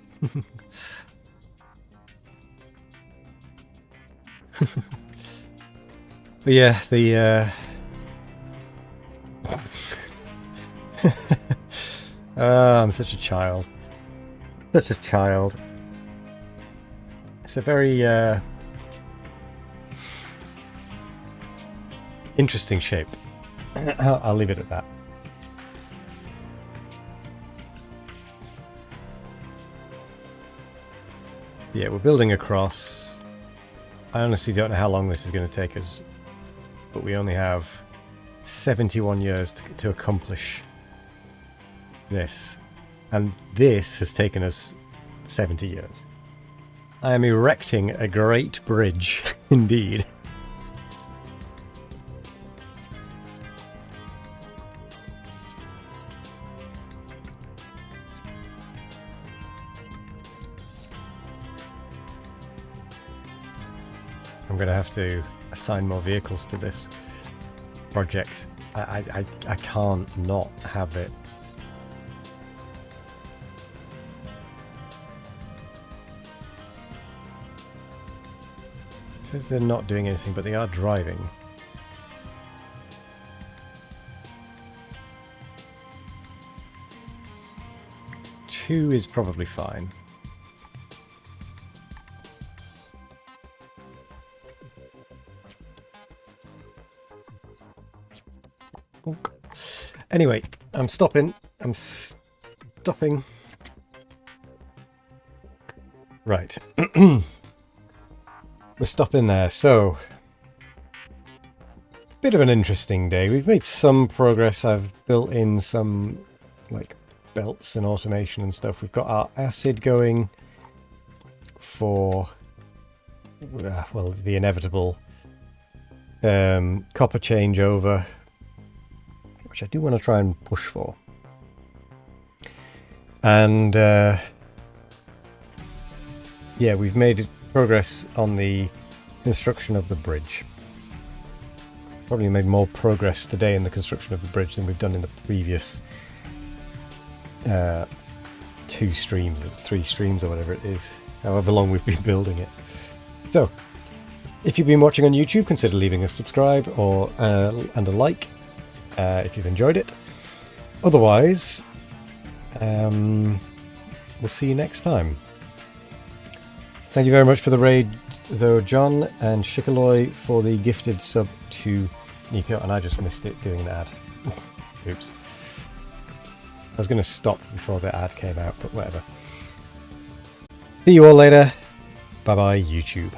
But yeah, the I'm such a child. Such a child. It's a very interesting shape. I'll leave it at that. Yeah, we're building across. I honestly don't know how long this is going to take us, but we only have 71 years to accomplish this. And this has taken us 70 years. I am erecting a great bridge, indeed. I'm going to have to assign more vehicles to this project. I can't not have it. It says they're not doing anything, but they are driving. Two is probably fine. Anyway, I'm stopping. Right. We're stopping there. So, bit of an interesting day. We've made some progress. I've built in some like belts and automation and stuff. We've got our acid going for well, the inevitable copper changeover, which I do want to try and push for. And yeah, we've made progress on the construction of the bridge. Probably made more progress today in the construction of the bridge than we've done in the previous 2 streams, 3 streams or whatever it is, however long we've been building it. So, if you've been watching on YouTube, consider leaving a subscribe or and a like if you've enjoyed it. Otherwise, we'll see you next time. Thank you very much for the raid, though, John, and Shikaloi for the gifted sub to Nico, and I just missed it doing the ad. Oops. I was going to stop before the ad came out, but whatever. See you all later. Bye-bye, YouTube.